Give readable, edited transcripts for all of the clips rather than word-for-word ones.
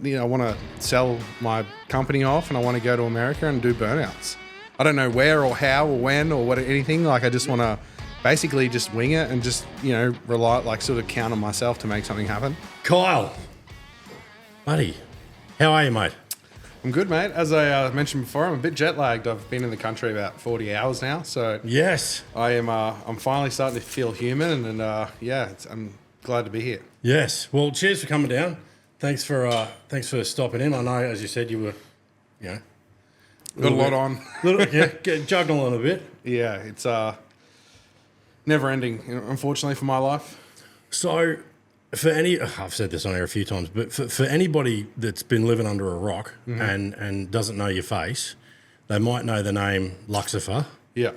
I want to sell my company off and I want to go to America and do burnouts. I don't know where or how or when or what anything. Like I just want to basically just wing it and just, rely, like sort of count on myself to make something happen. Kyle, buddy, how are you, mate? I'm good, mate. As I mentioned before, I'm a bit jet lagged. I've been in the country about 40 hours now, so yes, I am. I'm finally starting to feel human, and I'm glad to be here. Yes. Well, cheers for coming down. Thanks for stopping in. I know, as you said, you were, got a lot on. Juggling a little bit. Yeah, it's never ending, unfortunately, for my life. So, I've said this on air a few times, but for anybody that's been living under a rock and doesn't know your face, they might know the name Luxifer. Yeah.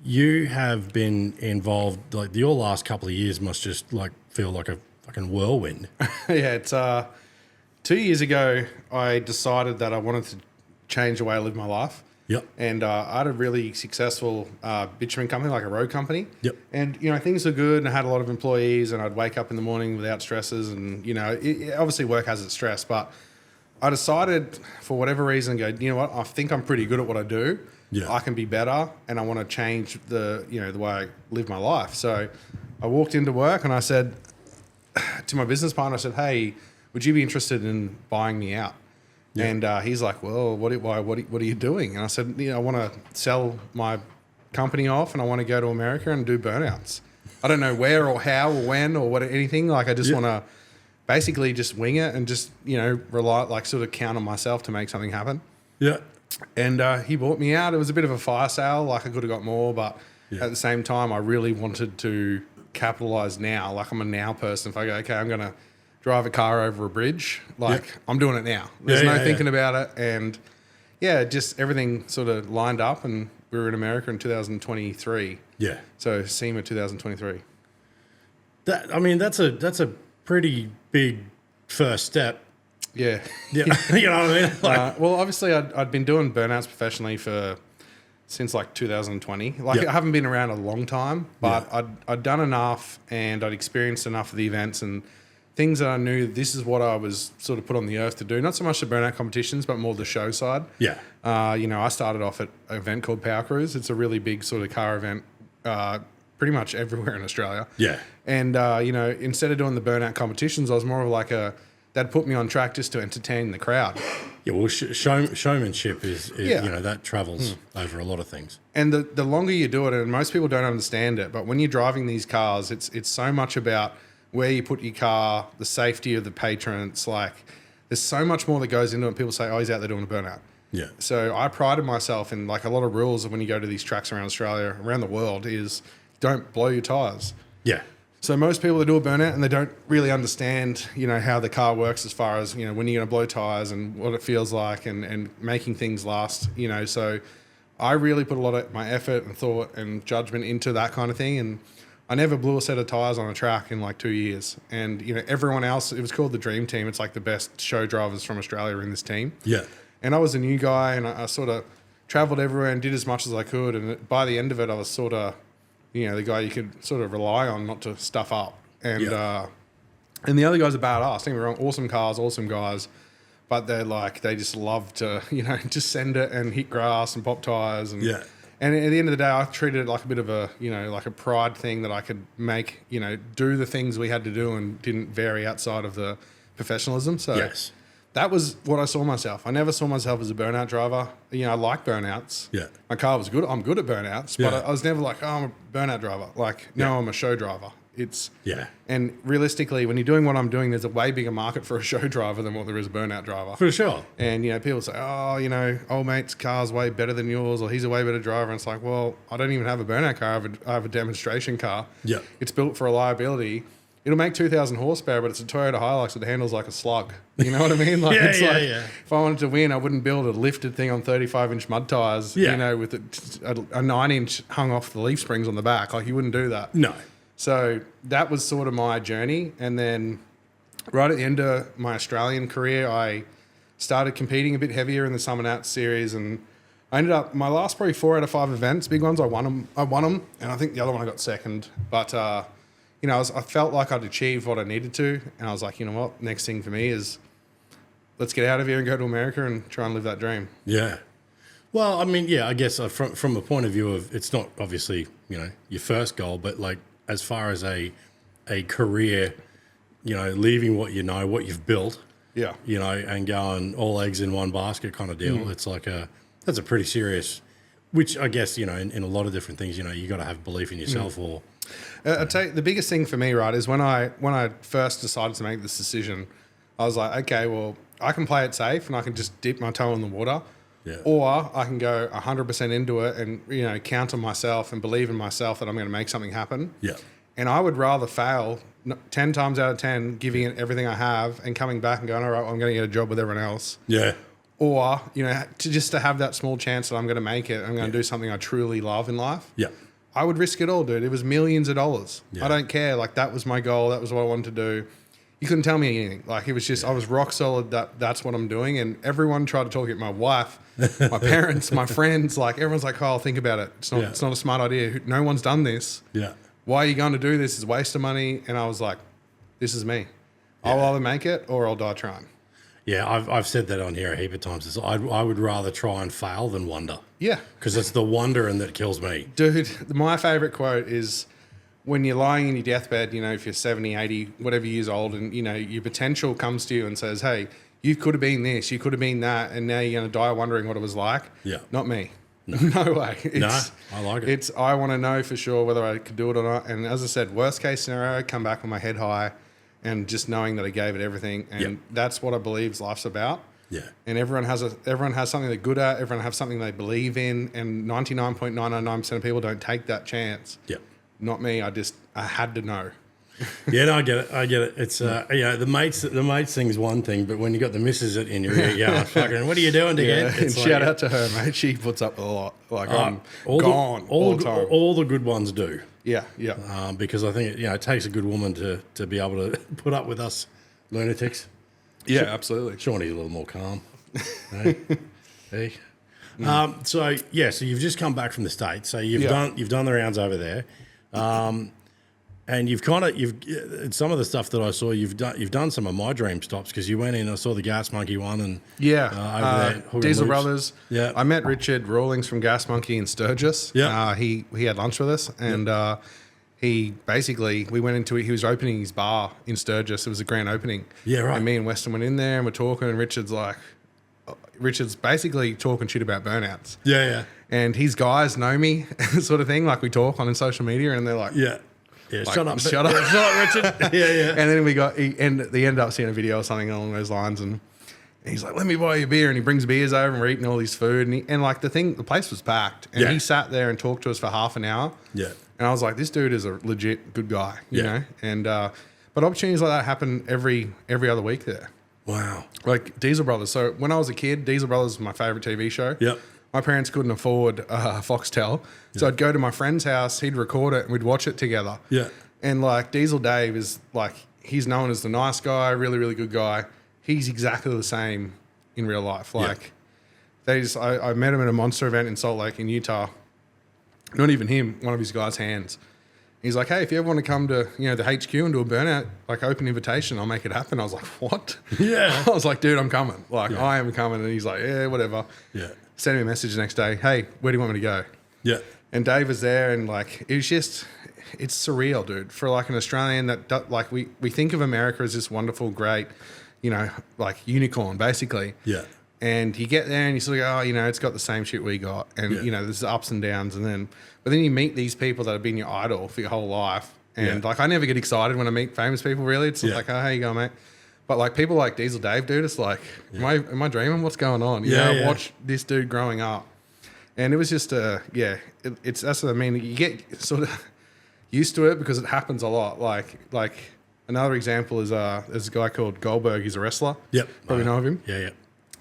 You have been involved, like your last couple of years must just like feel like a fucking whirlwind. Yeah, it's 2 years ago I decided that I wanted to change the way I live my life. Yep. And I had a really successful bitumen company, like a road company. Yep. And, things were good and I had a lot of employees and I'd wake up in the morning without stresses and, obviously work has its stress. But I decided for whatever reason, you know what, I think I'm pretty good at what I do. Yeah. I can be better and I want to change the way I live my life. So I walked into work and I said to my business partner, I said, hey, would you be interested in buying me out? Yeah. And he's like, well, what are you doing? And I said, I want to sell my company off and I want to go to America and do burnouts. I don't know where or how or when or what anything. Like I just want to basically just wing it and just, rely, like sort of count on myself to make something happen. Yeah. And he bought me out. It was a bit of a fire sale. Like I could have got more, but at the same time, I really wanted to capitalize now. Like I'm a now person. If I go, okay, I'm going to drive a car over a bridge, I'm doing it now. There's no thinking about it. And just everything sort of lined up and we were in America in 2023. Yeah. So SEMA 2023. That's a pretty big first step. Yeah. Yeah. You know what I mean? Well, obviously I'd been doing burnouts professionally since like 2020. I haven't been around a long time, but I'd done enough and I'd experienced enough of the events and things that I knew this is what I was sort of put on the earth to do. Not so much the burnout competitions, but more the show side. Yeah. I started off at an event called Power Cruise. It's a really big sort of car event pretty much everywhere in Australia. Yeah. And, instead of doing the burnout competitions, I was more of like they'd put me on track just to entertain the crowd. Yeah, well, showmanship is that travels over a lot of things. And the longer you do it, and most people don't understand it, but when you're driving these cars, it's so much about where you put your car, the safety of the patrons. Like, there's so much more that goes into it. People say, oh, he's out there doing a burnout. Yeah. So I prided myself in, like, a lot of rules of when you go to these tracks around Australia, around the world, is don't blow your tyres. Yeah. So most people that do a burnout and they don't really understand, how the car works as far as, when you're going to blow tyres and what it feels like and making things last, So I really put a lot of my effort and thought and judgment into that kind of thing. And I never blew a set of tyres on a track in like 2 years. And, everyone else, it was called the Dream Team. It's like the best show drivers from Australia in this team. Yeah. And I was a new guy and I sort of travelled everywhere and did as much as I could. And by the end of it, I was sort of, the guy you could sort of rely on not to stuff up. And and the other guys are badass. Don't get me wrong, awesome cars, awesome guys. But they just love to, just send it and hit grass and pop tyres. And And at the end of the day, I treated it like a bit of a, like a pride thing that I could make, do the things we had to do and didn't vary outside of the professionalism. So that was what I saw myself. I never saw myself as a burnout driver. I like burnouts. Yeah. My car was good. I'm good at burnouts, but I was never like, oh, I'm a burnout driver. No, I'm a show driver. And realistically, when you're doing what I'm doing, there's a way bigger market for a show driver than what there is a burnout driver. For sure. And, people say, oh, old mate's car's way better than yours, or he's a way better driver. And it's like, well, I don't even have a burnout car. I have a demonstration car. Yeah. It's built for reliability. It'll make 2,000 horsepower, but it's a Toyota Hilux that handles like a slug. You know what I mean? If I wanted to win, I wouldn't build a lifted thing on 35-inch mud tyres, with a 9-inch hung off the leaf springs on the back. Like, you wouldn't do that. No. So that was sort of my journey. And then right at the end of my Australian career, I started competing a bit heavier in the Summer Nats series. And I ended up, my last probably 4 out of 5 events, big ones, I won them. And I think the other one I got second. But, you know, I felt like I'd achieved what I needed to. And I was like, you know what? Next thing for me is let's get out of here and go to America and try and live that dream. Yeah. Well, I mean, yeah, I guess from a point of view of, it's not obviously, you know, your first goal, but like as far as a career, you know, leaving what you know, what you've built, Yeah. you know, and going all eggs in one basket kind of deal. It's like that's a pretty serious, which I guess, you know, in a lot of different things, you know, you got to have belief in yourself or. I'll tell you, the biggest thing for me, right, is when I first decided to make this decision, I was like, okay, well, I can play it safe and I can just dip my toe in the water. Yeah. Or I can go 100% into it and, you know, count on myself and believe in myself that I'm going to make something happen. Yeah. And I would rather fail 10 times out of 10, giving it everything I have and coming back and going, all right, well, I'm going to get a job with everyone else. Yeah. Or, you know, to have that small chance that I'm going to make it. I'm going to do something I truly love in life. Yeah. I would risk it all, dude. It was millions of dollars. Yeah. I don't care. Like, that was my goal. That was what I wanted to do. You couldn't tell me anything. Like, it was just, I was rock solid that that's what I'm doing. And everyone tried to talk it. My wife, my parents, my friends, like, everyone's like, oh, think about it. It's not a smart idea. No one's done this. Yeah. Why are you going to do this? It's a waste of money. And I was like, this is me. I'll either make it or I'll die trying. Yeah, I've said that on here a heap of times. I would rather try and fail than wonder. Yeah. Because it's the wondering that kills me. Dude, my favorite quote is when you're lying in your deathbed, you know, if you're 70, 80, whatever years old, and, you know, your potential comes to you and says, hey, you could have been this, you could have been that, and now you're going to die wondering what it was like. Yeah. Not me. No way. I like it. I want to know for sure whether I could do it or not. And as I said, worst case scenario, come back with my head high and just knowing that I gave it everything. And that's what I believe life's about. Yeah. And everyone has something they're good at. Everyone has something they believe in. And 99.999% of people don't take that chance. Yeah. Not me. I had to know. Yeah, no, I get it. It's yeah, the mates thing's one thing, but when you got the missus in your ear, yeah, fucking, what are you doing, dickhead? And shout out to her, mate. She puts up with a lot. Like, I'm gone all the time. All the good ones do. Yeah, yeah. Because I think it takes a good woman to be able to put up with us lunatics. Yeah, absolutely. Shawnee's a little more calm. Hey. Hey. So you've just come back from the States. So you've done the rounds over there. And you've some of the stuff that I saw, you've done some of my dream stops because you went in, I saw the Gas Monkey one and over there, Diesel Brothers. Yeah. I met Richard Rawlings from Gas Monkey in Sturgis. Yeah. He had lunch with us and he basically, we went into it, he was opening his bar in Sturgis. It was a grand opening. Yeah, right. And me and Weston went in there and we're talking and Richard's basically talking shit about burnouts. Yeah, yeah. And his guys know me sort of thing, like we talk on social media and they're like, yeah. Yeah, like, shut up, Richard. yeah. And then they ended up seeing a video or something along those lines, and he's like, "Let me buy you a beer," and he brings beers over, and we're eating all his food, and the place was packed, and he sat there and talked to us for half an hour. Yeah. And I was like, "This dude is a legit good guy," you know. And but opportunities like that happen every other week there. Wow. Like Diesel Brothers. So when I was a kid, Diesel Brothers was my favorite TV show. Yep. My parents couldn't afford Foxtel, so I'd go to my friend's house, he'd record it, and we'd watch it together. Yeah. And like Diesel Dave is like, he's known as the nice guy, really, really good guy. He's exactly the same in real life. Like, I met him at a monster event in Salt Lake in Utah. Not even him, one of his guys' hands. He's like, hey, if you ever want to come to, the HQ and do a burnout, like open invitation, I'll make it happen. I was like, what? Yeah. I was like, dude, I'm coming. Like, I am coming. And he's like, yeah, whatever. Yeah. Sent me a message the next day. Hey, where do you want me to go? Yeah. And Dave was there and like, it was just, it's surreal, dude. For like an Australian that like, we think of America as this wonderful, great, like unicorn basically. Yeah. And you get there and you sort of go, oh, it's got the same shit we got. And, there's ups and downs. But then you meet these people that have been your idol for your whole life. And like, I never get excited when I meet famous people, really. It's like, oh, how you going, mate? But like people like Diesel Dave, dude, it's like, am I dreaming? What's going on? I watched this dude growing up. And it was just, that's what I mean. You get sort of used to it because it happens a lot. Like another example is there's a guy called Goldberg. He's a wrestler. Yep. Probably know of him. Yeah, yeah.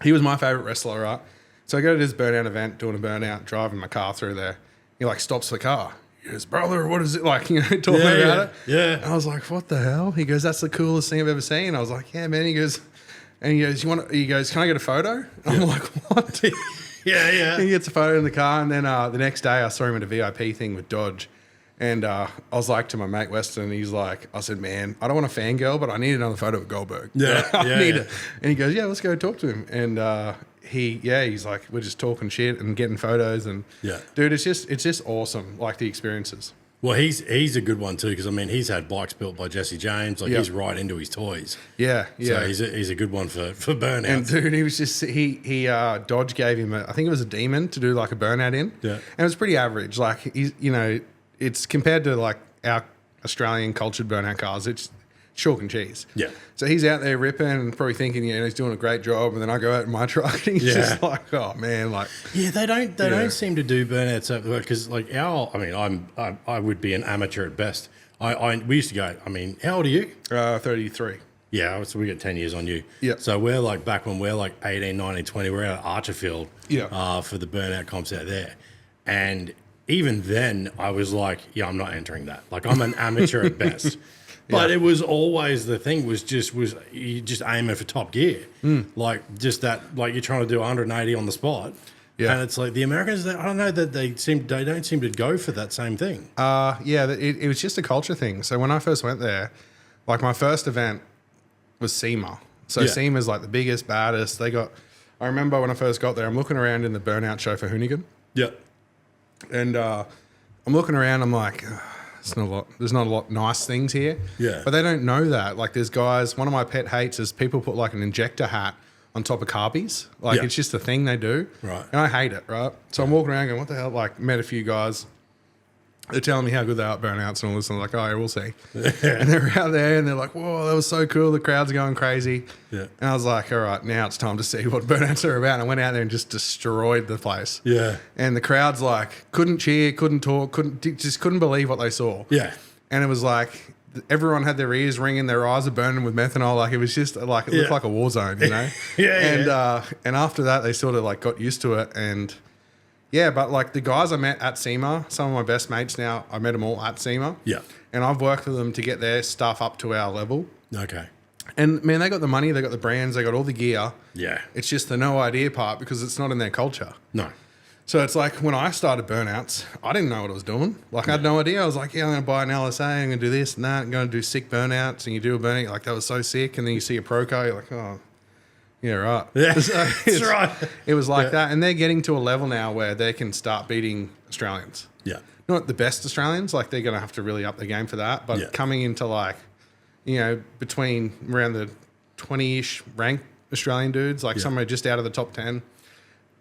He was my favorite wrestler, right? So I go to this burnout event, doing a burnout, driving my car through there. He like stops the car. He goes, brother, what is it like? Talking about it. Yeah. And I was like, what the hell? He goes, that's the coolest thing I've ever seen. I was like, yeah, man. He goes, can I get a photo? I'm like, what? Yeah. He gets a photo in the car, and then the next day I saw him at a VIP thing with Dodge. And I was like to my mate Weston, I said, man, I don't want a fangirl, but I need another photo of Goldberg. Yeah, I need it. And he goes, yeah, let's go talk to him. And he's like, we're just talking shit and getting photos. And dude, it's just awesome, like the experiences. Well, he's a good one too, because I mean he's had bikes built by Jesse James. Like he's right into his toys. Yeah. So he's a good one for Burnout. And dude, he was just Dodge gave him I think it was a Demon to do like a Burnout in. Yeah. And it was pretty average. Like it's compared to like our Australian cultured Burnout cars. It's chalk and cheese. Yeah. So he's out there ripping and probably thinking, he's doing a great job. And then I go out in my truck and he's just like, oh man, like. Yeah, they don't seem to do burnouts so because like I would be an amateur at best. We used to go. I mean, how old are you? 33. Yeah, so we got 10 years on you. Yeah. So we're like back when we're like 18, 19, 20. We're out at Archerfield. For the burnout comps out there, and even then I was like, I'm not entering that. Like I'm an amateur at best. But it was always the thing was you just aiming for top gear. Like just that, like you're trying to do 180 on the spot. Yeah. And it's like the Americans, I don't know that they don't seem to go for that same thing. It was just a culture thing. So when I first went there, like my first event was SEMA. So SEMA's like the biggest, baddest. I remember when I first got there, I'm looking around in the Burnout show for Hoonigan. Yeah. And I'm looking around, I'm like, there's not a lot of nice things here. Yeah. But they don't know that. Like there's guys, one of my pet hates is people put like an injector hat on top of carbies. Like it's just a thing they do. Right. And I hate it, right? So I'm walking around going, what the hell? Like met a few guys. They're telling me how good they are at Burnouts and all this. And I'm like, oh, yeah, we'll see. And they're out there and they're like, whoa, that was so cool. The crowd's going crazy. Yeah. And I was like, all right, now it's time to see what Burnouts are about. And I went out there and just destroyed the place. Yeah. And the crowd's like, couldn't cheer, couldn't talk, just couldn't believe what they saw. Yeah. And it was like, everyone had their ears ringing, their eyes are burning with methanol. Like it was just like, it looked like a war zone, And after that, they sort of like got used to it. And yeah, but like the guys I met at SEMA, some of my best mates now, I met them all at SEMA. Yeah. And I've worked with them to get their stuff up to our level. Okay. And man, they got the money, they got the brands, they got all the gear. Yeah. It's just the no idea part because it's not in their culture. No. So it's like when I started Burnouts, I didn't know what I was doing. Like I had no idea. I was like, I'm going to buy an LSA, I'm going to do this and that, I'm going to do sick burnouts. And you do a burnout, like that was so sick. And then you see a pro car, you're like, oh, yeah, right. Yeah, that's right. It was like that. And they're getting to a level now where they can start beating Australians. Yeah. Not the best Australians, like they're going to have to really up their game for that. But coming into like, between around the 20-ish ranked Australian dudes, like somewhere just out of the top 10,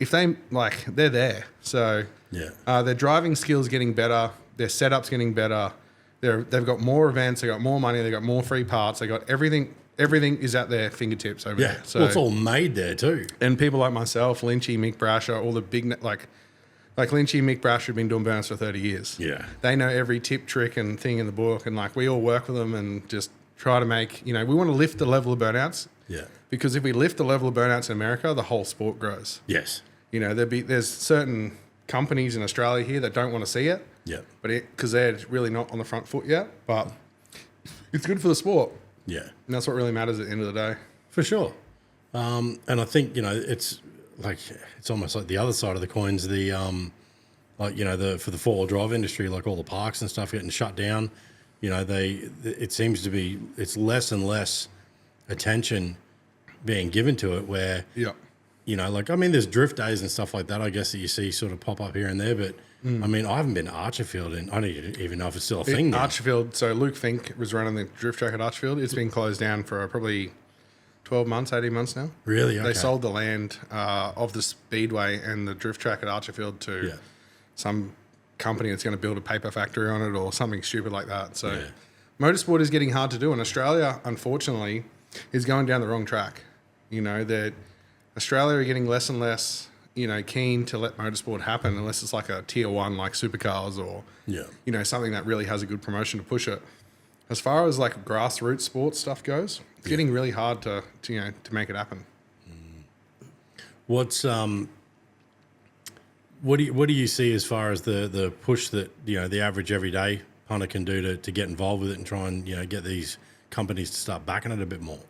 if they, like, they're there. So their driving skills getting better, their setup's getting better. They've got more events, they got more money, they got more free parts, they got everything. Everything is at their fingertips over there. So it's all made there too. And people like myself, Lynchy, Mick Brasher, all the big, like Lynchy, Mick Brasher have been doing burnouts for 30 years. Yeah. They know every tip, trick and thing in the book. And like we all work with them and just try to make, we want to lift the level of burnouts. Yeah. Because if we lift the level of burnouts in America, the whole sport grows. Yes. There's certain companies in Australia here that don't want to see it. Yeah. But because they're really not on the front foot yet. But it's good for the sport. Yeah. And that's what really matters at the end of the day. For sure. And I think, it's like, it's almost like the other side of the coin's the, for the four-wheel drive industry, like all the parks and stuff getting shut down, it seems to be, it's less and less attention being given to it where, there's drift days and stuff like that, I guess, that you see sort of pop up here and there, but I haven't been to Archerfield and I don't even know if it's still a thing now. Archerfield, so Luke Fink was running the drift track at Archerfield. It's been closed down for probably 12 months, 18 months now. Really? Okay. They sold the land of the speedway and the drift track at Archerfield to some company that's going to build a paper factory on it or something stupid like that. So motorsport is getting hard to do. And Australia, unfortunately, is going down the wrong track. Australia are getting less and less keen to let motorsport happen unless it's like a tier one, like supercars or, something that really has a good promotion to push it. As far as like grassroots sports stuff goes, it's getting really hard to make it happen. What's, what do you see as far as the push that, the average everyday punter can do to get involved with it and try and, get these companies to start backing it a bit more?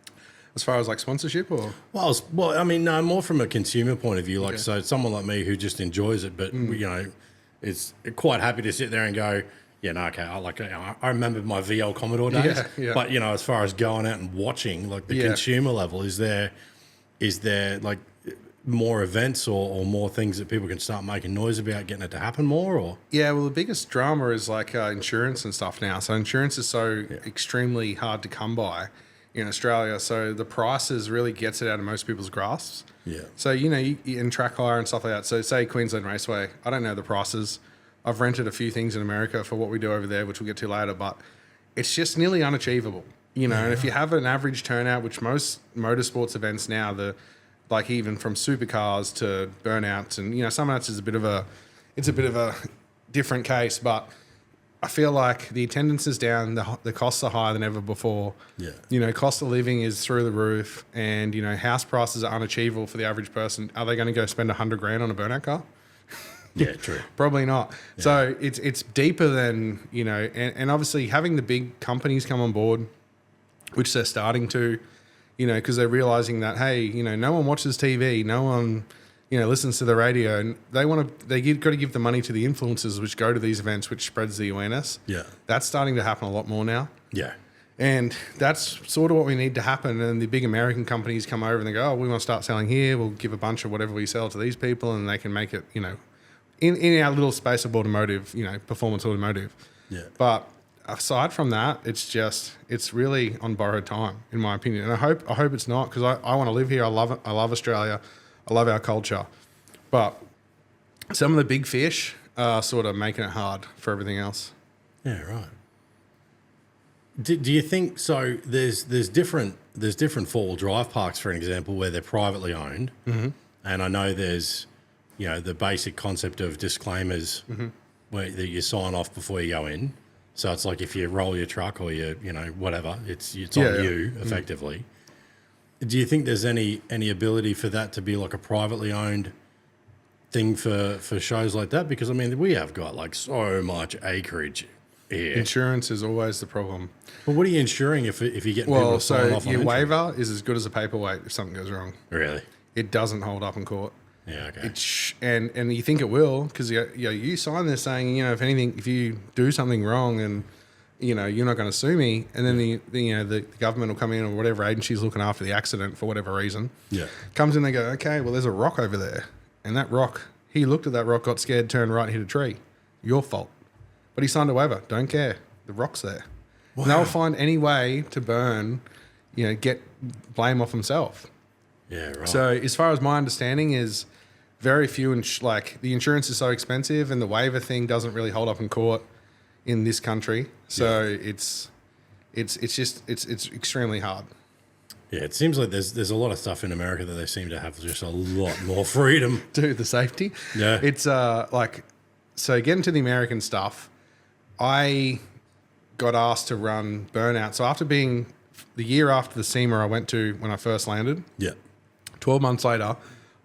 As far as like sponsorship or? Well, no, more from a consumer point of view. Like, so someone like me who just enjoys it, but, is quite happy to sit there and go, Yeah, no, okay. I remember my VL Commodore days, but as far as going out and watching, like the consumer level, is there like more events or more things that people can start making noise about, getting it to happen more? Or well, the biggest drama is like insurance and stuff now. So insurance is so extremely hard to come by in Australia. So the prices really gets it out of most people's grasps. Yeah. So you in track hire and stuff like that. So say Queensland Raceway, I don't know the prices. I've rented a few things in America for what we do over there, which we'll get to later, but it's just nearly unachievable, And if you have an average turnout, which most motorsports events now, like even from supercars to burnouts, and some of it's a bit of a different case, but I feel like the attendance is down, the costs are higher than ever before. Yeah. Cost of living is through the roof, and house prices are unachievable for the average person. Are they going to go spend $100,000 on a burnout car? Yeah, true. Probably not. Yeah. So it's deeper than, and obviously having the big companies come on board, which they're starting to, because they're realizing that, hey, no one watches TV, no one, listens to the radio, and you've got to give the money to the influencers which go to these events, which spreads the awareness. Yeah. That's starting to happen a lot more now. Yeah. And that's sort of what we need to happen. And the big American companies come over and they go, oh, we want to start selling here. We'll give a bunch of whatever we sell to these people, and they can make it, in our little space of automotive, performance automotive. Yeah. But aside from that, it's really on borrowed time, in my opinion. And I hope it's not, because I want to live here. I love it. I love Australia. I love our culture. But some of the big fish are sort of making it hard for everything else. Yeah, right. Do you think so? There's different four-wheel drive parks, for an example, where they're privately owned, and I know there's the basic concept of disclaimers that you sign off before you go in. So it's like if you roll your truck or whatever, it's on you effectively. Do you think there's any ability for that to be like a privately owned thing for shows like that? Because we have got like so much acreage here. Insurance is always the problem. But what are you insuring if you get people to sign off on your entry? waiver is as good as a paperweight if something goes wrong. Really? It doesn't hold up in court. Yeah, okay. And you think it will, because you sign this saying, if you do something wrong and you're not going to sue me, and then the government will come in, or whatever agency's looking after the accident for whatever reason, comes in, they go, okay, well, there's a rock over there, and that rock, he looked at that rock, got scared, turned right, and hit a tree. Your fault. But he signed a waiver. Don't care. The rock's there. Wow. And they'll find any way to burn, get blame off himself. Yeah, right. So as far as my understanding is, very few, the insurance is so expensive, and the waiver thing doesn't really hold up in court in this country. So it's extremely hard. Yeah, it seems like there's a lot of stuff in America that they seem to have just a lot more freedom. Dude, the safety. Yeah. It's so getting to the American stuff, I got asked to run Burnout. So after being the year after the SEMA I went to when I first landed, 12 months later,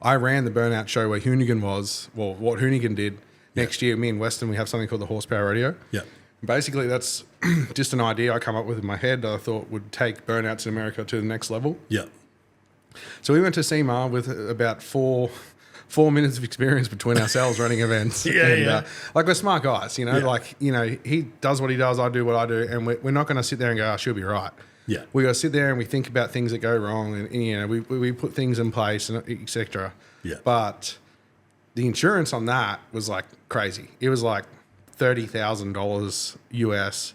I ran the Burnout show where Hoonigan was, well, what Hoonigan did. Next year, me and Weston, we have something called the Horsepower Radio. Yeah. Basically, that's just an idea I come up with in my head that I thought would take Burnouts in America to the next level. Yeah. So we went to SEMA with about four minutes of experience between ourselves running events. We're smart guys, he does what he does, I do what I do, and we're not going to sit there and go, she'll be right. Yeah. We got to sit there and we think about things that go wrong, and we put things in place, and et cetera. Yeah. But the insurance on that was like crazy. It was like $30,000 US.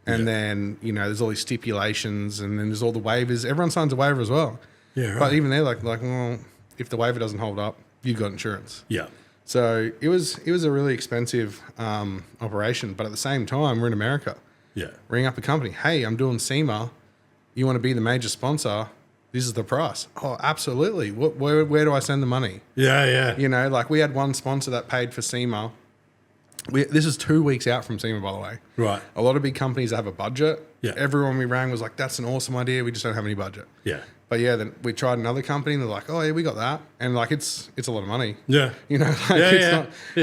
And then, there's all these stipulations, and then there's all the waivers. Everyone signs a waiver as well. Yeah, right. But even they're like, well, if the waiver doesn't hold up, you've got insurance. Yeah. So it was a really expensive operation. But at the same time, we're in America. Yeah. Ring up a company. Hey, I'm doing SEMA. You want to be the major sponsor? This is the price. Oh, absolutely. Where do I send the money? Yeah. We had one sponsor that paid for SEMA. This is 2 weeks out from SEMA, by the way. Right. A lot of big companies have a budget. Yeah. Everyone we rang was like, that's an awesome idea. We just don't have any budget. Yeah. But then we tried another company, and they're like, oh, yeah, we got that. And it's a lot of money. Yeah.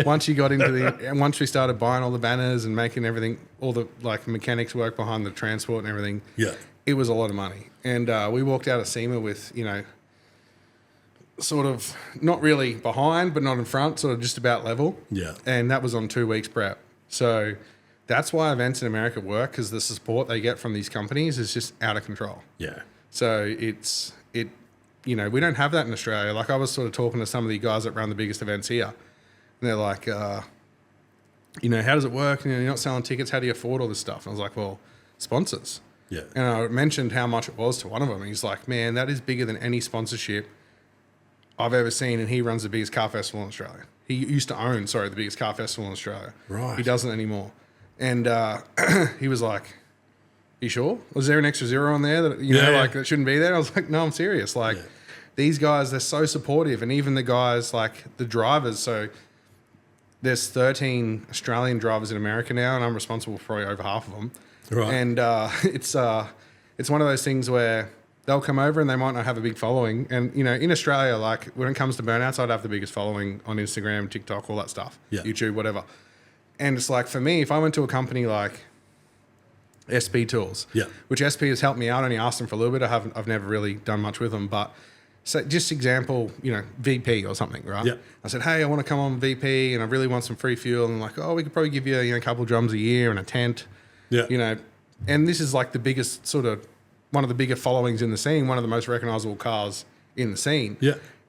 Once you got into and once we started buying all the banners and making everything, all the mechanics work behind the transport and everything. Yeah. It was a lot of money. And we walked out of SEMA with, sort of not really behind, but not in front, sort of just about level. Yeah. And that was on 2 weeks prep. So that's why events in America work, because the support they get from these companies is just out of control. Yeah. So we don't have that in Australia. Like, I was sort of talking to some of the guys that run the biggest events here, and they're like, how does it work? You're not selling tickets. How do you afford all this stuff? And I was like, well, sponsors. Yeah. And I mentioned how much it was to one of them. And he's like, man, that is bigger than any sponsorship I've ever seen. And he runs the biggest car festival in Australia. He used to own, the biggest car festival in Australia. Right. He doesn't anymore. And he was like, you sure? Was there an extra zero on there that, that shouldn't be there? I was like, no, I'm serious. Like, these guys, they're so supportive. And even the guys, like the drivers. So there's 13 Australian drivers in America now, and I'm responsible for probably over half of them. Right. And it's one of those things where they'll come over and they might not have a big following. And, in Australia, like, when it comes to burnouts, I'd have the biggest following on Instagram, TikTok, all that stuff, YouTube, whatever. And it's like, for me, if I went to a company like SP Tools, which SP has helped me out, I only asked them for a little bit. I've never really done much with them, but so just example, VP or something, right? I said, hey, I want to come on VP and I really want some free fuel. And like, oh, we could probably give you, a couple of drums a year and a tent. And this is like the biggest one of the bigger followings in the scene, one of the most recognizable cars in the scene.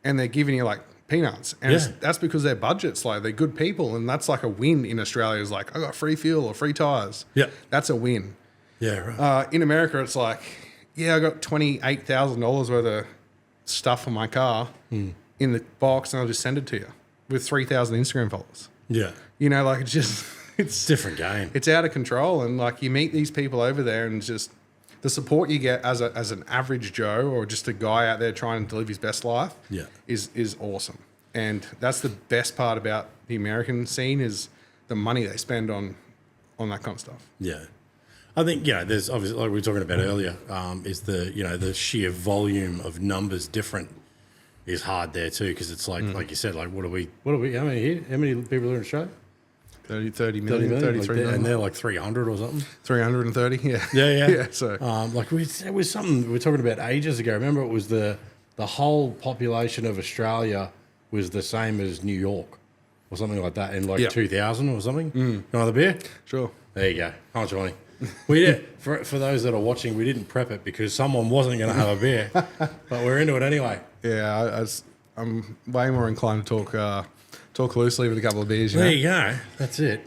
And they're giving you like peanuts. And that's because their budget's low. They're good people. And that's like a win in Australia, is like, I got free fuel or free tires. That's a win. In America, it's like, I got $28,000 worth of stuff for my car in the box, and I'll just send it to you with 3,000 Instagram followers. Like, it's just... It's different game. It's out of control, and like, you meet these people over there, and just the support you get as an average Joe or just a guy out there trying to live his best life is awesome. And that's the best part about the American scene, is the money they spend on that kind of stuff. I think there's obviously, like we were talking about earlier, is the sheer volume of numbers different is hard there too, because it's like you said, like what are we how many people are in Australia? 30 million, 33 million. And they're like 300 or something. 330, yeah. So, it was something we were talking about ages ago. Remember, it was the whole population of Australia was the same as New York, or something like that, in 2000 or something. Another beer? Sure. There you go. How much money? We did. For those that are watching, we didn't prep it because someone wasn't going to have a beer, but we're into it anyway. Yeah, I'm way more inclined to talk loosely with a couple of beers. There you go. That's it.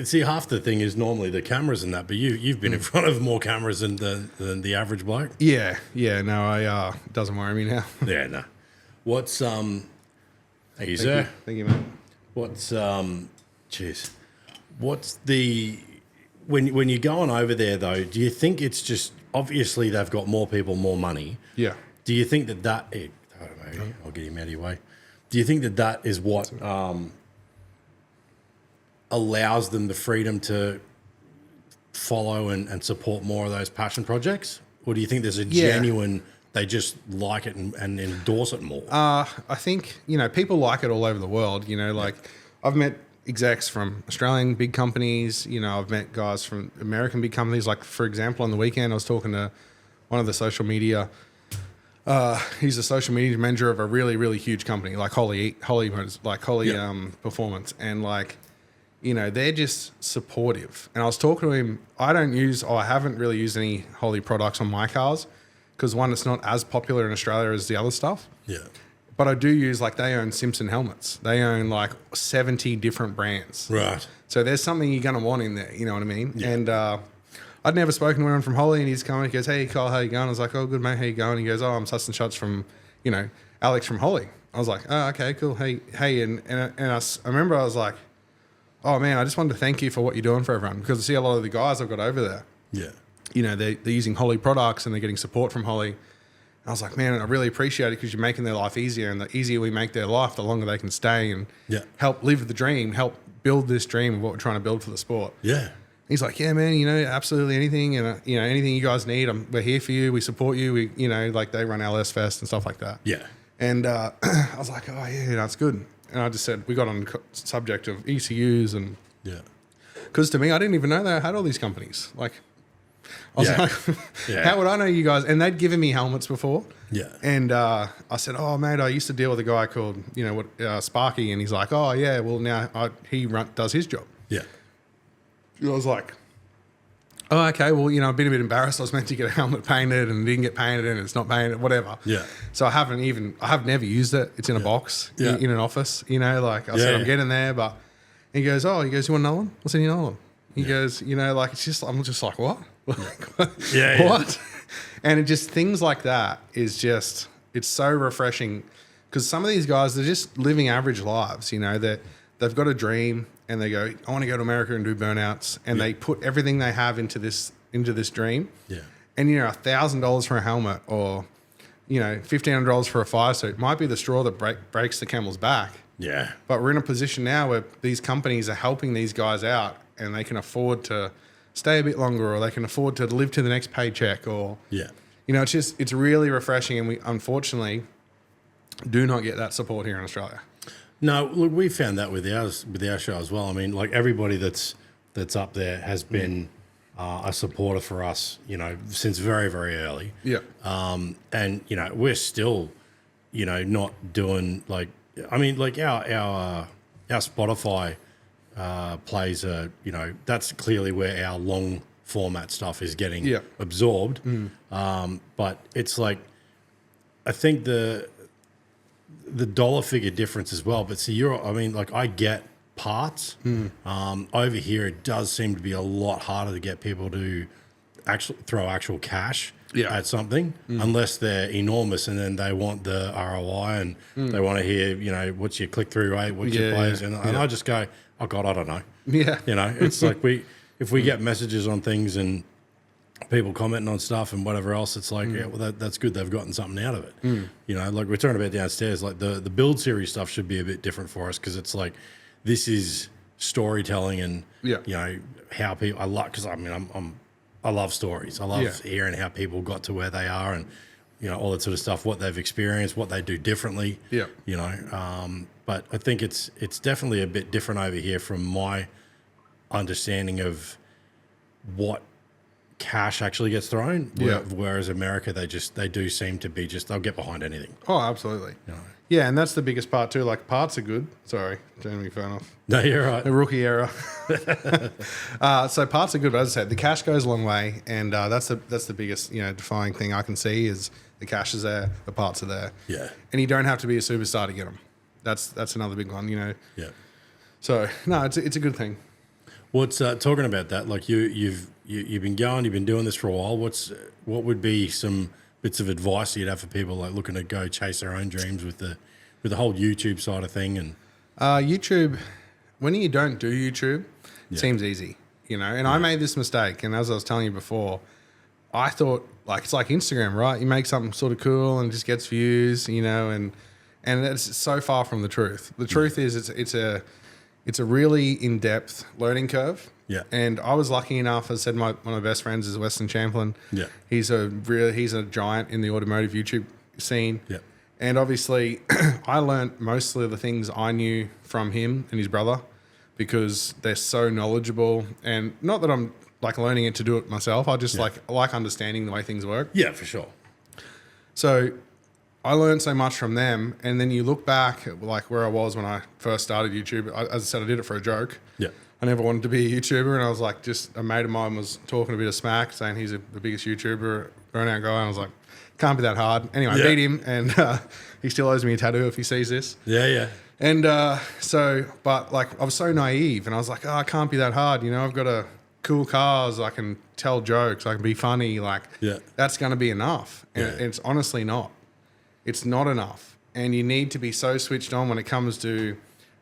See, half the thing is normally the cameras and that, but you've been in front of more cameras than the average bloke. Yeah. No, it doesn't worry me now. No. What's thank you, sir. Thank you, mate. What's what's the when you're going over there though? Do you think it's just obviously they've got more people, more money? Yeah. Do you think that I'll get him out of your way. Do you think that is what allows them the freedom to follow and support more of those passion projects? Or do you think there's a genuine, they just like it and endorse it more? I think, people like it all over the world. Like, I've met execs from Australian big companies. I've met guys from American big companies. Like, for example, on the weekend, I was talking to one of the social media he's a social media manager of a really, really huge company, like Holy Performance. And like, they're just supportive. And I was talking to him, I haven't really used any Holy products on my cars because one, it's not as popular in Australia as the other stuff. But I do use, like, they own Simpson helmets. They own like 70 different brands. Right. So there's something you're going to want in there. You know what I mean? And, I'd never spoken to anyone from Holly, and he's coming. He goes, "Hey, Kyle, how you going?" I was like, "Oh, good, mate. How you going?" He goes, "Oh, I'm such and such from, Alex from Holly." I was like, "Oh, okay, cool. Hey," and I remember I was like, "Oh man, I just wanted to thank you for what you're doing for everyone," because I see a lot of the guys I've got over there. They're using Holly products and they're getting support from Holly. And I was like, man, I really appreciate it because you're making their life easier, and the easier we make their life, the longer they can stay and help live the dream, help build this dream of what we're trying to build for the sport. He's like, yeah, man, absolutely anything. And, anything you guys need, we're here for you. We support you. We, like they run LS Fest and stuff like that. And I was like, oh, yeah, that's good. And I just said, we got on the subject of ECUs and because to me, I didn't even know they had all these companies. Like, I was like, how would I know you guys? And they'd given me helmets before. And I said, oh, mate, I used to deal with a guy called, Sparky. And he's like, oh, yeah, well, now he does his job. I was like, oh, okay, well, you know, I've been a bit embarrassed. I was meant to get a helmet painted and didn't get painted and it's not painted, whatever. Yeah. So I've never used it. It's in a box in an office, you know, like I said, I'm getting there, but he goes, you want another one? What's in another one? He goes, you know, like, it's just, I'm just like, what? What? And it just, things like that is just, it's so refreshing because some of these guys, they're just living average lives, you know, they've got a dream and they go, I want to go to America and do burnouts. And they put everything they have into this dream. Yeah. And, you know, $1,000 for a helmet or, you know, $1,500 for a fire suit might be the straw that breaks the camel's back. Yeah. But we're in a position now where these companies are helping these guys out and they can afford to stay a bit longer or they can afford to live to the next paycheck or, you know, it's really refreshing. And we unfortunately do not get that support here in Australia. No, look, we found that with our show as well. I mean, like everybody that's up there has been a supporter for us, you know, since very, very early. Yeah. And, you know, we're still, you know, not doing like, I mean, like our Spotify plays are, you know, that's clearly where our long format stuff is getting absorbed. But it's like, I think the dollar figure difference as well. But see, I mean, like I get parts. Over here, it does seem to be a lot harder to get people to actually throw actual cash at something unless they're enormous and then they want the ROI and they want to hear, you know, what's your click-through rate, what's your plays. And I just go, oh God, I don't know. Yeah. You know, it's like if we get messages on things and people commenting on stuff and whatever else, it's like, yeah, well, that's good. They've gotten something out of it. You know, like we're talking about downstairs, like the build series stuff should be a bit different for us because it's like, this is storytelling and, you know, how people, I like, because I mean, I love stories. I love hearing how people got to where they are and, you know, all that sort of stuff, what they've experienced, what they do differently, you know. But I think it's definitely a bit different over here from my understanding of what cash actually gets thrown. Whereas America, they do seem to be they'll get behind anything. Oh, absolutely. You know? Yeah, and that's the biggest part too. Like parts are good. Sorry, turn my phone off. No, you're right. A rookie error. So parts are good. But as I said, the cash goes a long way, and that's the biggest, you know, defining thing I can see is the cash is there, the parts are there. Yeah. And you don't have to be a superstar to get them. That's another big one, you know. Yeah. So no, it's a good thing. What's talking about that? Like you've been going, you've been doing this for a while. What would be some bits of advice you'd have for people like looking to go chase their own dreams with the whole YouTube side of thing? And YouTube, when you don't do YouTube, it seems easy, you know. And I made this mistake, and as I was telling you before, I thought like it's like Instagram, right? You make something sort of cool and it just gets views, you know, and it's so far from the truth. The truth is it's a really in-depth learning curve. Yeah. And I was lucky enough, as I said, one of my best friends is Weston Champlin. Yeah. He's a giant in the automotive YouTube scene. Yeah. And obviously I learned mostly the things I knew from him and his brother because they're so knowledgeable. And not that I'm like learning it to do it myself. I just like understanding the way things work. Yeah, for sure. So I learned so much from them, and then you look back at like where I was when I first started YouTube. As I said, I did it for a joke. Yeah. I never wanted to be a YouTuber, and I was like, just a mate of mine was talking a bit of smack, saying he's the biggest YouTuber, Burnout guy, and I was like, can't be that hard. Anyway, I beat him, and he still owes me a tattoo if he sees this. Yeah, yeah. And but like I was so naive, and I was like, oh, it can't be that hard. You know, I've got a cool cars, I can tell jokes, I can be funny. Like, that's going to be enough. And it's honestly not. It's not enough. And you need to be so switched on when it comes to,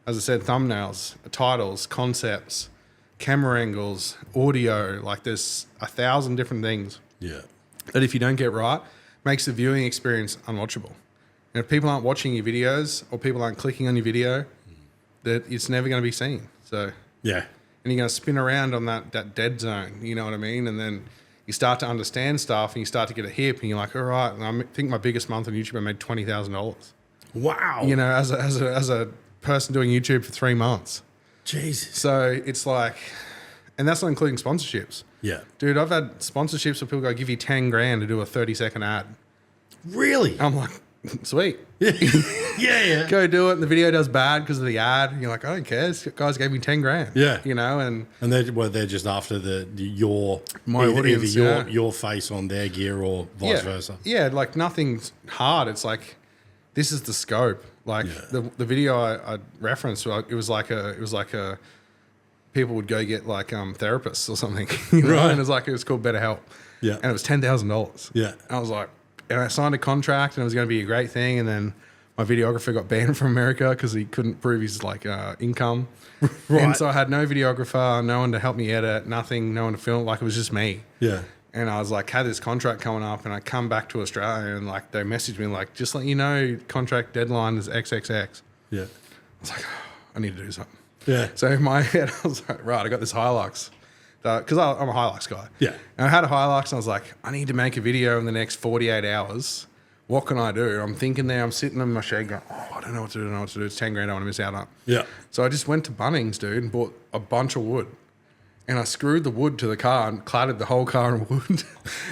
as I said, thumbnails, titles, concepts, camera angles, audio. Like there's 1,000 different things that if you don't get right, makes the viewing experience unwatchable. And if people aren't watching your videos or people aren't clicking on your video, that it's never going to be seen. So and you're going to spin around on that dead zone, you know what I mean? And then you start to understand stuff and you start to get a hip and you're like, all right. And I think my biggest month on YouTube, I made $20,000. Wow. You know, as a person doing YouTube for 3 months. Jesus. So it's like, and that's not including sponsorships. Yeah. Dude, I've had sponsorships where people go, give you 10 grand to do a 30-second ad. Really? I'm like, Sweet. Yeah. Go do it. And the video does bad because of the ad. And you're like, I don't care. This guys gave me 10 grand. Yeah. You know, and they're just after My audience, your face on their gear or vice versa. Yeah, like nothing's hard. It's like, this is the scope. Like the video I referenced, it was like a people would go get like therapists or something, you know? Right. And it was called BetterHelp. Yeah. And it was $10,000. Yeah. And I was like, and I signed a contract and it was going to be a great thing. And then my videographer got banned from America because he couldn't prove his like income. Right. And so I had no videographer, no one to help me edit, nothing, no one to film. Like it was just me. Yeah. And I was like, had this contract coming up, and I come back to Australia, and like they messaged me like, just let you know, contract deadline is XXX. Yeah. I was like, oh, I need to do something. Yeah. So in my head, I was like, right, I got this Hilux, because I'm a Hilux guy. Yeah. And I had a Hilux, and I was like, I need to make a video in the next 48 hours. What can I do? I'm thinking there, I'm sitting in my shed going, oh, I don't know what to do. It's 10 grand I want to miss out on. Yeah. So I just went to Bunnings, dude, and bought a bunch of wood. And I screwed the wood to the car and cladded the whole car in wood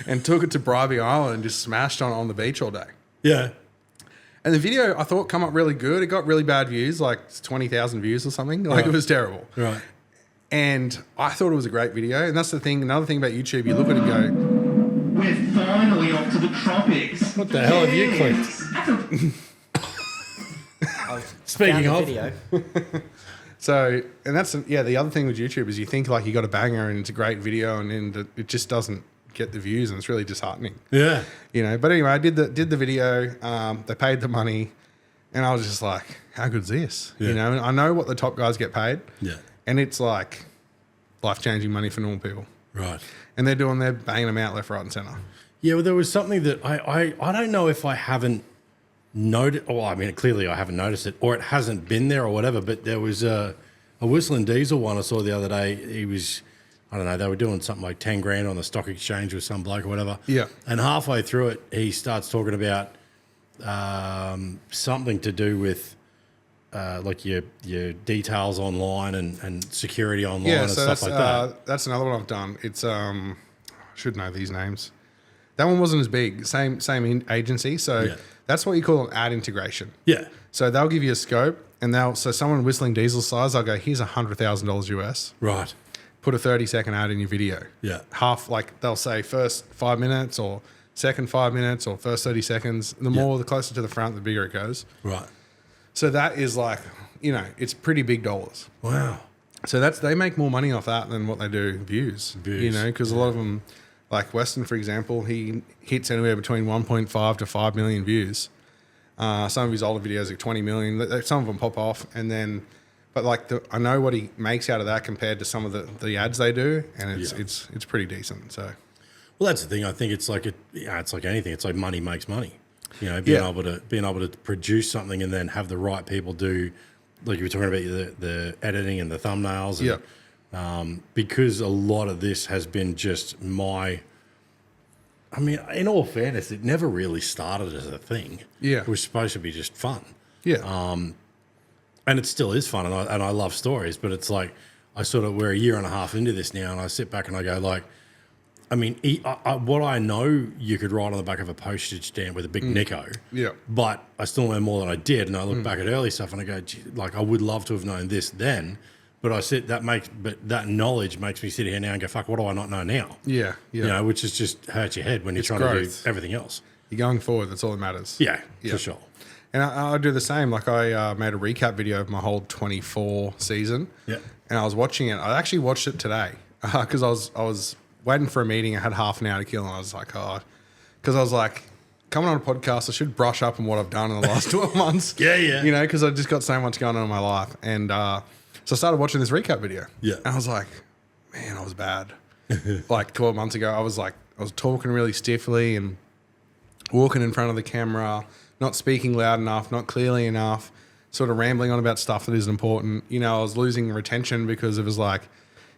and took it to Bribey Island and just smashed on the beach all day. Yeah. And the video, I thought, come up really good. It got really bad views, like 20,000 views or something. Like it was terrible. Right. And I thought it was a great video. And that's the thing. Another thing about YouTube, you look at it and go, we're finally off to the tropics. What the hell have you clicked? Speaking of video. so, and that's, the other thing with YouTube is you think like you got a banger and it's a great video and then it just doesn't get the views and it's really disheartening. Yeah. You know, but anyway, I did the video. They paid the money, and I was just like, "How good's this?" Yeah. You know, and I know what the top guys get paid. Yeah. And it's like life-changing money for normal people, Right. and they're banging them out left, right, and center. Yeah, well, there was something that I don't know if I haven't noticed. Well, I mean, clearly I haven't noticed it, or it hasn't been there, or whatever. But there was a Whistling Diesel one I saw the other day. He was, I don't know, they were doing something like 10 grand on the stock exchange with some bloke or whatever. Yeah. And halfway through it, he starts talking about something to do with like your details online and security online and so stuff like that. that's another one I've done. It's I should know these names. That one wasn't as big. Same agency. So that's what you call an ad integration. Yeah. So they'll give you a scope, and so someone Whistling Diesel size, I'll go, here's $100,000 US. Right. Put a 30-second ad in your video. Yeah. Half, like they'll say first 5 minutes or second 5 minutes or first 30 seconds. The closer to the front, the bigger it goes. Right. So that is like, you know, it's pretty big dollars. Wow. So they make more money off that than what they do views. You know, because a lot of them, like Weston, for example, he hits anywhere between 1.5 to 5 million views. Some of his older videos like 20 million. Some of them pop off, and then, but like I know what he makes out of that compared to some of the ads they do, and it's pretty decent. So, well, that's the thing. I think it's like it's like anything. It's like money makes money. You know, being able to produce something and then have the right people do, like you were talking about the editing and the thumbnails. And, because a lot of this has been just I mean, in all fairness, it never really started as a thing. Yeah. It was supposed to be just fun. yeah, And it still is fun, and I love stories, but it's like we're a year and a half into this now, and I sit back and I go like, I mean, what I know you could write on the back of a postage stamp with a big Nico, but I still know more than I did, and I look back at early stuff and I go, gee, like I would love to have known this then, but that knowledge makes me sit here now and go, fuck, what do I not know now? yeah. You know, which is just hurts your head when you're trying to do everything else. You're going forward. That's all that matters. Yeah, for sure. And I do the same. Like I made a recap video of my whole 24 season. Yeah. And I was watching it. I actually watched it today because I was waiting for a meeting. I had half an hour to kill, and I was like, because I was like, coming on a podcast, I should brush up on what I've done in the last 12 months. Yeah. You know, because I just got so much going on in my life. And so I started watching this recap video. Yeah. And I was like, man, I was bad. Like 12 months ago, I was talking really stiffly and walking in front of the camera, not speaking loud enough, not clearly enough, sort of rambling on about stuff that isn't important. You know, I was losing retention because it was like,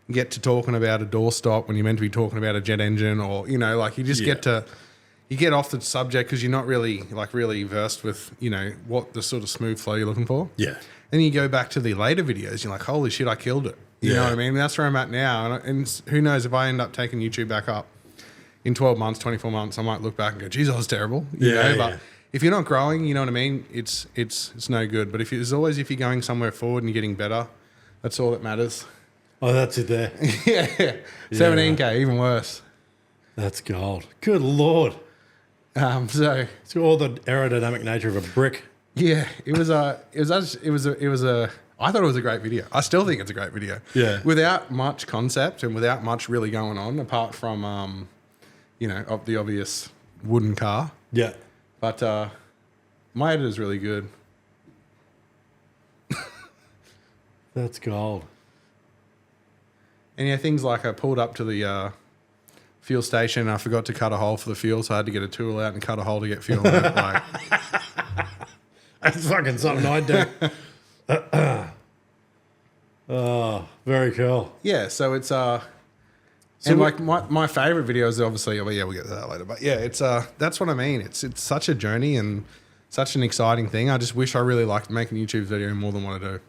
you get to talking about a doorstop when you're meant to be talking about a jet engine, or, you know, like you just you get off the subject because you're not really versed with, you know, what the sort of smooth flow you're looking for. Yeah. Then you go back to the later videos, you're like, holy shit, I killed it. You know what I mean? That's where I'm at now. And who knows, if I end up taking YouTube back up in 12 months, 24 months, I might look back and go, geez, I was terrible. You know? But if you're not growing, you know what I mean. It's no good. But if you're going somewhere forward and you're getting better, that's all that matters. Oh, that's it there. Yeah, 17K, even worse. That's gold. Good Lord. So it's all the aerodynamic nature of a brick. yeah, I thought it was a great video. I still think it's a great video. Yeah. Without much concept and without much really going on, apart from of the obvious wooden car. Yeah. But my editor's really good. That's gold. And yeah, things like I pulled up to the fuel station and I forgot to cut a hole for the fuel, so I had to get a tool out and cut a hole to get fuel in it. Like, that's fucking something I'd do. Oh, very cool. yeah, so it's and like my favorite video is obviously, we'll get to that later. But yeah, it's that's what I mean. It's such a journey and such an exciting thing. I just wish I really liked making a YouTube video more than what I do.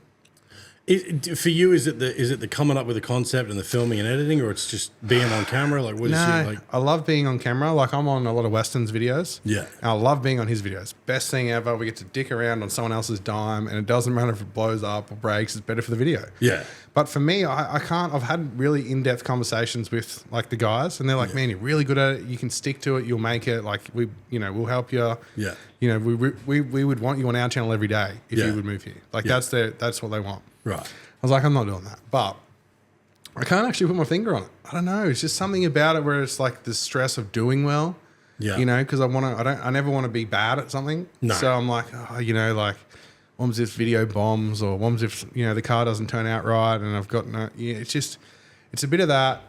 For you, is it the coming up with the concept and the filming and editing, or it's just being on camera? Like, what is it like? I love being on camera. Like, I'm on a lot of Weston's videos. Yeah. And I love being on his videos. Best thing ever. We get to dick around on someone else's dime, and it doesn't matter if it blows up or breaks. It's better for the video. Yeah. But for me, I can't. I've had really in-depth conversations with like the guys, and they're like, "Man, you're really good at it. You can stick to it. You'll make it. Like we'll help you. Yeah. We would want you on our channel every day if you would move here. Like that's what they want. Right. I was like, I'm not doing that. But I can't actually put my finger on it. I don't know. It's just something about it where it's like the stress of doing well. Yeah. Because I never want to be bad at something. No. So I'm like, like, what was if video bombs, or what was if, the car doesn't turn out right and I've got no, it's a bit of that.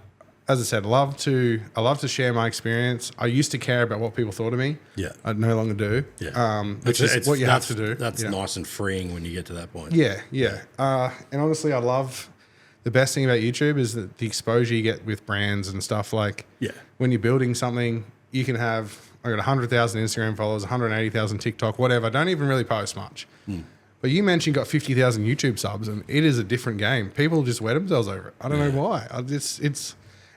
As I said, I love to share my experience. I used to care about what people thought of me. Yeah. I no longer do. Yeah. Which is what you have to do. That's nice and freeing when you get to that point. Yeah, yeah. And honestly, I love the best thing about YouTube is that the exposure you get with brands and stuff. Like, when you're building something, you can have, I got 100,000 Instagram followers, 180,000 TikTok, whatever. I don't even really post much. But you mentioned you got 50,000 YouTube subs, and it is a different game. People just wet themselves over it. I don't know why.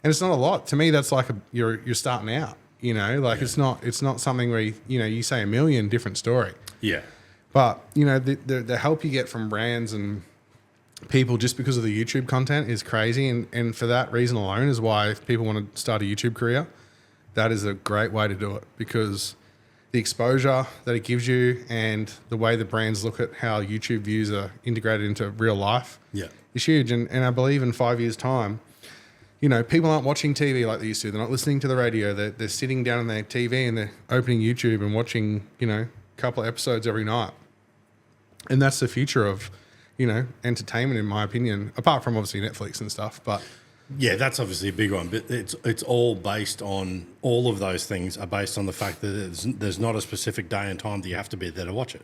And it's not a lot. To me, that's like you're starting out. It's not something where you say a million, different story. Yeah. But the help you get from brands and people just because of the YouTube content is crazy, and for that reason alone is why if people want to start a YouTube career, that is a great way to do it, because the exposure that it gives you and the way the brands look at how YouTube views are integrated into real life is huge. And I believe in 5 years' time, people aren't watching TV like they used to. They're not listening to the radio. They're sitting down on their TV and they're opening YouTube and watching, a couple of episodes every night. And that's the future of, entertainment, in my opinion, apart from obviously Netflix and stuff. But yeah, that's obviously a big one. But it's all based on, all of those things are based on the fact that there's not a specific day and time that you have to be there to watch it.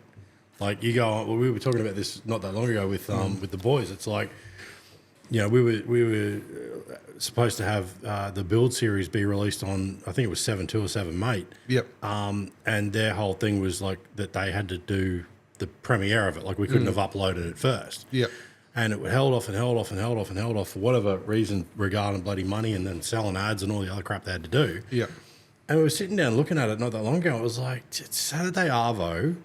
Like we were talking about this not that long ago with the boys. It's like, we were supposed to have the build series be released on, I think it was 7.2 or 7.8. Yep. And their whole thing was like that they had to do the premiere of it. Like we couldn't have uploaded it first. Yep. And it held off for whatever reason regarding bloody money and then selling ads and all the other crap they had to do. Yep. And we were sitting down looking at it not that long ago. It was like, it's Saturday Arvo,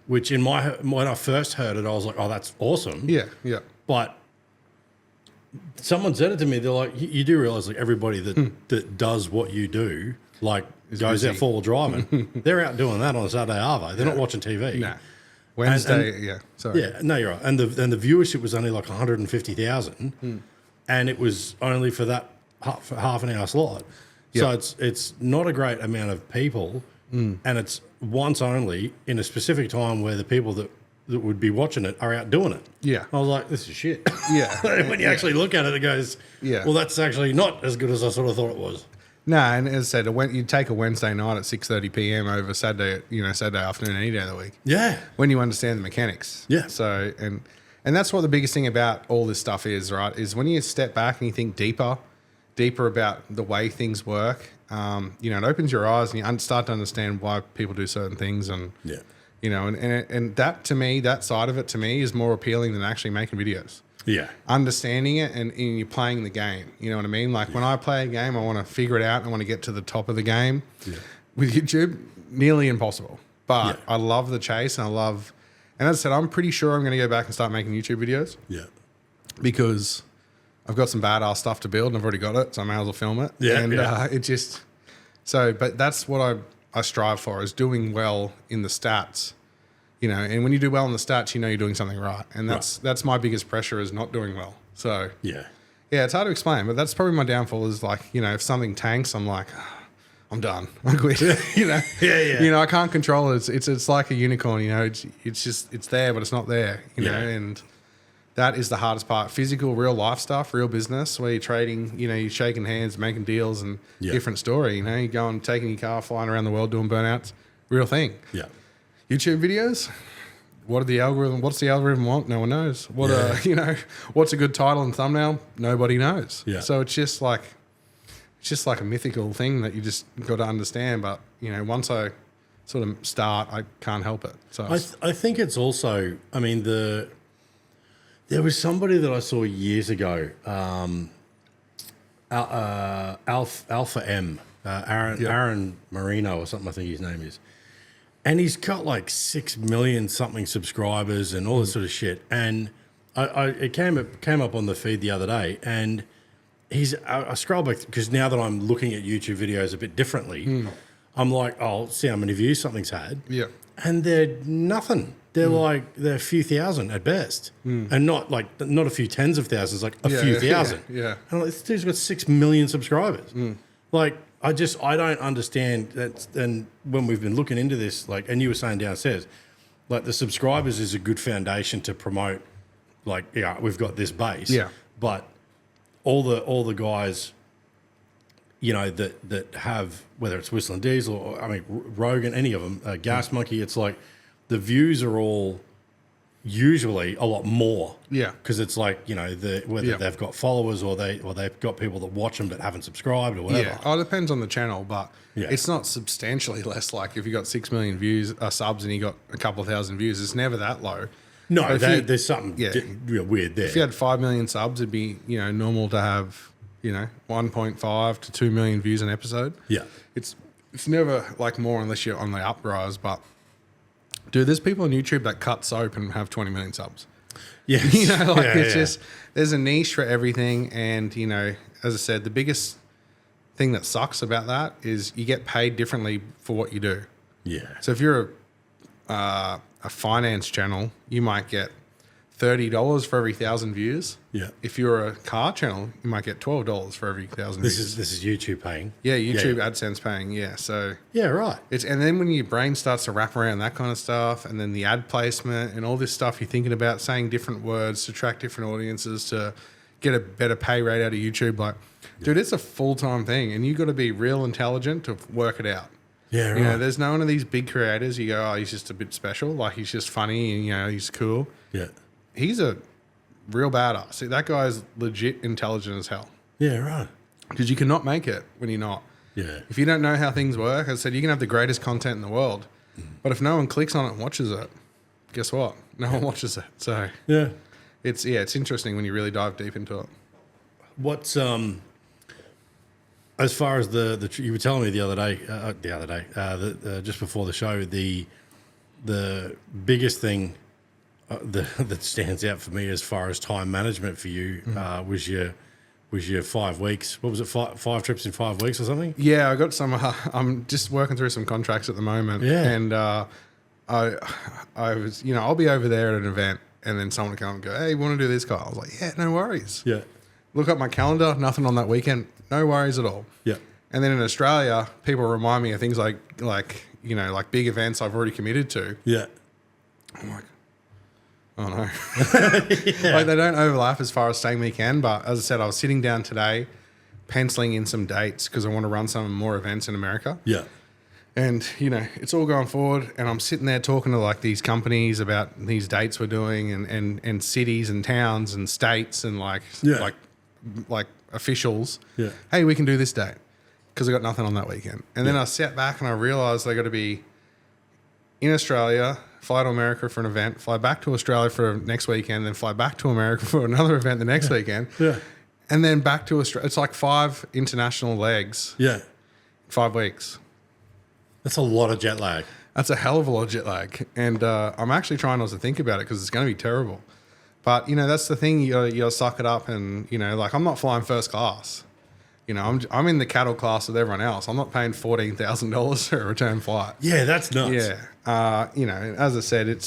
which when I first heard it, I was like, oh, that's awesome. Yeah, yeah. But someone said it to me. They're like, you do realize like everybody that does what you do, like goes busy. out four-wheel driving, they're out doing that on a Saturday Arvo. They're not watching TV. No. Wednesday, sorry. Yeah, no, you're right. And the viewership was only like 150,000, and it was only for that half an hour slot. Yep. So it's not a great amount of people, and it's once only in a specific time where the people that would be watching it are out doing it. Yeah. I was like, this is shit. Yeah. When you actually look at it, it goes, well, that's actually not as good as I sort of thought it was. No, and as I said, you take a Wednesday night at 6:30 p.m. over Saturday, Saturday afternoon any day of the week. Yeah. When you understand the mechanics. Yeah. So, and that's what the biggest thing about all this stuff is, right? Is when you step back and you think deeper about the way things work, it opens your eyes and you start to understand why people do certain things. And, and that to me, that side of it to me is more appealing than actually making videos. Yeah. Understanding it and you're playing the game. You know what I mean? Like when I play a game, I want to figure it out. I want to get to the top of the game. Yeah. With YouTube, nearly impossible. But Yeah. I love the chase, and and as I said, I'm pretty sure I'm going to go back and start making YouTube videos Yeah. because I've got some badass stuff to build and I've already got it, so I may as well film it. Yeah, And yeah. it just, but that's what I strive for, is doing well in the stats, you know, and when you do well in the stats, you know you're doing something right. And that's my biggest pressure, is not doing well. So Yeah. yeah, it's hard to explain, but that's probably my downfall, is like, you know, if something tanks, I'm like, I'm done. I quit. You know, Yeah. You know, I can't control it. It's like a unicorn. You know, it's there, but it's not there. You know, and that is the hardest part. Physical, real life stuff, real business, where you're trading. You know, you're shaking hands, making deals, and different story. You know, you're going, taking your car, flying around the world, doing burnouts. Real thing. Yeah. YouTube videos. What's the algorithm want? No one knows. You know, what's a good title and thumbnail? Nobody knows. Yeah. So it's just like a mythical thing that you just got to understand. But you know, once I sort of start, I can't help it. So I think it's also, I mean, there was somebody that I saw years ago, Alpha M, Aaron Marino or something, I think his name is. And he's got like 6 million something subscribers and all this sort of shit. And it came up on the feed the other day, and I scroll back, because now that I'm looking at YouTube videos a bit differently, I'm like, oh, see how many views something's had. yeah, And they're nothing. They're they're a few thousand at best, and not a few tens of thousands, like a few thousand. Yeah. And like, this dude's got 6 million subscribers. Like, I don't understand that. And when we've been looking into this, like, and you were saying downstairs, like, the subscribers is a good foundation to promote. Like, yeah, we've got this base. Yeah. But all the guys, you know, that have, whether it's Whistle and Diesel or, I mean, Rogan, any of them, Gas Monkey, it's like the views are all usually a lot more. Yeah. Because it's like, you know, whether they've got followers or they've got people that watch them that haven't subscribed or whatever. Yeah. Oh, it depends on the channel, but Yeah. it's not substantially less. Like if you got 6 million views, subs, and you got a couple of thousand views, it's never that low. No, But if you- there's something real weird there. If you had 5 million subs, it'd be, you know, normal to have, you know, 1.5 to 2 million views an episode. Yeah. It's never like more unless you're on the uprise. But dude, there's people on YouTube that cut soap and have 20 million subs. Yeah. You know, like it's just, there's a niche for everything. And, you know, as I said, the biggest thing that sucks about that is you get paid differently for what you do. Yeah. So if you're a finance channel, you might get $30 for every 1,000 views. Yeah. If you're a car channel, you might get $12 for every 1,000 views. This is YouTube paying. Yeah, YouTube AdSense paying. Yeah, so Yeah, right. and then when your brain starts to wrap around that kind of stuff, and then the ad placement and all this stuff you're thinking about, saying different words to attract different audiences to get a better pay rate out of YouTube, like, dude, it's a full-time thing, and you got to be real intelligent to work it out. Yeah, right. You know, there's no one of these big creators you go, oh, he's just a bit special, like he's just funny and, you know, he's cool. Yeah. He's a real badass. See, that guy's legit intelligent as hell. Yeah, right. Because you cannot make it when you're not. Yeah. If you don't know how things work, as I said, you can have the greatest content in the world, but if no one clicks on it and watches it, guess what? No one watches it. So Yeah. it's interesting when you really dive deep into it. What's as far as the you were telling me the other day, just before the show, the biggest thing that stands out for me as far as time management for you was your 5 weeks. What was it? Five trips in 5 weeks or something? Yeah, I got some. I'm just working through some contracts at the moment. Yeah. And I was, you know, I'll be over there at an event, and then someone will come and go, "Hey, you want to do this, Kyle?" I was like, "Yeah, no worries." Yeah. Look up my calendar. Nothing on that weekend. No worries at all. Yeah. And then in Australia, people remind me of things like you know, like big events I've already committed to. Yeah. I'm like, oh no. Like they don't overlap as far as saying we can. But as I said, I was sitting down today, penciling in some dates because I want to run some more events in America. Yeah. And, you know, it's all going forward. And I'm sitting there talking to like these companies about these dates we're doing and cities and towns and states and like officials. Yeah. Hey, we can do this date because I got nothing on that weekend. And then I sat back and I realized I got to be in Australia, fly to America for an event, fly back to Australia for next weekend, then fly back to America for another event the next weekend. Yeah. And then back to Australia. It's like 5 international legs, Yeah. 5 weeks. That's a lot of jet lag. That's a hell of a lot of jet lag. And I'm actually trying not to think about it because it's going to be terrible. But, you know, that's the thing. You gotta suck it up. And, you know, like I'm not flying first class. You know, I'm in the cattle class with everyone else. I'm not paying $14,000 for a return flight. Yeah, that's nuts. Yeah. You know, as I said,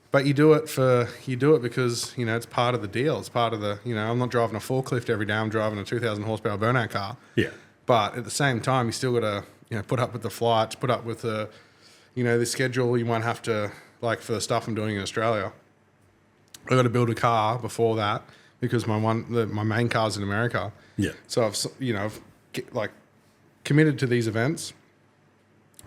but you do it because, you know, it's part of the deal. It's part of the, you know, I'm not driving a forklift every day. I'm driving a 2,000 horsepower burnout car. Yeah. But at the same time, you still got to, you know, put up with the flights, put up with the, you know, the schedule. You might have to, like for the stuff I'm doing in Australia, I got to build a car before that because my main car's in America. Yeah. So I've committed to these events.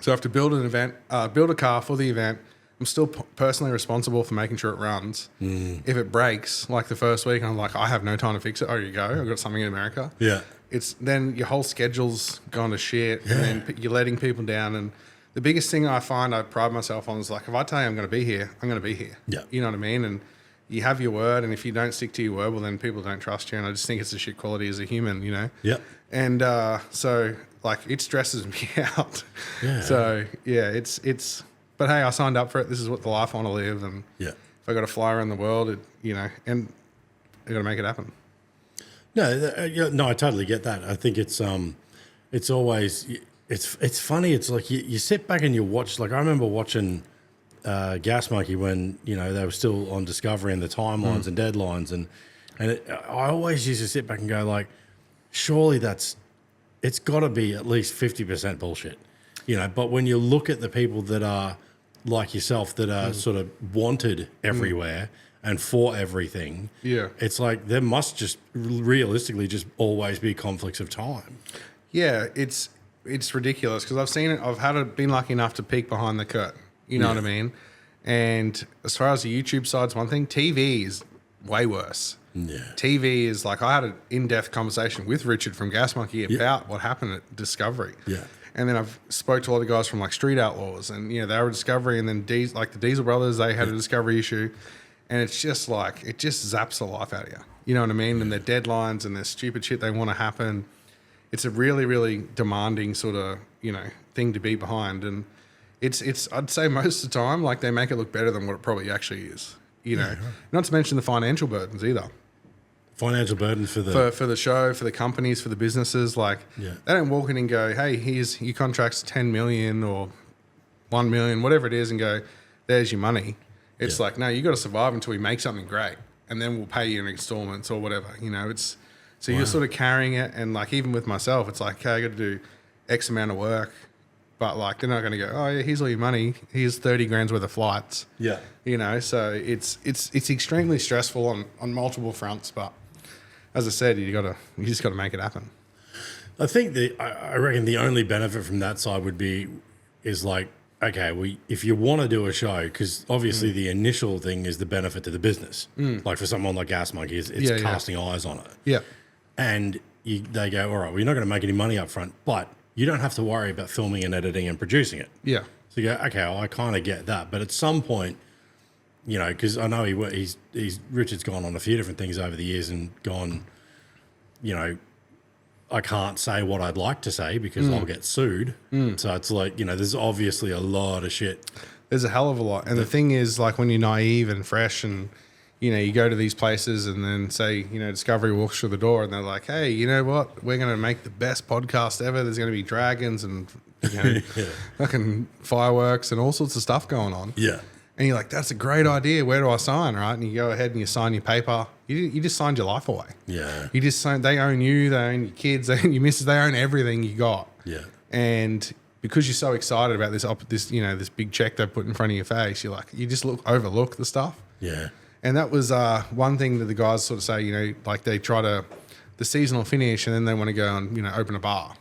So I have to build an event, build a car for the event. I'm still personally responsible for making sure it runs. If it breaks, like the first week, I'm like, I have no time to fix it. Oh, you go. I've got something in America. Yeah. It's then your whole schedule's gone to shit, and then you're letting people down. And the biggest thing I find I pride myself on is like, if I tell you I'm going to be here, I'm going to be here. Yeah. You know what I mean? And you have your word, and if you don't stick to your word, well, then people don't trust you. And I just think it's a shit quality as a human, you know? Yeah. And so, like, it stresses me out. Yeah. So, yeah, it's. But hey, I signed up for it. This is what the life I want to live, and Yeah. if I got to fly around the world, you know, and I got to make it happen. No, I totally get that. I think it's always it's funny. It's like you sit back and you watch. Like I remember watching Gas Monkey when you know they were still on Discovery and the timelines and deadlines, and I always used to sit back and go like, surely it's got to be at least 50% bullshit, you know. But when you look at the people that are like yourself that are sort of wanted everywhere. And for everything, Yeah. it's like there must just realistically just always be conflicts of time. Yeah, it's ridiculous because I've seen it. Been lucky enough to peek behind the curtain. You know what I mean? And as far as the YouTube side's one thing, TV is way worse. Yeah. TV is like I had an in-depth conversation with Richard from Gas Monkey about what happened at Discovery. Yeah. And then I've spoke to a lot of guys from like Street Outlaws, and you know they were at Discovery, and then the Diesel Brothers, they had a Discovery issue. And it's just like, it just zaps the life out of you. You know what I mean? And their deadlines and their stupid shit they want to happen. It's a really, really demanding sort of, you know, thing to be behind. And it's I'd say most of the time, like they make it look better than what it probably actually is. You know, right. Not to mention the financial burdens either. Financial burdens for the show, for the companies, for the businesses. Like they don't walk in and go, hey, here's your contract's 10 million or 1 million, whatever it is, and go, there's your money. It's like, no, you got to survive until we make something great, and then we'll pay you in installments or whatever. You know, it's so you're sort of carrying it, and like even with myself, it's like, okay, I got to do X amount of work, but like they're not going to go, oh yeah, here's all your money, here's 30 grand's worth of flights. Yeah, you know, so it's extremely stressful on multiple fronts, but as I said, you just got to make it happen. I think I reckon the only benefit from that side is like, okay, if you want to do a show, because obviously the initial thing is the benefit to the business. Like for someone like Gas Monkey, it's casting eyes on it. Yeah. And they go, all right, well, you're not going to make any money up front, but you don't have to worry about filming and editing and producing it. Yeah. So you go, okay, well, I kind of get that. But at some point, you know, because I know Richard's gone on a few different things over the years and gone, you know, I can't say what I'd like to say because I'll get sued. So it's like, you know, there's obviously a lot of shit. There's a hell of a lot. And the thing is, like, when you're naive and fresh and, you know, you go to these places and then say, you know, Discovery walks through the door and they're like, hey, you know what? We're going to make the best podcast ever. There's going to be dragons and, you know, fucking fireworks and all sorts of stuff going on. Yeah. And you're like, that's a great idea. Where do I sign, right? And you go ahead and you sign your paper. You just signed your life away. Yeah. You just signed, they own you, they own your kids, they own your missus, they own everything you got. Yeah. And because you're so excited about this, you know, this big check they put in front of your face, you're like, you just overlook the stuff. Yeah. And that was one thing that the guys sort of say, you know, like they try to, the season will finish and then they want to go and, you know, open a bar.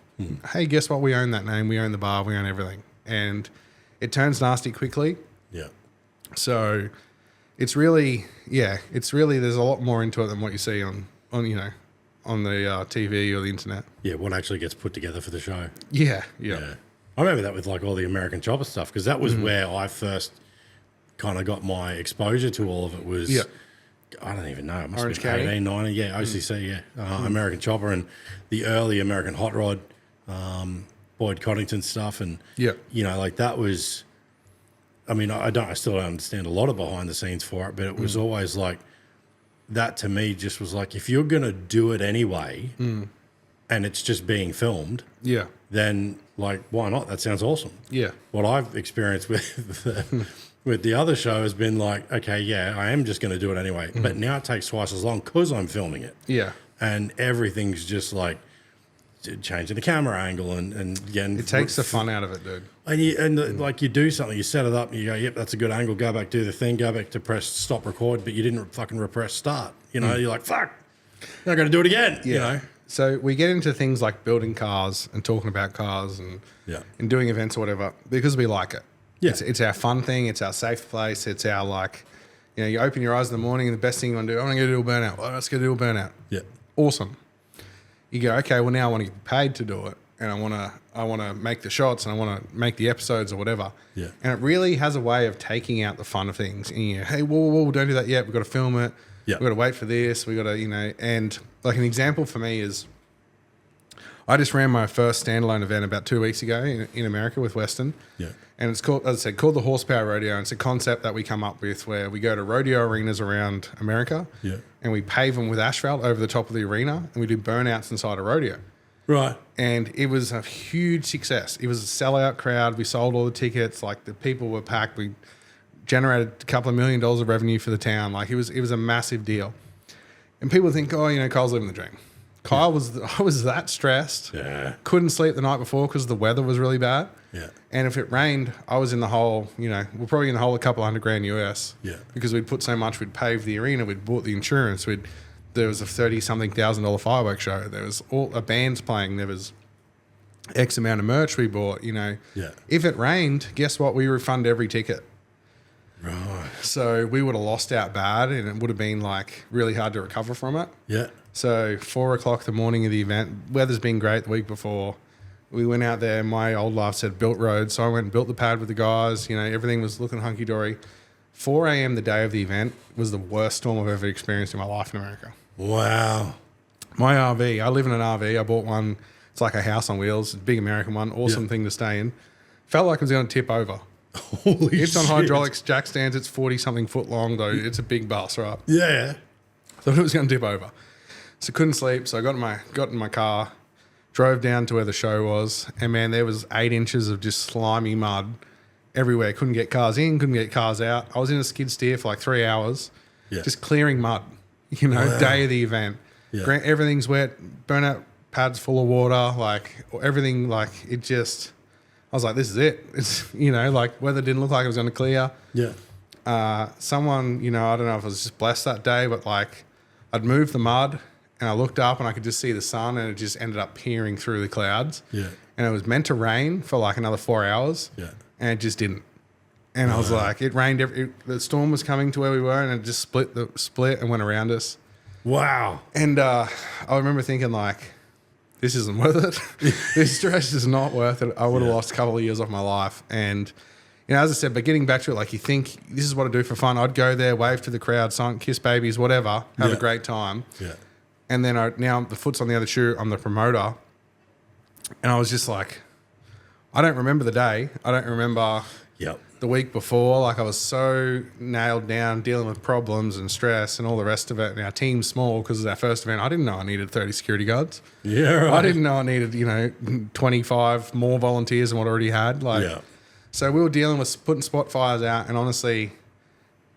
Hey, guess what? We own that name. We own the bar. We own everything. And it turns nasty quickly. Yeah. So it's really, there's a lot more into it than what you see on you know, on the TV or the internet. Yeah, what actually gets put together for the show. Yeah. I remember that with like all the American Chopper stuff because that was where I first kind of got my exposure to all of it was, I don't even know, it must Orange have been County? 18, 19, OCC, American Chopper and the early American Hot Rod, Boyd Coddington stuff and, you know, like that was... I mean, I still don't understand a lot of behind the scenes for it, but it was always like, that to me just was like, if you're going to do it anyway and it's just being filmed, Yeah. then like, why not? That sounds awesome. Yeah. What I've experienced with the other show has been like, okay, yeah, I am just going to do it anyway. But now it takes twice as long because I'm filming it. Yeah. And everything's just like changing the camera angle and again, It takes the fun out of it, dude. and like you do something, you set it up, and you go, yep, that's a good angle. Go back, do the thing, go back to press stop record, but you didn't fucking repress start. You know, you're like, fuck, not going to do it again. Yeah. You know, So we get into things like building cars and talking about cars and doing events or whatever because we like it. Yeah. It's our fun thing. It's our safe place. It's our like, you know, you open your eyes in the morning and the best thing you want to do, I want to go do a burnout. Well, let's go do a burnout. yeah, Awesome. You go, okay, well now I want to get paid to do it. And I want to make the shots and I want to make the episodes or whatever. Yeah. And it really has a way of taking out the fun of things. And you go, hey, whoa, don't do that yet. We've got to film it. Yeah. We've got to wait for this. We've got to, you know, and like an example for me is I just ran my first standalone event about 2 weeks ago in America with Western. yeah, And it's called, as I said, called the Horsepower Rodeo. And it's a concept that we come up with where we go to rodeo arenas around America yeah. and we pave them with asphalt over the top of the arena and we do burnouts inside a rodeo. Right. And it was a huge success. It was a sellout crowd. We sold all the tickets. Like the people were packed. We generated a couple of $1 million of revenue for the town. Like it was a massive deal. And people think, oh, you know, Kyle's living the dream. I was that stressed. Yeah. Couldn't sleep the night before because the weather was really bad. Yeah. And if it rained, I was in the hole, you know, we're probably in the hole a couple $100,000 US. Yeah. Because we'd put so much, we'd paved the arena, we'd bought the insurance, there was a $30-something thousand fireworks show. There was a band's playing. There was X amount of merch we bought, you know. Yeah. If it rained, guess what? We refund every ticket. Right. So we would have lost out bad and it would have been like really hard to recover from it. Yeah. So 4 o'clock the morning of the event, weather's been great the week before. We went out there. My old life said built roads. So I went and built the pad with the guys. You know, everything was looking hunky-dory. 4 a.m. the day of the event was the worst storm I've ever experienced in my life in America. Wow. My RV, I live in an RV. I bought one. It's like a house on wheels. It's a big American one. Awesome thing to stay in. Felt like it was going to tip over. Holy It's on shit. hydraulics, jack stands. It's 40-something foot long, though. It's a big bus, right? Yeah. Thought it was going to tip over. So couldn't sleep. So I got in my car, drove down to where the show was, and man, there was 8 inches of just slimy mud everywhere. Couldn't get cars in, couldn't get cars out. I was in a skid steer for like 3 hours, just clearing mud. You know, day of the event. Yeah. Everything's wet. Burnout pads full of water. Like everything. Like it just. I was like, this is it. It's, you know, like weather didn't look like it was going to clear. Yeah. Someone, you know, I don't know if I was just blessed that day, but like I'd moved the mud and I looked up and I could just see the sun and it just ended up peering through the clouds. Yeah. And it was meant to rain for like another 4 hours. Yeah. And it just didn't. And I was like, it rained. The storm was coming to where we were and it just split and went around us. Wow. And I remember thinking like, this isn't worth it. This stress is not worth it. I would have lost a couple of years off my life. And, you know, as I said, but getting back to it, like you think this is what I do for fun. I'd go there, wave to the crowd, sign, kiss babies, whatever, have a great time. Yeah. And then now the foot's on the other shoe. I'm the promoter. And I was just like, I don't remember the day. I don't remember the week before. Like I was so nailed down dealing with problems and stress and all the rest of it. And our team's small because it's our first event. I didn't know I needed 30 security guards. Yeah, right. I didn't know I needed, you know, 25 more volunteers than what I already had. Like, so we were dealing with putting spot fires out, and honestly,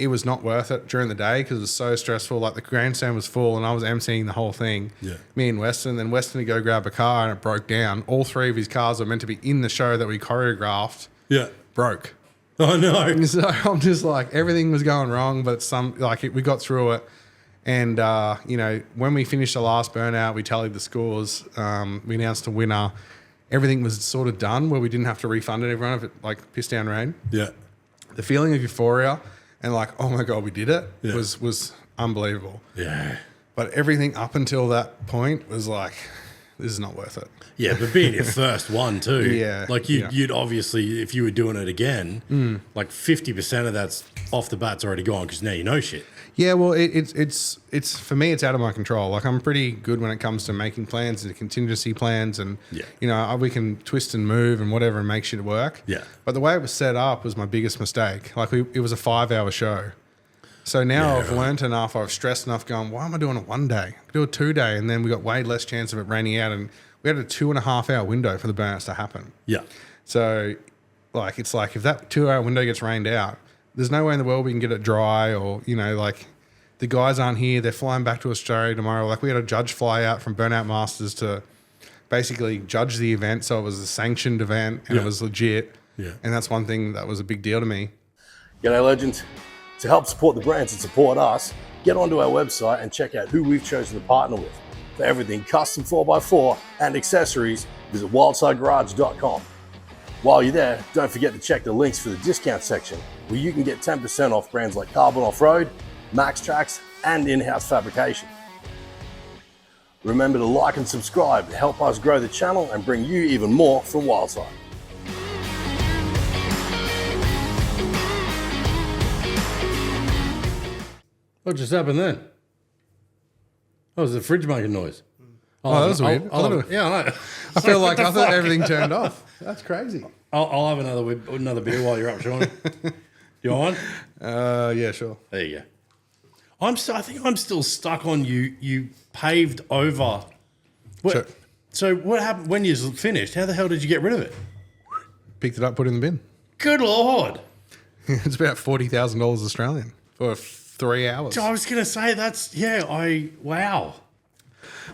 it was not worth it during the day because it was so stressful. Like the grandstand was full, and I was emceeing the whole thing. Yeah. Me and Weston. Then Weston to go grab a car, and it broke down. All 3 of his cars were meant to be in the show that we choreographed. Yeah. Broke. Oh no. So I'm just like, everything was going wrong, but we got through it. And, you know, when we finished the last burnout, we tallied the scores. We announced a winner. Everything was sort of done where we didn't have to refund it everyone if it like pissed down rain. Yeah. The feeling of euphoria and like, oh my God, we did it was unbelievable. Yeah. But everything up until that point was like, this is not worth it. Yeah, but being your first one too. Yeah, Like you'd obviously, if you were doing it again, like 50% of that's off the bat's already gone because now you know shit. Yeah, well, it's for me, it's out of my control. Like I'm pretty good when it comes to making plans and contingency plans, and we can twist and move and whatever and make shit work. Yeah. But the way it was set up was my biggest mistake. Like it was a 5-hour show. So now I've learned enough, I've stressed enough going, why am I doing it one day? I could do it 2 day, and then we got way less chance of it raining out, and we had a 2.5 hour window for the burnouts to happen. Yeah. So it's like if that 2 hour window gets rained out, there's no way in the world we can get it dry, or, like the guys aren't here. They're flying back to Australia tomorrow. Like we had a judge fly out from Burnout Masters to basically judge the event. So it was a sanctioned event and it was legit. Yeah. And that's one thing that was a big deal to me. G'day legends. To help support the brands and support us, get onto our website and check out who we've chosen to partner with. For everything custom 4x4 and accessories, visit wildsidegarage.com. While you're there, don't forget to check the links for the discount section, where you can get 10% off brands like Carbon Off-Road, MAXTRAX, and In-House Fabrication. Remember to like and subscribe to help us grow the channel and bring you even more from Wildside. What just happened then? Oh, was the fridge making noise? Oh, that was weird. I know. I feel like I thought everything turned off. That's crazy. I'll have another beer while you're up, Sean. You want one? Yeah, sure. There you go. I think I'm still stuck on you. You paved over. Sure. So what happened when you finished? How the hell did you get rid of it? Picked it up, put it in the bin. Good Lord. It's about $40,000 Australian for 3 hours. I was going to say wow.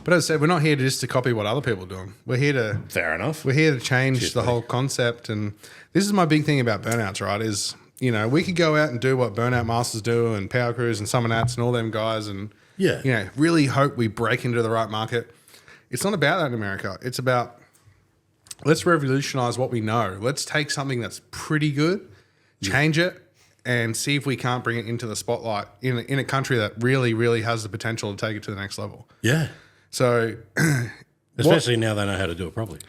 But as I said, we're not here just to copy what other people are doing. We're here to Fair enough. We're here to change the whole concept. And this is my big thing about burnouts, right? Is, we could go out and do what Burnout Masters do and Power Crews and Summer Nats and all them guys and, really hope we break into the right market. It's not about that in America. It's about, let's revolutionize what we know. Let's take something that's pretty good, change it, and see if we can't bring it into the spotlight in a country that really, really has the potential to take it to the next level. Yeah. So, especially now they know how to do it properly.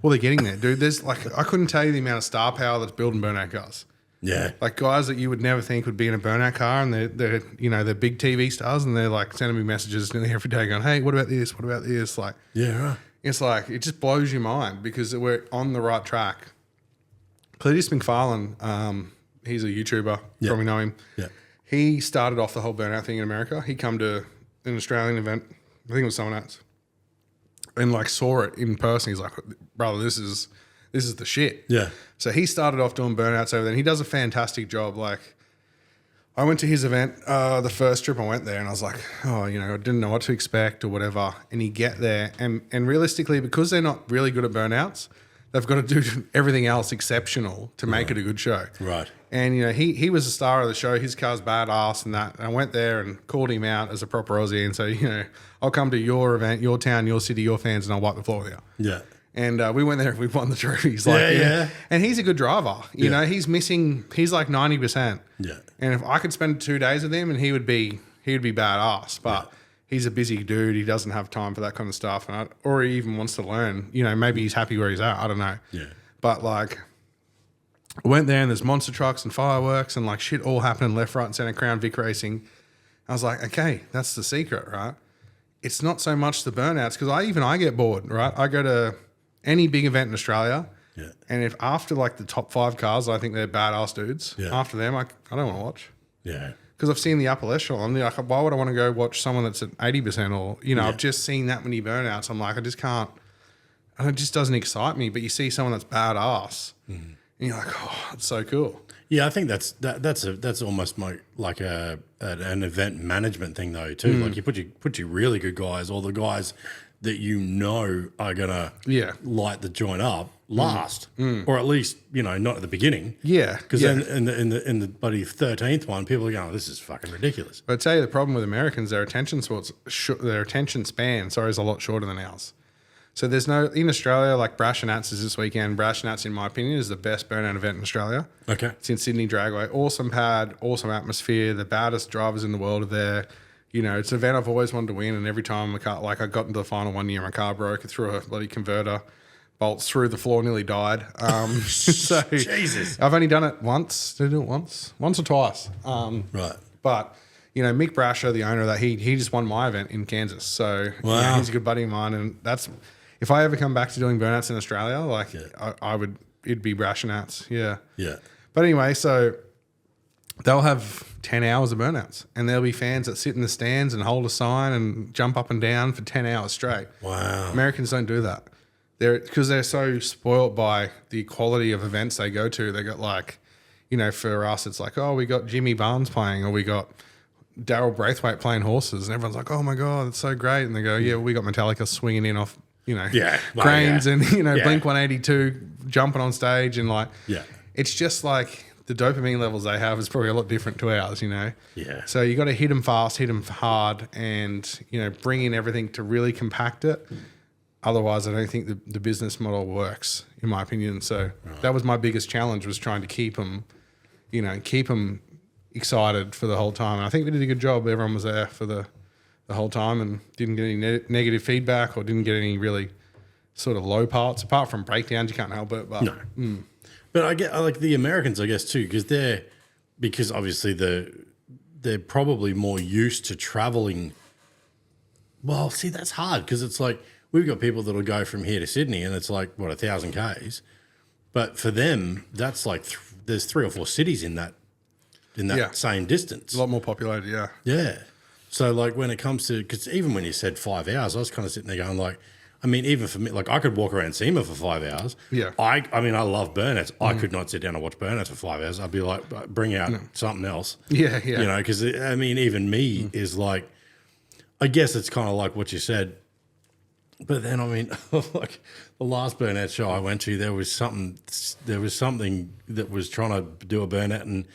Well, they're getting there, dude. There's I couldn't tell you the amount of star power that's building burnout cars. Yeah. Like guys that you would never think would be in a burnout car, and they're big TV stars, and they're like sending me messages nearly every day going, hey, what about this? What about this? Like, yeah, right. It's like, it just blows your mind because we're on the right track. Cletus McFarlane, he's a YouTuber. You probably know him. Yeah. He started off the whole burnout thing in America. He come to an Australian event, I think it was Summer Nats, and like saw it in person. He's like, brother, this is the shit. Yeah. So he started off doing burnouts over there, and he does a fantastic job. Like, I went to his event, the first trip I went there, and I was like, I didn't know what to expect or whatever. And you get there, and realistically, because they're not really good at burnouts, they've got to do everything else exceptional to make it a good show. Right. And, he was the star of the show. His car's badass and that. And I went there and called him out as a proper Aussie and said, I'll come to your event, your town, your city, your fans, and I'll wipe the floor with you. Yeah. And we went there and we won the trophies. Like, yeah. And he's a good driver. He's like 90%. Yeah. And if I could spend 2 days with him, and he would be badass. But he's a busy dude. He doesn't have time for that kind of stuff. Or he even wants to learn. Maybe he's happy where he's at. I don't know. Yeah. But like, I went there and there's monster trucks and fireworks and like shit all happening left, right, and center, Crown Vic racing. I was like, okay, that's the secret, right? It's not so much the burnouts, because I get bored, right? I go to any big event in Australia, and if after like the top 5 cars, I think they're badass dudes. After them, I don't want to watch. Yeah. Because I've seen the upper echelon. Like, why would I want to go watch someone that's at 80% or, I've just seen that many burnouts. I'm like, I just can't, and it just doesn't excite me. But you see someone that's badass, and you're like, oh, it's so cool. Yeah, I think that's almost like an event management thing though too. Like you put your really good guys, or the guys that are gonna light the joint up last, or at least not at the beginning. Yeah, because then in the bloody 13th one, people are going, oh, "This is fucking ridiculous." But I tell you, the problem with Americans, their attention span, is a lot shorter than ours. So there's in Australia, like Brash and Nats is this weekend. Brash and Nats, in my opinion, is the best burnout event in Australia. Okay. It's in Sydney Dragway. Awesome pad, awesome atmosphere. The baddest drivers in the world are there. you know, it's an event I've always wanted to win. And every time I got into the final one year, my car broke. I threw a bloody converter bolts through the floor, nearly died. So Jesus. I've only done it once. Did I do it once or twice? Right. But you know, Mick Brasher, the owner of that, he just won my event in Kansas. So Wow. yeah, he's a good buddy of mine, and that's if I ever come back to doing burnouts in Australia, like I would, it'd be Brashernouts. Yeah. Yeah. But anyway, so they'll have 10 hours of burnouts, and there'll be fans that sit in the stands and hold a sign and jump up and down for 10 hours straight. Wow. Americans don't do that. Because they're so spoiled by the quality of events they go to. They got like, you know, for us, it's like, oh, we got Jimmy Barnes playing, or we got Daryl Braithwaite playing horses, and everyone's like, oh my God, it's so great. And they go, yeah, we got Metallica swinging in off, you know, cranes and, you know, Blink 182 jumping on stage. And like, it's just like the dopamine levels they have is probably a lot different to ours, you know? Yeah. So you got to hit them fast, hit them hard, and, you know, bring in everything to really compact it. Otherwise, I don't think the business model works, in my opinion. So that was my biggest challenge, was trying to keep them, you know, keep them excited for the whole time. And I think we did a good job. Everyone was there for the whole time and didn't get any negative feedback, or didn't get any really sort of low parts. Apart from breakdowns, you can't help it. But no. But I like the Americans, I guess, too, because obviously they're probably more used to traveling. Well, see, that's hard, because it's like, we've got people that'll go from here to Sydney, and it's like, what, 1,000 Ks? But for them, that's like there's 3 or 4 cities in that same distance. a lot more populated, yeah. Yeah. So like when it comes to, because even when you said 5 hours, I was kind of sitting there going like, I mean, even for me, like I could walk around SEMA for 5 hours. Yeah. I mean, I love burnouts. I could not sit down and watch burnouts for 5 hours. I'd be like, bring out something else. Yeah. You know, because I mean, even me is like, I guess it's kind of like what you said. But then, I mean, like the last burnout show I went to, there was something that was trying to do a burnout, and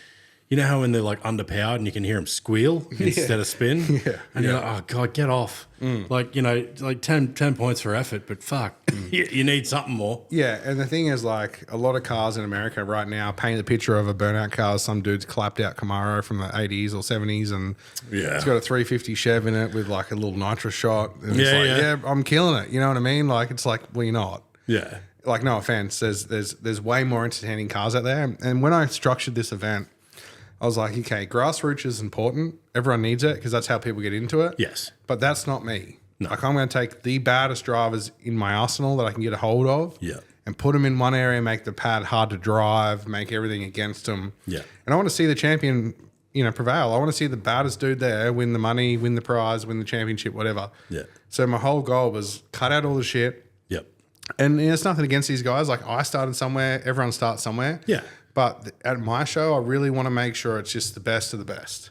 you know how when they're like underpowered and you can hear them squeal instead of spin? Yeah. And you're like, oh God, get off. Like, you know, like 10 points for effort, but fuck, you need something more. Yeah, and the thing is, like, a lot of cars in America right now paint the picture of a burnout car as some dude's clapped out Camaro from the 80s or 70s, and it's got a 350 Chev in it with like a little nitro shot. And it's like, yeah, I'm killing it. You know what I mean? Like, it's like, well, you're not. Yeah. Like, no offense, there's way more entertaining cars out there. And when I structured this event, I was like, okay, grassroots is important. Everyone needs it because that's how people get into it. Yes. But that's not me. No. Like, I'm going to take the baddest drivers in my arsenal that I can get a hold of and put them in one area, make the pad hard to drive, make everything against them. Yeah. And I want to see the champion, you know, prevail. I want to see the baddest dude there win the money, win the prize, win the championship, whatever. Yeah. So my whole goal was cut out all the shit. Yep. And you know, it's nothing against these guys. Like, I started somewhere. Everyone starts somewhere. Yeah. But at my show, I really want to make sure it's just the best of the best.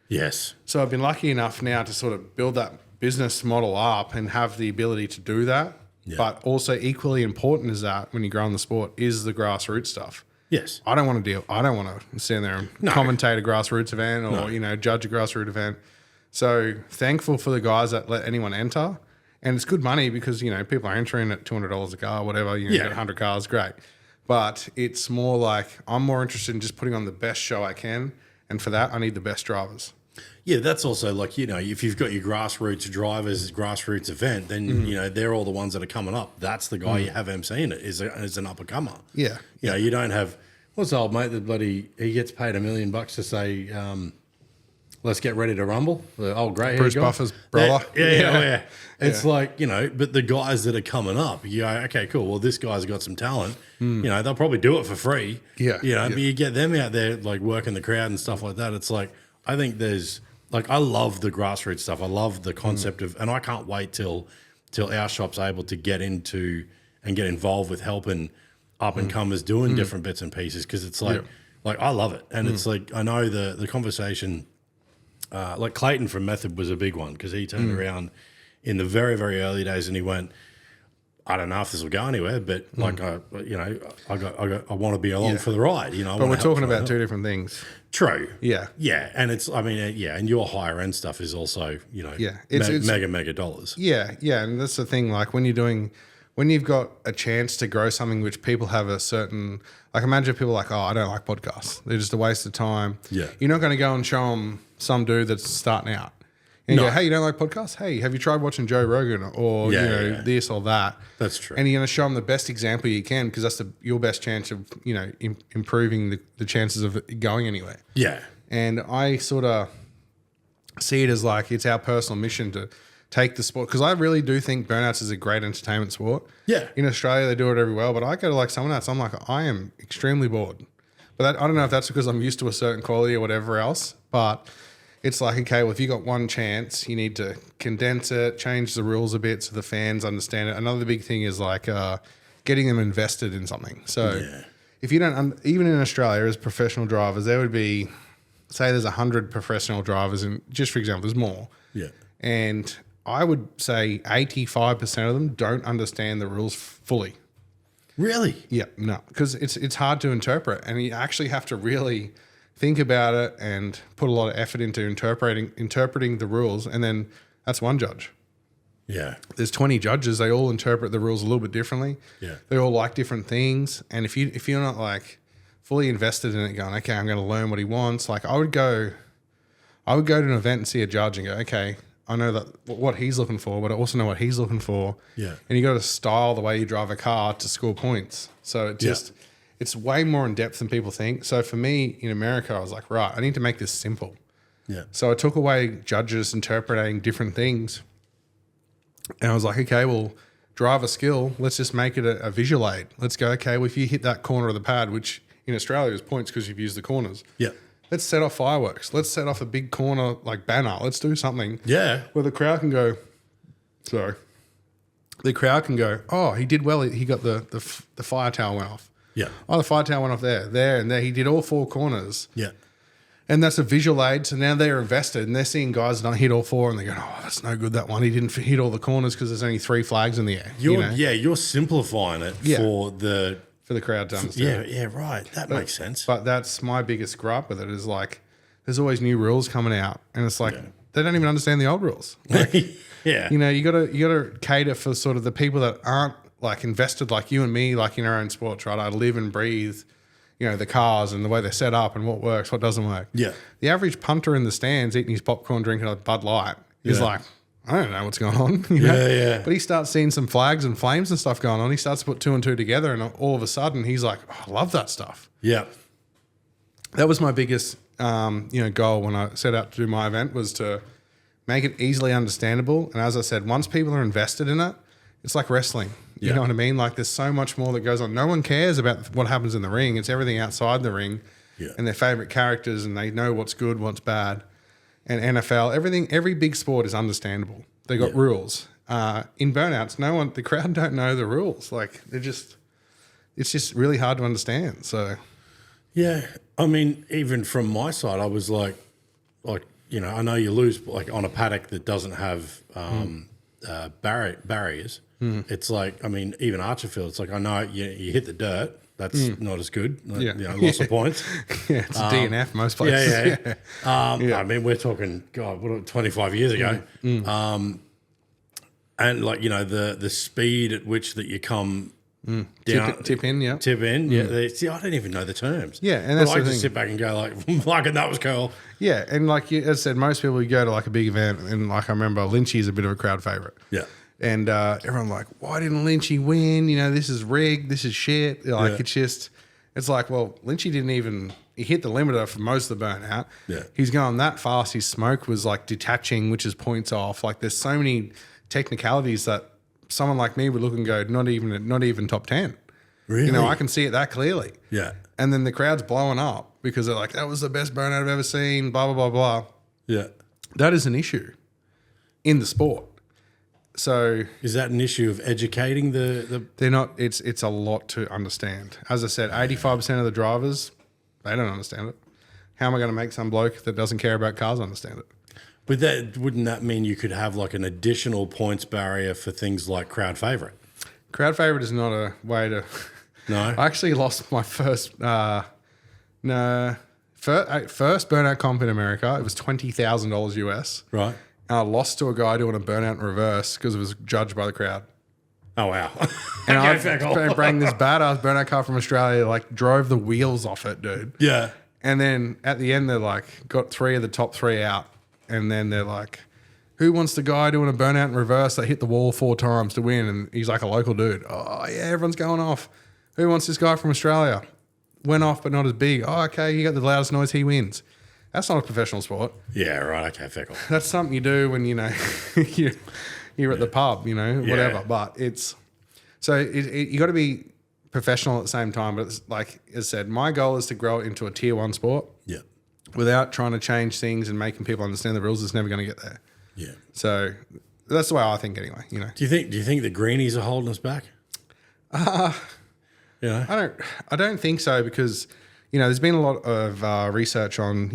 Yes. So I've been lucky enough now to sort of build that business model up and have the ability to do that. Yeah. But also equally important as that when you grow in the sport is the grassroots stuff. Yes. I don't want to stand there and commentate a grassroots event or, you know, judge a grassroots event. So thankful for the guys that let anyone enter. And it's good money because, you know, people are entering at $200 a car, whatever. You know, get 100 cars, great. But it's more like I'm more interested in just putting on the best show I can. And for that, I need the best drivers. Yeah, that's also like, you know, if you've got your grassroots drivers, grassroots event, then, you know, they're all the ones that are coming up. That's the guy you have emceeing it is an up-and-comer. Yeah. You know, you don't have, what's the old mate that bloody, he gets paid $1 million to say, let's get ready to rumble. The old grey Bruce Buffer's brother. Yeah. It's like, you know, but the guys that are coming up, you go, okay, cool. Well, this guy's got some talent. You know, they'll probably do it for free. Yeah. You know, but you get them out there like working the crowd and stuff like that. It's like, I think there's, like, I love the grassroots stuff. I love the concept of, and I can't wait till our shop's able to get into and get involved with helping up and comers doing different bits and pieces. Cause it's like I love it. And it's like, I know the conversation, like Clayton from Method was a big one because he turned around in the very, very early days and he went, I don't know if this will go anywhere, but like, I want to be along for the ride, you know. But we're talking about two different things. True. Yeah. Yeah. And it's, I mean, and your higher end stuff is also, you know, it's mega dollars. Yeah. Yeah. And that's the thing. Like when you've got a chance to grow something which people have a certain, like imagine people like, oh, I don't like podcasts. They're just a waste of time. Yeah. You're not going to go and show them some dude that's starting out. And you go, hey, you don't like podcasts? Hey, have you tried watching Joe Rogan or this or that? That's true. And you're going to show them the best example you can because that's your best chance of improving the chances of it going anywhere. Yeah. And I sort of see it as like it's our personal mission to take the sport because I really do think Burnouts is a great entertainment sport. Yeah. In Australia, they do it very well, but I go to like someone else, I'm like, I am extremely bored. But I don't know if that's because I'm used to a certain quality or whatever else, but it's like, okay, well, if you got one chance, you need to condense it, change the rules a bit so the fans understand it. Another big thing is like getting them invested in something. So if you don't, even in Australia as professional drivers, there would be, say there's 100 professional drivers, and just for example, there's more. Yeah. And I would say 85% of them don't understand the rules fully. Really? Yeah, no, because it's hard to interpret, and you actually have to really think about it and put a lot of effort into interpreting the rules, and then that's one judge. Yeah. There's 20 judges. They all interpret the rules a little bit differently. Yeah. They all like different things, and if you're not like fully invested in it, going, okay, I'm going to learn what he wants. Like I would go to an event and see a judge and go, okay, I know that what he's looking for, but I also know what he's looking for. Yeah. And you got to style the way you drive a car to score points. So it's way more in depth than people think. So for me in America, I was like, right, I need to make this simple. Yeah. So I took away judges interpreting different things. And I was like, okay, well, driver skill, let's just make it a visual aid. Let's go, okay, well, if you hit that corner of the pad, which in Australia is points because you've used the corners. Yeah. Let's set off fireworks. Let's set off a big corner like banner. Let's do something. Yeah. Where the crowd can go, sorry. The crowd can go, oh, he did well. He got the fire tower went off. Yeah. Oh, the fire tower went off there, and there. He did all four corners. Yeah. And that's a visual aid. So now they're invested and they're seeing guys not hit all four and they go, oh, that's no good, that one. He didn't hit all the corners because there's only 3 flags in the air. You're simplifying it for the crowd to understand. Yeah, right. That makes sense. But that's my biggest gripe with it is like there's always new rules coming out and it's like they don't even understand the old rules. Like, yeah. You gotta cater for sort of the people that aren't like invested like you and me, like in our own sports, right? I live and breathe, the cars and the way they're set up and what works, what doesn't work. Yeah. The average punter in the stands eating his popcorn, drinking a Bud Light is like, I don't know what's going on. Yeah. But he starts seeing some flags and flames and stuff going on. He starts to put 2 and 2 together, and all of a sudden he's like, oh, I love that stuff. Yeah. That was my biggest, goal when I set out to do my event was to make it easily understandable. And as I said, once people are invested in it, it's like wrestling. You know what I mean? Like there's so much more that goes on. No one cares about what happens in the ring. It's everything outside the ring and their favorite characters, and they know what's good, what's bad. And NFL, every big sport is understandable. They got rules. In Burnouts, the crowd don't know the rules. Like it's just really hard to understand. So, yeah, I mean, even from my side, I was like, I know you lose like on a paddock that doesn't have barriers. It's like, I mean, even Archerfield, it's like, I know you hit the dirt. That's not as good. Loss of points. Yeah, it's a DNF most places. Yeah. I mean, we're talking, 25 years ago. And like, the speed at which that you come down. Tip in. I don't even know the terms. Yeah, and that's I the just thing. sit back and go like, fucking that was cool. Yeah, and like as I said, most people you go to like a big event, and like I remember Lynchy is a bit of a crowd favorite. Yeah. And everyone like, why didn't Lynchy win? This is rigged. This is shit. Like it's like, well, Lynchy he hit the limiter for most of the burnout. Yeah. He's going that fast. His smoke was like detaching, which is points off. Like there's so many technicalities that someone like me would look and go, not even top 10. Really? I can see it that clearly. Yeah. And then the crowd's blowing up because they're like, that was the best burnout I've ever seen, blah, blah, blah, blah. Yeah. That is an issue in the sport. So is that an issue of educating the they're not, it's a lot to understand. As I said, 85% of the drivers, they don't understand it. How am I going to make some bloke that doesn't care about cars understand it? But wouldn't that mean you could have like an additional points barrier for things like crowd favorite? Crowd favorite is not a way to. No, I actually lost my first burnout comp in America. It was $20,000 US. Right. And I lost to a guy doing a burnout in reverse because it was judged by the crowd. Oh wow! And I bring this badass burnout car from Australia, like drove the wheels off it, dude. Yeah. And then at the end, they're like, got 3 of the top 3 out. And then they're like, Who wants the guy doing a burnout in reverse that hit the wall 4 times to win? And he's like a local dude. Oh, yeah, everyone's going off. Who wants this guy from Australia? Went off, but not as big. Oh, okay, he got the loudest noise, he wins. That's not a professional sport. Yeah, right. Okay, fickle. That's something you do when, you're at the pub, whatever. But it's... So you got to be professional at the same time. But it's like I said, my goal is to grow it into a tier 1 sport. Yeah. Without trying to change things and making people understand the rules. It's never going to get there. Yeah. So that's the way I think anyway, Do you think the greenies are holding us back? I don't think so because, there's been a lot of research on,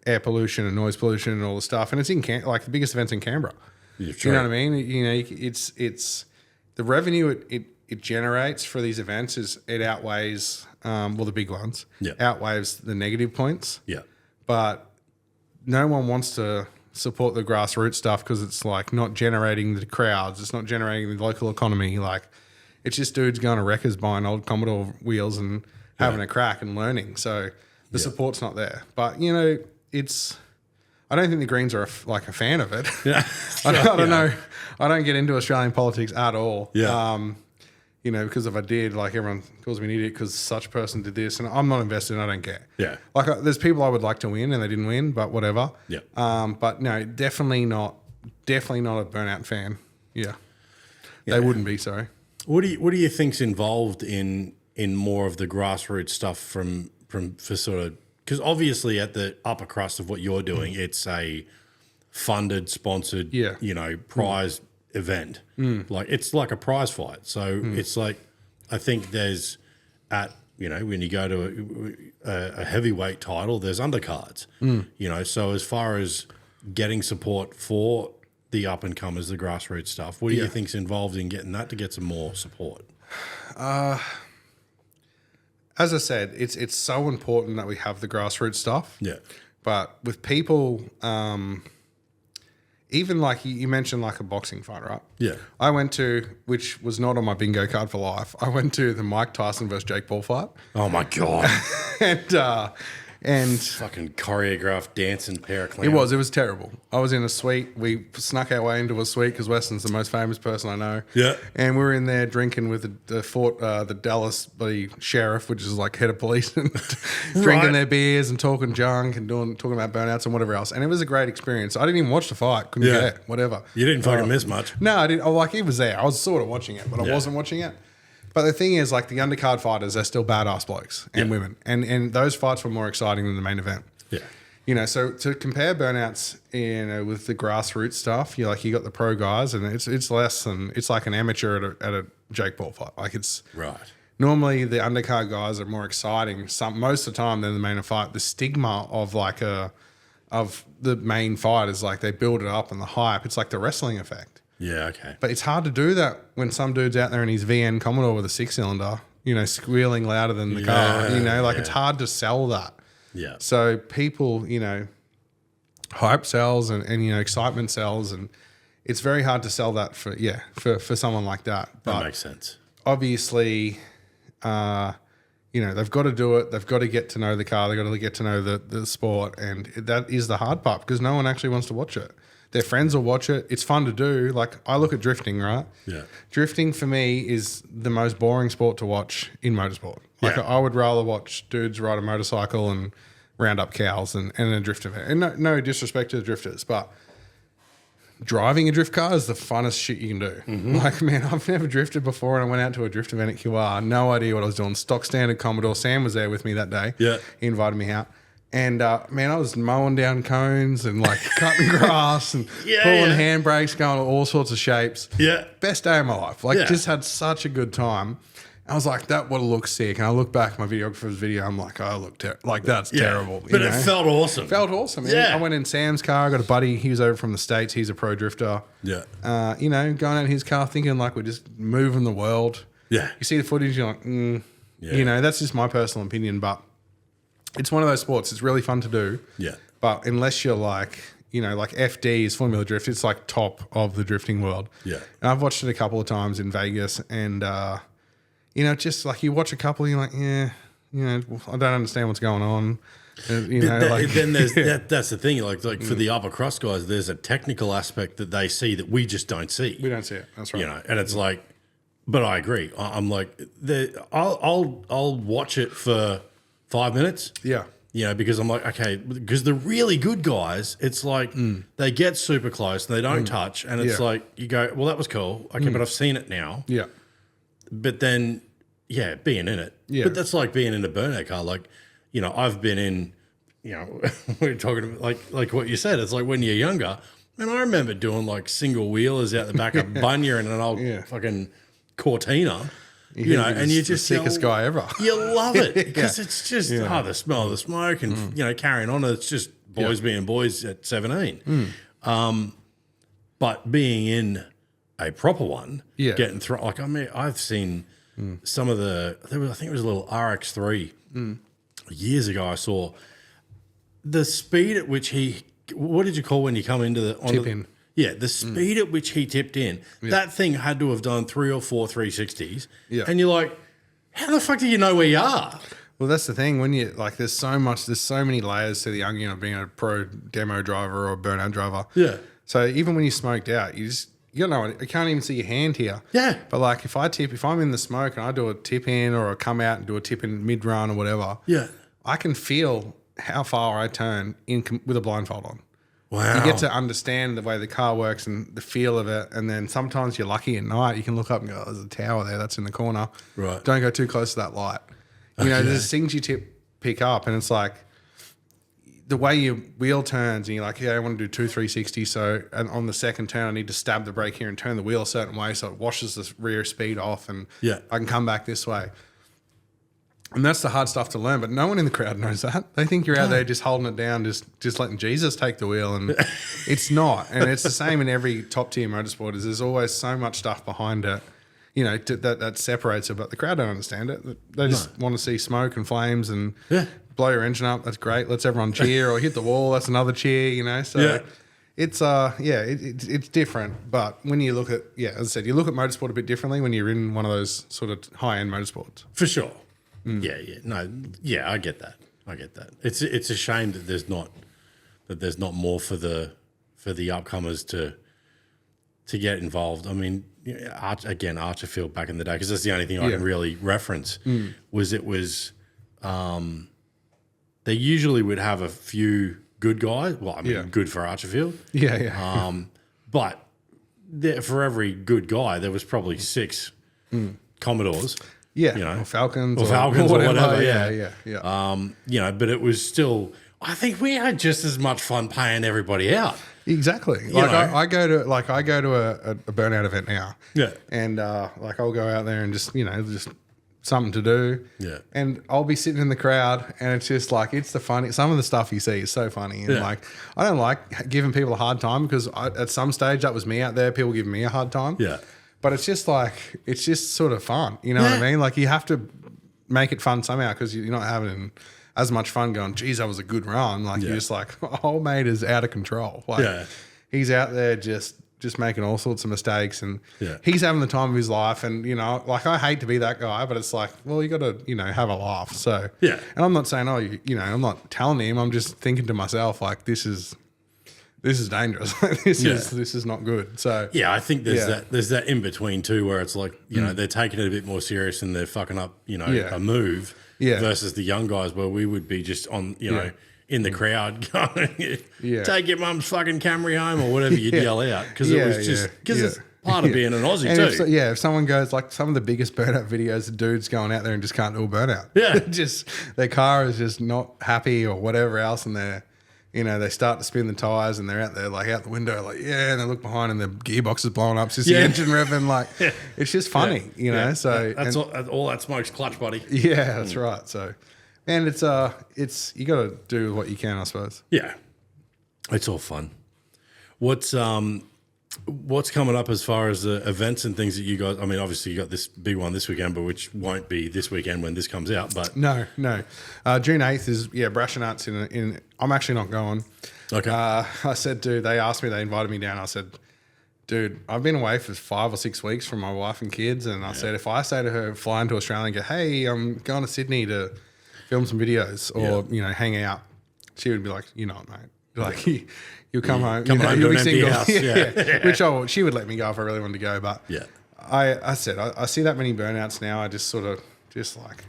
air pollution and noise pollution and all the stuff. And it's in the biggest event's in Canberra. Yeah, you know what I mean? It's the revenue it generates for these events it outweighs, the big ones, outweighs the negative points. Yeah. But no one wants to support the grassroots stuff because it's like not generating the crowds. It's not generating the local economy. Like it's just dudes going to wreckers buying old Commodore wheels and having a crack and learning. So the support's not there. But, I don't think the Greens are a fan of it. Yeah. I don't know. I don't get into Australian politics at all. Yeah. Because if I did, everyone calls me an idiot because such person did this, and I'm not invested and I don't care. Yeah. There's people I would like to win and they didn't win, but whatever. Yeah. But no, definitely not a Burnout fan. Yeah. They wouldn't be, sorry. What do you think's involved in more of the grassroots stuff from for sort of, because obviously at the upper crust of what you're doing, it's a funded, sponsored, prize event. Like it's like a prize fight. So it's like, I think there's when you go to a heavyweight title, there's undercards, so as far as getting support for the up and comers, the grassroots stuff, what do you think's involved in getting that to get some more support? As I said, it's so important that we have the grassroots stuff. Yeah. But with people, even like you mentioned, like a boxing fight, right? Yeah. I went to, which was not on my bingo card for life. I went to the Mike Tyson versus Jake Paul fight. Oh my God. and fucking choreographed dancing pair of clowns. It was terrible. I was in a suite. We snuck our way into a suite because Weston's the most famous person I know. Yeah. And we were in there drinking with the Dallas bloody sheriff, which is like head of police, and drinking their beers and talking junk and talking about burnouts and whatever else. And it was a great experience. I didn't even watch the fight. Couldn't care. Whatever. You didn't fucking miss much. No, I didn't. He was there. I was sort of watching it, but I wasn't watching it. But the thing is, like the undercard fighters, they're still badass blokes and women, and those fights were more exciting than the main event. Yeah, so to compare burnouts, with the grassroots stuff, you got the pro guys, and it's less than it's like an amateur at a Jake Paul fight. Like it's right. Normally the undercard guys are more exciting most of the time than the main fight. The stigma of of the main fight is like they build it up and the hype. It's like the wrestling effect. Yeah, okay. But it's hard to do that when some dude's out there in his VN Commodore with a 6-cylinder, squealing louder than the car. It's hard to sell that. Yeah. So people, hype sells and excitement sells, and it's very hard to sell that for someone like that. But that makes sense. Obviously, they've got to do it. They've got to get to know the car. They've got to get to know the sport, and that is the hard part because no one actually wants to watch it. Their friends will watch it. It's fun to do. Like I look at drifting, right? Yeah. Drifting for me is the most boring sport to watch in motorsport. Like I would rather watch dudes ride a motorcycle and round up cows and a drift event. And no disrespect to the drifters, but driving a drift car is the funnest shit you can do. Mm-hmm. Like, man, I've never drifted before, and I went out to a drift event at QR. No idea what I was doing. Stock standard Commodore. Sam was there with me that day. Yeah. He invited me out. And, man, I was mowing down cones and, like, cutting grass and pulling handbrakes, going all sorts of shapes. Yeah. Best day of my life. Like, just had such a good time. I was like, that would have looked sick. And I look back at my videographer's video. I'm like, I look that's terrible. But it felt awesome. Felt awesome. Yeah. I went in Sam's car. I got a buddy. He was over from the States. He's a pro drifter. Yeah. Going out in his car thinking like we're just moving the world. Yeah. You see the footage, you're like, that's just my personal opinion. But it's one of those sports. It's really fun to do. Yeah. But unless you're like, like FD is Formula Drift, it's like top of the drifting world. Yeah. And I've watched it a couple of times in Vegas, and just like you watch a couple, you're like, I don't understand what's going on. Then there's that's the thing. Like for the upper cross guys, there's a technical aspect that they see that we just don't see. We don't see it. That's right. And it's like, but I agree. I'm like, I'll watch it for 5 minutes. Yeah. Because I'm like, okay, because the really good guys, it's like they get super close and they don't touch, and it's like you go, well, that was cool. Okay, but I've seen it now. Yeah. But then, being in it. Yeah. But that's like being in a burnout car. Like, I've been in, we're talking about like what you said. It's like when you're younger, and I remember doing like single wheelers out the back of Bunya and an old fucking Cortina. And you're just the sickest guy ever. You love it because it's just the smell of the smoke and carrying on. It's just boys being boys at 17. But being in a proper one, getting through. Like I've seen some of I think it was a little RX3 years ago. I saw the speed at which he. What did you call when you come into the tip in? Yeah, the speed at which he tipped in, that thing had to have done 3 or 4 360s. Yeah. And you're like, how the fuck do you know where you are? Well, that's the thing. When you like, there's so many layers to the young, being a pro demo driver or a burnout driver. Yeah. So even when you're smoked out, you don't know, I can't even see your hand here. Yeah. But like if I'm in the smoke and I do a tip in or I come out and do a tip in mid run or whatever, I can feel how far I turn with a blindfold on. Wow. You get to understand the way the car works and the feel of it. And then sometimes you're lucky at night, you can look up and go, there's a tower there that's in the corner. Right. Don't go too close to that light. There's things you pick up, and it's like the way your wheel turns and you're like, I want to do 2 360. So and on the second turn, I need to stab the brake here and turn the wheel a certain way so it washes the rear speed off and I can come back this way. And that's the hard stuff to learn, but no one in the crowd knows that. They think you're out there just holding it down, just letting Jesus take the wheel, and it's not. And it's the same in every top-tier motorsport. There's always so much stuff behind it, that separates it, but the crowd don't understand it. They just want to see smoke and flames and blow your engine up. That's great. Let's everyone cheer, or hit the wall. That's another cheer, So it's it's different. But when you look at as I said, you look at motorsport a bit differently when you're in one of those sort of high-end motorsports. For sure. I get that. It's a shame that there's not more for the upcomers to get involved. I mean, Archerfield back in the day, because that's the only thing I can really reference. They usually would have a few good guys. Well, I mean, good for Archerfield. But for every good guy, there was probably 6 Commodores. Or Falcons or whatever. But it was still, I think we had just as much fun paying everybody out. Exactly. I go to a burnout event now. Yeah. And I'll go out there and just something to do. Yeah. And I'll be sitting in the crowd, and it's just like, it's the funny, some of the stuff you see is so funny. And I don't like giving people a hard time, because at some stage that was me out there, people giving me a hard time. Yeah. But it's just sort of fun. You know what I mean? Like, you have to make it fun somehow, because you're not having as much fun going, geez, that was a good run. Like, you're just like, old mate is out of control. Like, he's out there just making all sorts of mistakes, and he's having the time of his life. And, I hate to be that guy, but it's like, well, you got to, have a laugh. So, and I'm not saying, I'm not telling him. I'm just thinking to myself, like, this is dangerous. This is not good. So I think there's that in between too, where it's like, they're taking it a bit more serious and they're fucking up, a move versus the young guys, where we would be just on, in the crowd going, take your mum's fucking Camry home, or whatever you'd yell out, because it was just it's part of being an Aussie and too. If someone goes, like some of the biggest burnout videos, the dudes going out there and just can't do a burnout. Yeah, just their car is just not happy or whatever else, and they're they start to spin the tires, and they're out there, like, out the window, like, and they look behind, and the gearbox is blowing up. It's just the engine revving, like, it's just funny, So that's all that smoke's clutch, buddy. Yeah, that's right. So, and it's you got to do what you can, I suppose. Yeah, it's all fun. What's coming up as far as the events and things that you guys? I mean, obviously you got this big one this weekend, but which won't be this weekend when this comes out. But no. June 8th is Burnouts in. I'm actually not going. Okay. I said, dude, they invited me down. I said, dude, I've been away for 5 or 6 weeks from my wife and kids, and I said, if I say to her, flying to Australia and go, hey, I'm going to Sydney to film some videos or, you know, hang out. She would be like, you know, mate, like you'll come home, Come home you'll to be an empty single. house. Yeah. Which she would let me go if I really wanted to go. But Yeah. I see that many burnouts now. I just sort of like,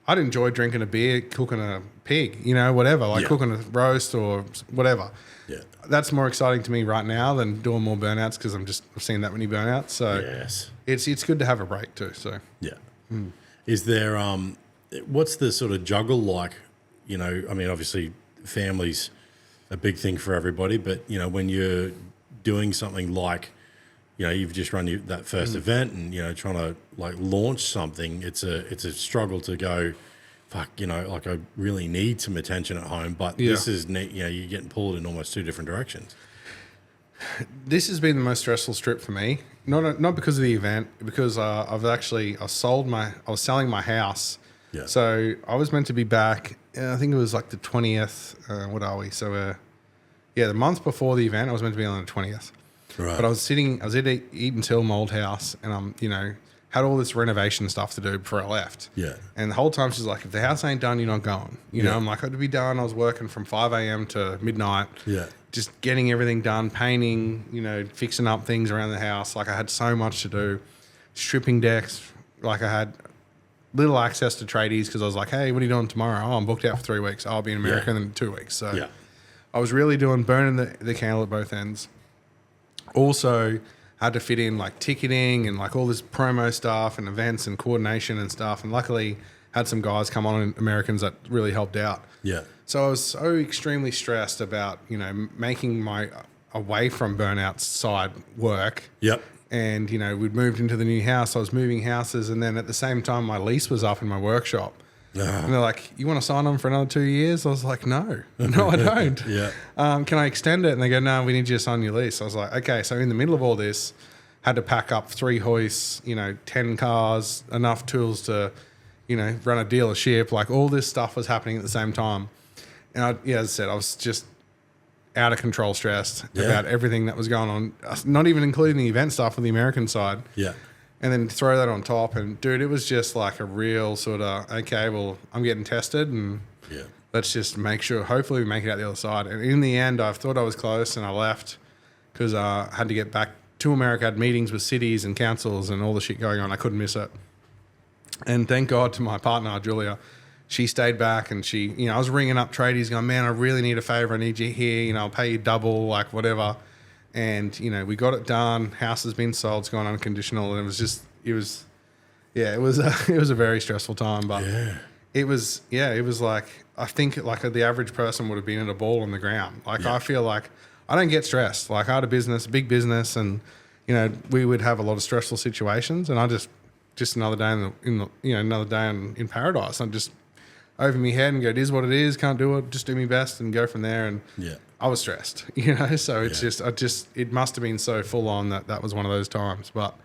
I'd enjoy drinking a beer, cooking a pig, you know, whatever, like cooking a roast or whatever. Yeah. That's more exciting to me right now than doing more burnouts because I've seen that many burnouts. So Yes. it's good to have a break too. So Yeah. Is there what's the sort of juggle like? You know, I mean, obviously, family's a big thing for everybody, but you know, when you're doing something like, you know, you've just run that first event, and you know, trying to like launch something, it's a struggle to go. Fuck, you know, like I really need some attention at home, but this is, you know, you're getting pulled in almost two different directions. this has been the most stressful trip for me. Not because of the event, because I was selling my house. Yeah. So I was meant to be back. I think it was like the 20th. What are we? So the month before the event, I was meant to be on the 20th. Right. But I was at Eaton Till Mold House, and I'm, you know, had all this renovation stuff to do before I left. Yeah. And the whole time she's like, if the house ain't done, you're not going. You know, I'm like, I'd be done. I was working from 5 a.m. to midnight. Yeah. Just getting everything done, painting, you know, fixing up things around the house. Like I had so much to do. Stripping decks. Like I had little access to tradies because I was like, hey, what are you doing tomorrow? Oh, I'm booked out for 3 weeks. I'll be in America in 2 weeks. So I was really burning the candle at both ends. Also had to fit in like ticketing and like all this promo stuff and events and coordination and stuff. And luckily had some guys come on, Americans, that really helped out. Yeah. So I was so extremely stressed about, you know, making my away from Burnout side work. Yep. And, you know, we'd moved into the new house. I was moving houses. And then at the same time, my lease was up in my workshop. And they're like, you want to sign on for another 2 years? I was like, no, I don't. Yeah. Can I extend it? And they go, no, we need you to sign your lease. I was like, okay. So in the middle of all this, had to pack up 3 hoists, you know, 10 cars, enough tools to, you know, run a dealership. Like all this stuff was happening at the same time. And as I said, I was just out of control stressed about everything that was going on, not even including the event stuff on the American side. Yeah. And then throw that on top. And, dude, it was just like a real sort of, okay, well, I'm getting tested and let's just make sure, hopefully we make it out the other side. And in the end, I thought I was close and I left because I had to get back to America. I had meetings with cities and councils and all the shit going on. I couldn't miss it. And thank God to my partner, Julia. She stayed back and she, you know, I was ringing up tradies going, man, I really need a favor. I need you here. You know, I'll pay you double, like whatever. And, you know, we got it done. House has been sold. It's gone unconditional. And it was a very stressful time. But it was like, I think like the average person would have been at a ball on the ground. Like I feel like I don't get stressed. Like I had a big business and, you know, we would have a lot of stressful situations. And I just another day in paradise. I'm just over my head and go, it is what it is. Can't do it. Just do my best and go from there. And I was stressed, you know. So it's it must have been so full on that was one of those times. But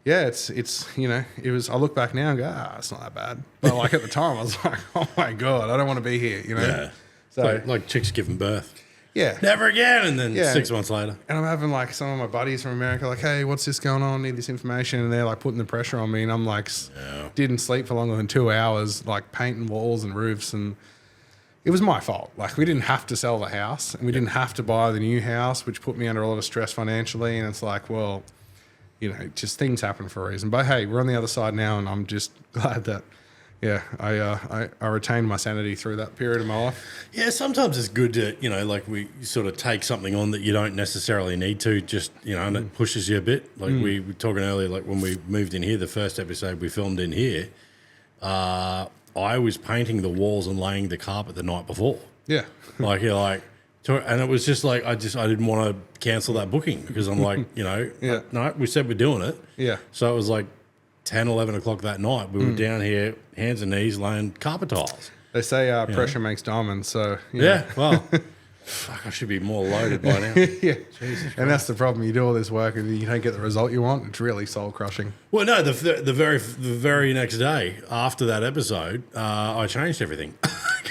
it's you know, it was. I look back now and go, it's not that bad. But like at the time, I was like, oh my God, I don't want to be here, you know. Yeah. So like chicks giving birth. Yeah. Never again. And then 6 months later. And I'm having like some of my buddies from America like, hey, what's this going on? I need this information. And they're like putting the pressure on me. And I'm like, didn't sleep for longer than 2 hours, like painting walls and roofs. And it was my fault. Like we didn't have to sell the house and we didn't have to buy the new house, which put me under a lot of stress financially. And it's like, well, you know, just things happen for a reason. But hey, we're on the other side now. And I'm just glad that, I retained my sanity through that period of my life. Yeah, sometimes it's good to, you know, like we sort of take something on that you don't necessarily need to, just, you know, and it pushes you a bit. Like we were talking earlier, like when we moved in here, the first episode we filmed in here, I was painting the walls and laying the carpet the night before. Yeah. Like, you're like, and it was just like, I didn't want to cancel that booking because I'm like, you know, no, we said we're doing it. Yeah. So it was like 10, 11 o'clock that night. We were down here, hands and knees, laying carpet tiles. They say pressure makes diamonds, so... Well, fuck, I should be more loaded by now. And that's the problem. You do all this work and you don't get the result you want. It's really soul-crushing. Well, no, the very next day after that episode, I changed everything.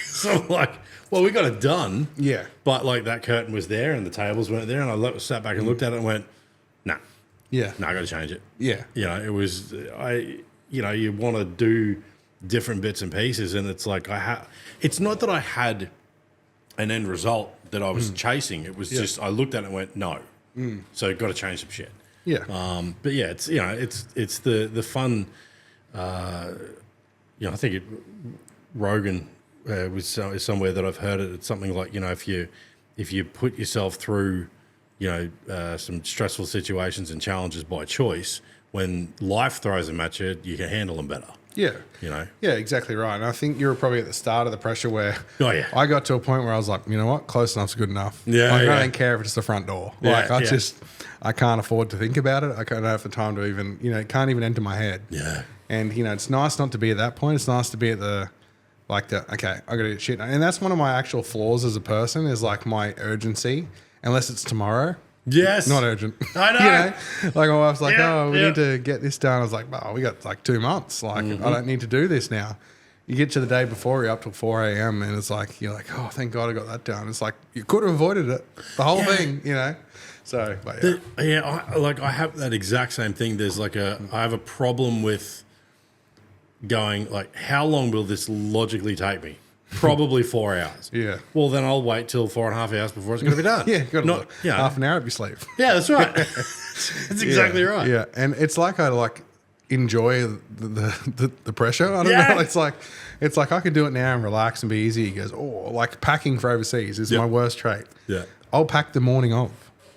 So I'm like, well, we got it done. Yeah. But, like, that curtain was there and the tables weren't there, and I sat back and looked at it and went, nah. Yeah. No, I got to change it. Yeah. You know, it was, you know, you want to do different bits and pieces, and it's like it's not that I had an end result that I was chasing. It was just I looked at it and went no. So got to change some shit. Yeah. But yeah, it's it's the fun. I think Rogan was somewhere that I've heard it. It's something like if you put yourself through some stressful situations and challenges by choice, when life throws them at you, you can handle them better. Yeah. Yeah, exactly right. And I think you were probably at the start of the pressure where I got to a point where I was like, you know what, close enough's good enough. Yeah, I don't care if it's the front door. I can't afford to think about it. I don't have the time to even, it can't even enter my head. Yeah. And, it's nice not to be at that point. It's nice to be at okay, I got to get shit. And that's one of my actual flaws as a person is like my urgency, unless it's tomorrow. Yes. Not urgent. I know. Like my wife's like, we need to get this done. I was like, we got like 2 months. Like, I don't need to do this now. You get to the day before, you're up till 4 a.m. and it's like, you're like, oh, thank God I got that done. It's like, you could have avoided it. The whole thing, So, but I have that exact same thing. There's I have a problem with going, like, how long will this logically take me? Probably 4 hours. Yeah. Well, then I'll wait till 4.5 hours before it's going to be done. Got half an hour up your sleeve. Yeah, that's right. That's exactly right. Yeah, and it's like I enjoy the pressure. I don't know. It's like I can do it now and relax and be easy. He goes, like packing for overseas is my worst trait. Yeah. I'll pack the morning of.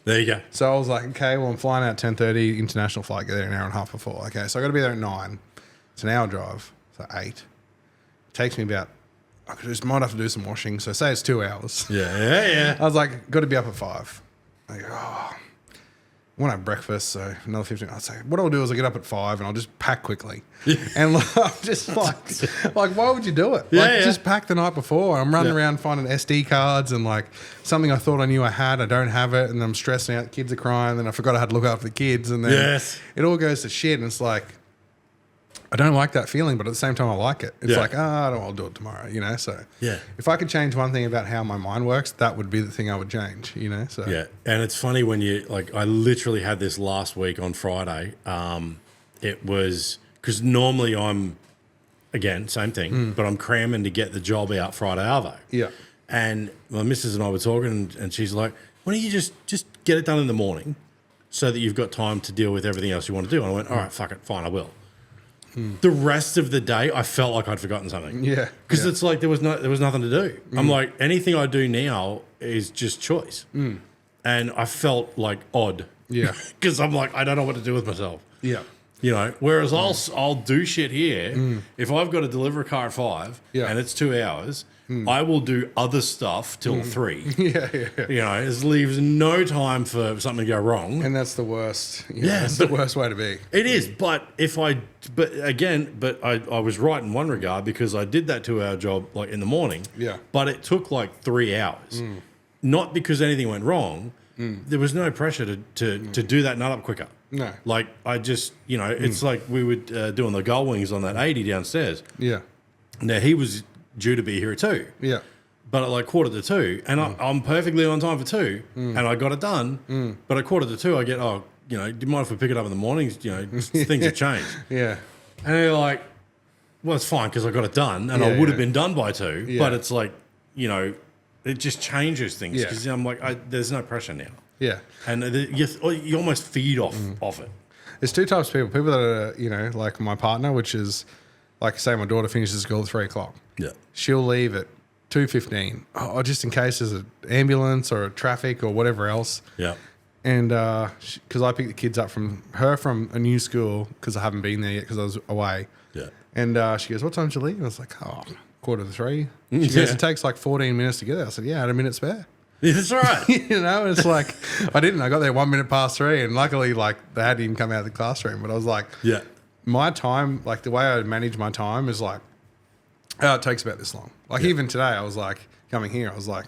There you go. So I was like, okay, well, I'm flying out 10:30, international flight, get there an hour and a half before. Okay, so I got to be there at 9. It's an hour drive, so 8. It takes me about, might have to do some washing, so say it's 2 hours. Yeah. I was like, got to be up at 5. I go, I want to have breakfast, so another 15. I'd say, what I'll do is I'll get up at 5 and I'll just pack quickly. And I'm just like, why would you do it? Just pack the night before. I'm running around finding SD cards and like something I thought I knew I had, I don't have it, and I'm stressing out. The kids are crying, then I forgot I had to look after the kids, and then it all goes to shit. And it's like, I don't like that feeling, but at the same time, I like it. It's like, I'll do it tomorrow, So if I could change one thing about how my mind works, that would be the thing I would change, So and it's funny when you I literally had this last week on Friday. It was because normally I'm again same thing, but I'm cramming to get the job out Friday arvo. Yeah, and my missus and I were talking, and she's like, "Why don't you just get it done in the morning, so that you've got time to deal with everything else you want to do?" And I went, "All right, fuck it, fine, I will." The rest of the day, I felt like I'd forgotten something. Yeah, because it's like there was nothing to do. I'm like, anything I do now is just choice, and I felt like odd. Yeah, because I'm like, I don't know what to do with myself. Yeah, Whereas I'll do shit here. If I've got to deliver a car at 5 and it's 2 hours, I will do other stuff till 3. It leaves no time for something to go wrong. And that's the worst. It's the worst way to be. It is, but I was right in one regard because I did that 2-hour job like in the morning. Yeah. But it took like 3 hours. Not because anything went wrong. There was no pressure to do that nut up quicker. No. Like I just, it's like we were doing the gull wings on that 80 downstairs. Yeah. Now he was due to be here at 2. Yeah. But at like 1:45, and I'm perfectly on time for 2, and I got it done. But at 1:45, I get, do you mind if we pick it up in the mornings? Things have changed. Yeah. And they're like, well, it's fine because I got it done, and I would have been done by 2. Yeah. But it's like, it just changes things because I'm like, there's no pressure now. Yeah. And you almost feed off it. There's 2 types of people. People that are, like my partner, which is, like, say my daughter finishes school at 3 o'clock. Yeah. She'll leave at 2:15. Oh, just in case there's an ambulance or a traffic or whatever else. Yeah. And because I picked the kids up from a new school because I haven't been there yet because I was away. Yeah. And she goes, what time did you leave? And I was like, 2:45. She goes, it takes like 14 minutes to get there. I said, I had a minute spare. Yeah, that's right. It's like, I got there 1 minute past 3 and luckily like they hadn't even come out of the classroom. But I was like, my time, like the way I manage my time is like, it takes about this long. Like even today I was like, coming here, I was like,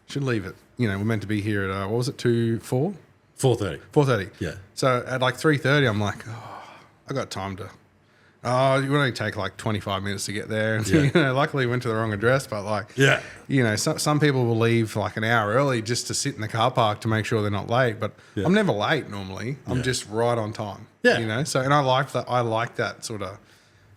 should leave it. We're meant to be here at, what was it, 4:30? 4:30. Yeah. So at like 3:30, I'm like, I got time to, it would only take like 25 minutes to get there. And, luckily we went to the wrong address, but like, some people will leave like an hour early just to sit in the car park to make sure they're not late. But I'm never late normally. I'm just right on time. Yeah. So, and I like that. I like that sort of,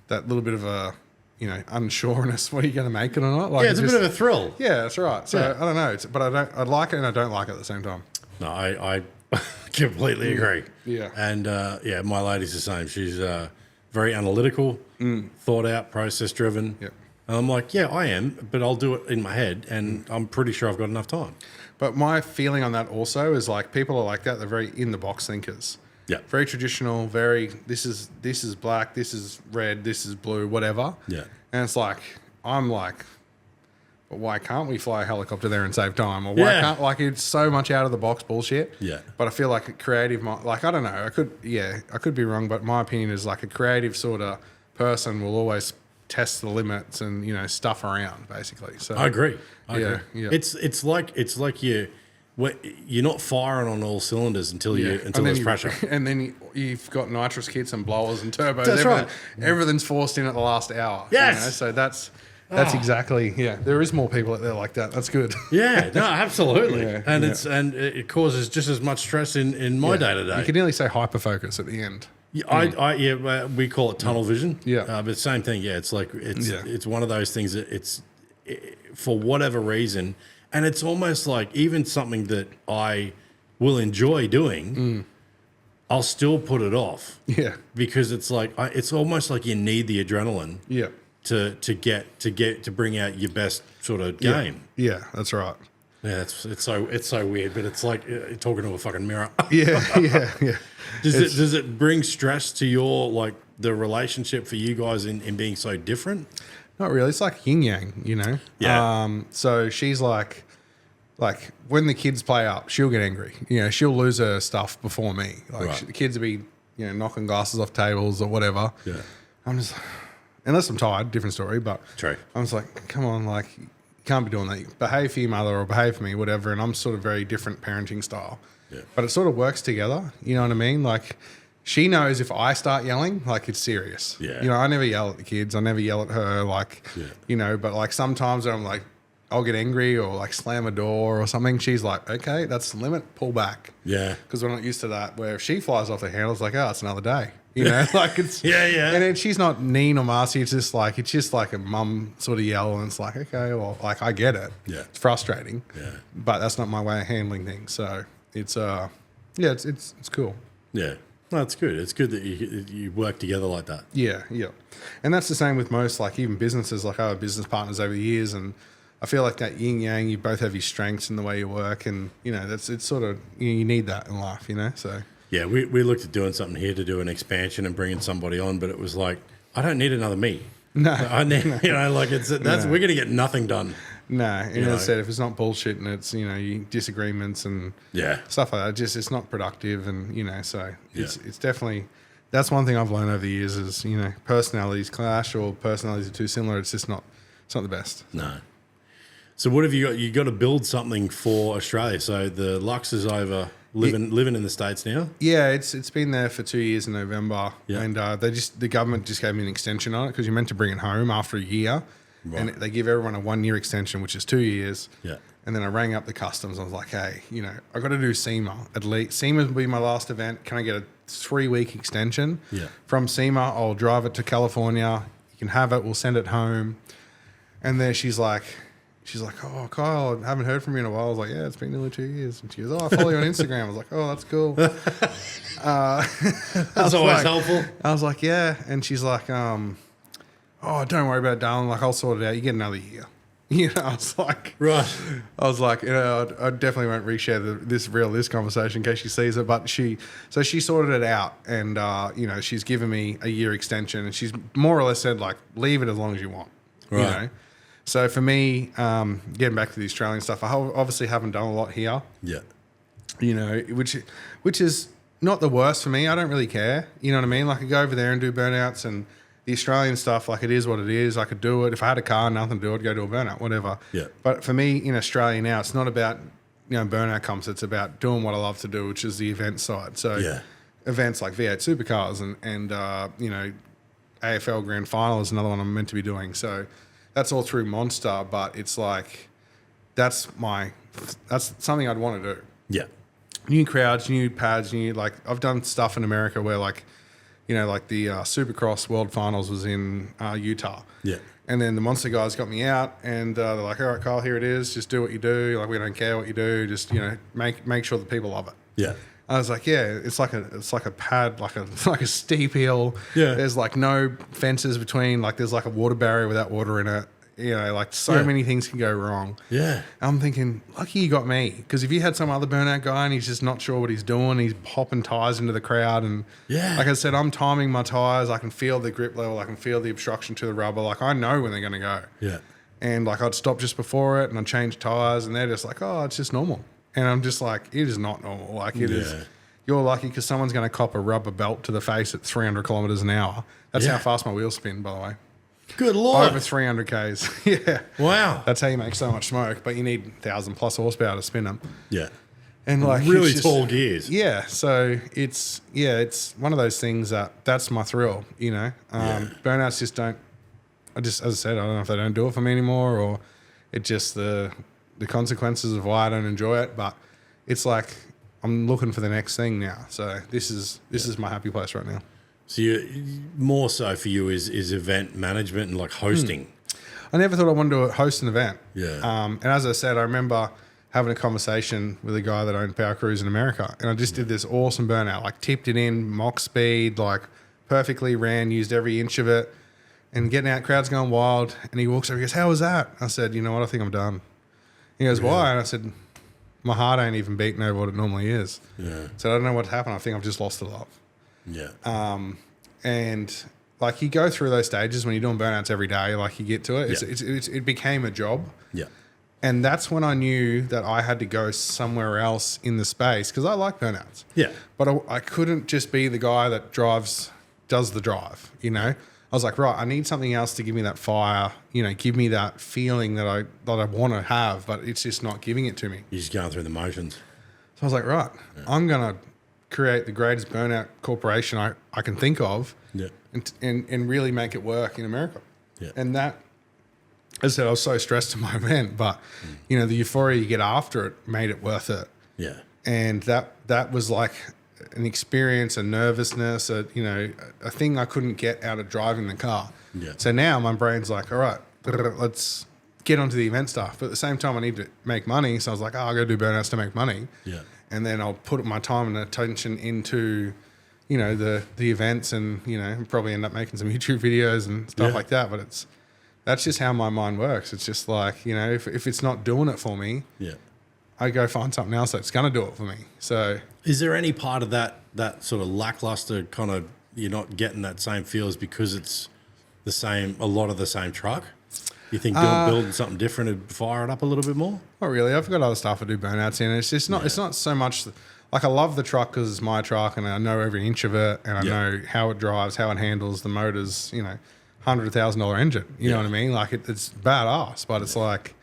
that little bit of a, unsureness. What are you going to make it or not? Like, Yeah, it's a bit of a thrill. Yeah, that's right. So Yeah. I don't know, but I like it and I don't like it at the same time. No, I completely agree. Yeah. And my lady's the same. She's very analytical, thought out, process driven. Yep. And I'm like, yeah, I am, but I'll do it in my head, and I'm pretty sure I've got enough time. But my feeling on that also is like people are like that. They're very in the box thinkers. Yeah. Very traditional. Very this is black. This is red. This is blue. Whatever. Yeah. And it's like I'm like, but why can't we fly a helicopter there and save time? Or why Yeah. can't like it's so much out of the box bullshit. Yeah. But I feel like a creative, like I don't know. I could be wrong, but my opinion is like a creative sort of person will always test the limits and stuff around basically. So I agree. I agree. Yeah. It's like you're not firing on all cylinders until there's pressure. And then you've got nitrous kits and blowers and turbos. That's right. Everything's forced in at the last hour. Yes. So that's exactly, there is more people out there like that. That's good. Yeah, no, absolutely. Yeah, and yeah. it causes just as much stress in my day to day. You can nearly say hyperfocus at the end. Yeah, we call it tunnel vision. Yeah. But same thing. Yeah, it's like it's one of those things that for whatever reason, and it's almost like even something that I will enjoy doing, I'll still put it off. Yeah. Because it's like it's almost like you need the adrenaline. Yeah. To bring out your best sort of game. Yeah, that's right. Yeah, it's so weird, but it's like talking to a fucking mirror. Yeah. Does it bring stress to your the relationship for you guys in being so different? Not really. It's like yin yang, Yeah. So she's like when the kids play up, she'll get angry. She'll lose her stuff before me. Right. The kids will be, knocking glasses off tables or whatever. Yeah. I'm just, unless I'm tired, different story. But True. I'm just like, come on, you can't be doing that. You behave for your mother or behave for me, whatever. And I'm sort of very different parenting style. Yeah. But it sort of works together. You know what I mean? Like, she knows if I start yelling, it's serious. Yeah. I never yell at the kids. I never yell at her. But sometimes I'm like, I'll get angry or slam a door or something. She's like, okay, that's the limit. Pull back. Yeah. Because we're not used to that. Where if she flies off the handle, it's like, oh, it's another day. It's Yeah. And then she's not mean or nasty. It's just like a mum sort of yell, and it's like, okay, well, I get it. Yeah. It's frustrating. Yeah. But that's not my way of handling things. So it's it's cool. Yeah. No, it's good. It's good that you work together like that. Yeah. And that's the same with most even businesses. I have business partners over the years, and I feel like that yin yang. You both have your strengths in the way you work, and it's sort of you need that in life. So. Yeah, we looked at doing something here to do an expansion and bringing somebody on, but it was like, I don't need another me. No. I need, we're going to get nothing done. No, and as I said, if it's not bullshit and it's disagreements and stuff like that, it's not productive, and so it's definitely that's one thing I've learned over the years is personalities clash or personalities are too similar. It's just not the best. No. So what have you got? You got to build something for Australia. So the Lux is over. Living in the States now? Yeah, it's been there for 2 years in November, and the government just gave me an extension on it because you're meant to bring it home after a year, and they give everyone a 1 year extension, which is 2 years. Yeah. And then I rang up the customs. I was like, hey, I got to do SEMA at least. SEMA will be my last event. Can I get a 3-week extension? Yeah. From SEMA, I'll drive it to California. You can have it. We'll send it home. And then she's like, oh, Kyle, I haven't heard from you in a while. I was like, yeah, it's been nearly 2 years. And she goes, oh, I follow you on Instagram. I was like, oh, that's cool. That's always helpful. I was like, yeah. And she's like, oh, don't worry about it, darling. I'll sort it out. You get another year. I was like, right. I was like, I definitely won't reshare this conversation in case she sees it. But she sorted it out, and she's given me a year extension, and she's more or less said leave it as long as you want. Right. So for me, getting back to the Australian stuff, I obviously haven't done a lot here. Yeah. Which is not the worst for me. I don't really care. You know what I mean? I could go over there and do burnouts, and the Australian stuff, it is what it is. I could do it. If I had a car, nothing to do, I'd go to a burnout, whatever. Yeah. But for me in Australia now, it's not about burnout comps. It's about doing what I love to do, which is the event side. So events like V8 Supercars and AFL Grand Final is another one I'm meant to be doing. So that's all through Monster, but it's that's something I'd want to do. Yeah. New crowds, new pads, I've done stuff in America where you know, like the Supercross World Finals was in Utah. Yeah. And then the Monster guys got me out, and they're like, all right, Kyle, here it is. Just do what you do. Like, we don't care what you do. Just, you know, make sure that people love it. Yeah. I was like, yeah, it's like a pad, like a steep hill. Yeah. There's like no fences between. Like, there's like a water barrier without water in it. You know, like so many things can go wrong. Yeah. I'm thinking, lucky you got me, because if you had some other burnout guy and he's just not sure what he's doing, he's popping tires into the crowd, and like I said, I'm timing my tires. I can feel the grip level. I can feel the obstruction to the rubber. Like, I know when they're going to go. Yeah. And like, I'd stop just before it and I'd change tires, and they're just like, oh, it's just normal. And I'm just like, it is not normal. Like, it is. You're lucky because someone's going to cop a rubber belt to the face at 300 kilometers an hour. That's how fast my wheels spin, by the way. Good Lord. Over 300 Ks. Yeah. Wow. That's how you make so much smoke, but you need 1,000 plus horsepower to spin them. Yeah. And like, really tall gears. Yeah. So it's one of those things that's my thrill, you know. Burnouts just don't, as I said, I don't know if they don't do it for me anymore, or it just the consequences of why I don't enjoy it. But it's like, I'm looking for the next thing now. So this is my happy place right now. So more so for you is event management and like hosting. I never thought I wanted to host an event. Yeah. And as I said, I remember having a conversation with a guy that owned Power Cruise in America, and I just did this awesome burnout, like tipped it in, mock speed, like perfectly ran, used every inch of it, and getting out, crowd's going wild. And he walks over, he goes, "How was that?" I said, "You know what? I think I'm done." He goes, "Why?" And I said, "My heart ain't even beating over what it normally is." Yeah. So I don't know what happened. I think I've just lost the love. Yeah. And like, you go through those stages when you're doing burnouts every day, like you get to it. It became a job. Yeah. And that's when I knew that I had to go somewhere else in the space, because I like burnouts. Yeah. But I couldn't just be the guy that does the drive, you know? I was like, right, I need something else to give me that fire, you know, give me that feeling that I want to have, but it's just not giving it to me. You're just going through the motions. So I was like, right, I'm going to create the greatest burnout corporation I can think of, and really make it work in America. Yeah. And that, as I said, I was so stressed to my event, but you know, the euphoria you get after it made it worth it. Yeah. And that was like an experience, a nervousness, a thing I couldn't get out of driving the car. Yeah. So now my brain's like, all right, let's get onto the event stuff. But at the same time, I need to make money. So I was like, I'll go do burnouts to make money. Yeah. And then I'll put my time and attention into, you know, the events, and, you know, probably end up making some YouTube videos and stuff like that. But that's just how my mind works. It's just like, you know, if it's not doing it for me, I go find something else that's going to do it for me. So is there any part of that sort of lackluster kind of, you're not getting that same feels because it's a lot of the same truck? You think building something different would fire it up a little bit more? Not really. I've got other stuff I do burnouts in. It's just not. It's not so much. Like, I love the truck because it's my truck, and I know every inch of it, and I know how it drives, how it handles, the motors. You know, $100,000 engine. You know what I mean? Like, it's badass, but it's like,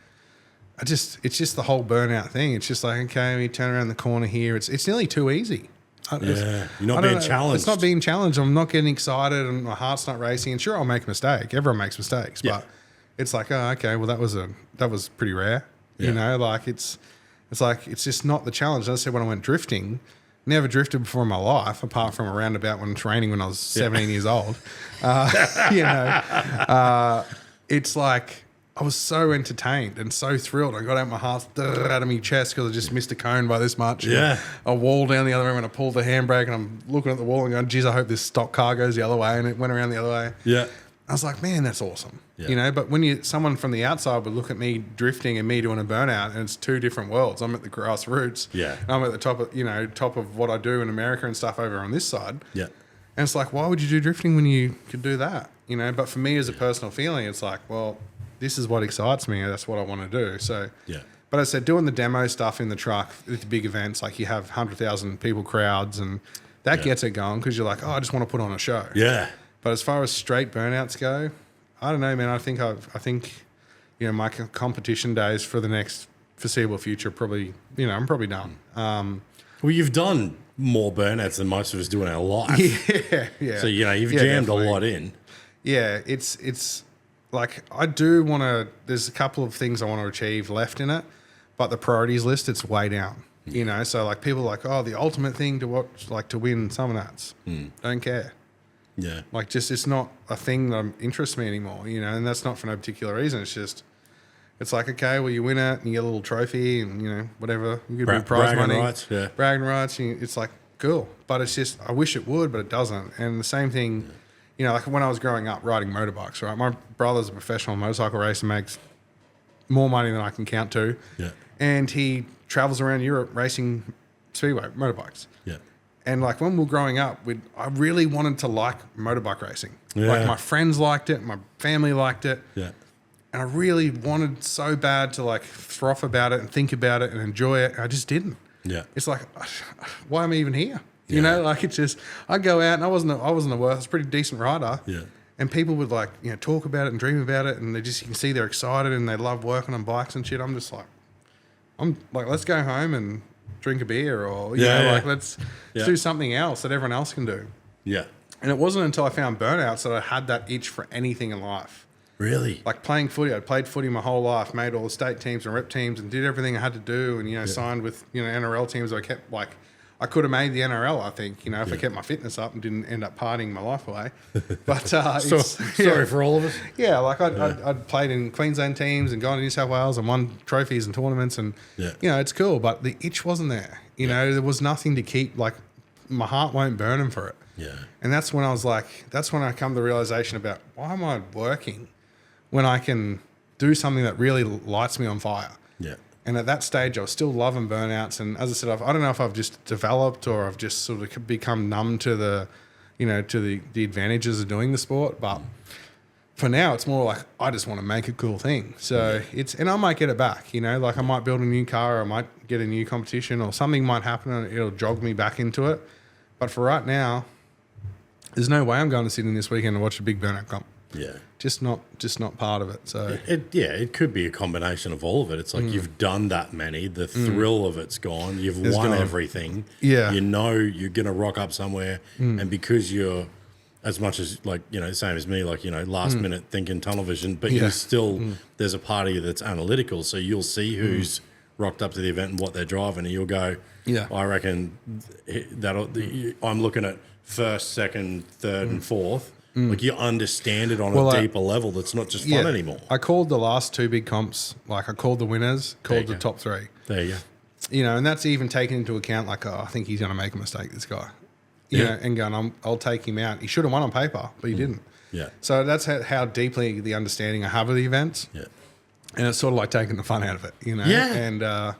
it's just the whole burnout thing. It's just like, okay, we turn around the corner here. It's nearly too easy. You're not being challenged. It's not being challenged. I'm not getting excited, and my heart's not racing. And sure, I'll make a mistake. Everyone makes mistakes, but it's like, oh, okay, well, that was pretty rare. You know, like, it's like, it's just not the challenge. As I said, when I went drifting, never drifted before in my life, apart from a roundabout when training when I was 17 years old. You know, it's like, I was so entertained and so thrilled. I got out my heart out of my chest because I just missed a cone by this much. Yeah. A wall down the other way when I pulled the handbrake, and I'm looking at the wall and going, geez, I hope this stock car goes the other way. And it went around the other way. Yeah. I was like, man, that's awesome. Yeah. You know, but when someone from the outside would look at me drifting and me doing a burnout, and it's two different worlds. I'm at the grassroots. Yeah. And I'm at the top of what I do in America and stuff over on this side. Yeah. And it's like, why would you do drifting when you could do that? You know, but for me as a personal feeling, it's like, well, this is what excites me. That's what I want to do. So, yeah. But as I said, doing the demo stuff in the truck at the big events, like you have 100,000 people crowds, and that gets it going because you're like, oh, I just want to put on a show. Yeah. But as far as straight burnouts go, I don't know, man. I think you know, my competition days for the next foreseeable future probably, you know, I'm probably done. Well, you've done more burnouts than most of us do in our life. Yeah. So, you know, you've jammed definitely a lot in. Yeah, it's like, I do want to, there's a couple of things I want to achieve left in it, but the priorities list, it's way down. You know, so like people are like, oh, the ultimate thing to watch, like to win Summer Nuts. Don't care. Yeah. Like, just it's not a thing that interests me anymore, you know, and that's not for no particular reason. It's just, it's like, okay, well, you win it and you get a little trophy and, you know, whatever. You get prize bragging money. rights, yeah. Bragging rights. It's like, cool. But it's just, I wish it would, but it doesn't. And the same thing, you know, like when I was growing up riding motorbikes, right? My brother's a professional motorcycle racer, makes more money than I can count to. Yeah. And he travels around Europe racing speedway motorbikes. Yeah. And like when we were growing up, I really wanted to like motorbike racing. Yeah. Like my friends liked it, my family liked it. Yeah. And I really wanted so bad to like froth about it and think about it and enjoy it. And I just didn't. Yeah. It's like, why am I even here? You know, like it's just, I go out and I wasn't the worst. I was a pretty decent rider. Yeah. And people would like, you know, talk about it and dream about it. And they just, you can see they're excited and they love working on bikes and shit. I'm like, let's go home and drink a beer or, you know, like let's do something else that everyone else can do. Yeah. And it wasn't until I found Burnouts that I had that itch for anything in life. Really? Like playing footy. I'd played footy my whole life, made all the state teams and rep teams and did everything I had to do and, you know, signed with, you know, NRL teams. I kept like, I could have made the NRL, I think, you know, if I kept my fitness up and didn't end up partying my life away. But sorry for all of us. Yeah, like I'd played in Queensland teams and gone to New South Wales and won trophies and tournaments and, you know, it's cool. But the itch wasn't there. You know, there was nothing to keep, like, my heart won't burn him for it. Yeah. And that's when I was like, that's when I come to the realization about why am I working when I can do something that really lights me on fire? Yeah. And at that stage, I was still loving Burnouts. And as I said, I don't know if I've just developed or I've just sort of become numb to the, you know, to the advantages of doing the sport. But for now, it's more like I just want to make a cool thing. So and I might get it back, you know, like I might build a new car or I might get a new competition or something might happen and it'll jog me back into it. But for right now, there's no way I'm going to sit in this weekend and watch a big Burnout comp. Yeah. Just not part of it. So it could be a combination of all of it. It's like you've done that many, the thrill of it's gone. You've won everything. Yeah. You know you're gonna rock up somewhere and because you're as much as like, you know, same as me, like, you know, last minute thinking tunnel vision, but you're still there's a party that's analytical, so you'll see who's rocked up to the event and what they're driving and you'll go, I reckon I'm looking at first, second, third and fourth. Like you understand it on a deeper level that's not just fun anymore. I called the last two big comps, like I called the winners, called the top three. There you go. You know, and that's even taken into account like, I think he's going to make a mistake, this guy. You know, and going, I'll take him out. He should have won on paper, but he didn't. Yeah. So that's how deeply the understanding I have of the events. Yeah. And it's sort of like taking the fun out of it, you know. Yeah. And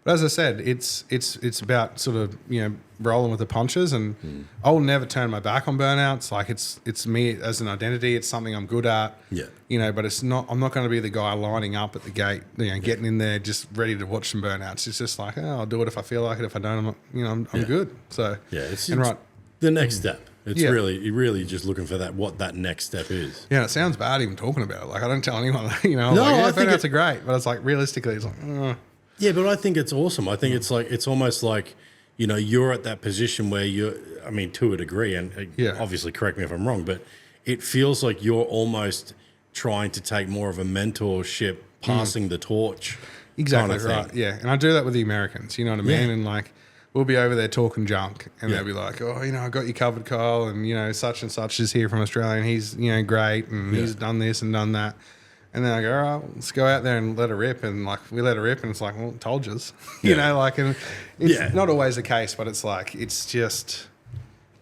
but as I said, it's about sort of, you know, rolling with the punches, and I'll never turn my back on Burnouts. Like it's me as an identity. It's something I'm good at. Yeah. You know, but it's not. I'm not going to be the guy lining up at the gate, you know, getting in there just ready to watch some Burnouts. It's just like, I'll do it if I feel like it. If I don't, I'm not, you know, I'm good. So it's the next step. It's really just looking for what that next step is. Yeah, it sounds bad even talking about it. Like I don't tell anyone that, you know. No, like, Burnouts are great, but it's like realistically, it's like. Yeah, but I think it's awesome. I think it's like it's almost like, you know, you're at that position where I mean, to a degree, and obviously correct me if I'm wrong, but it feels like you're almost trying to take more of a mentorship, passing the torch. Exactly kind of right. Yeah, and I do that with the Americans. You know what I mean? And like, we'll be over there talking junk, and they'll be like, "Oh, you know, I got you covered, Kyle, and you know, such and such is here from Australia, and he's, you know, great, and he's done this and done that." And then I go, all right, let's go out there and let it rip. And like, we let it rip and it's like, well, told yous, you know, like, and it's not always the case, but it's like, it's just,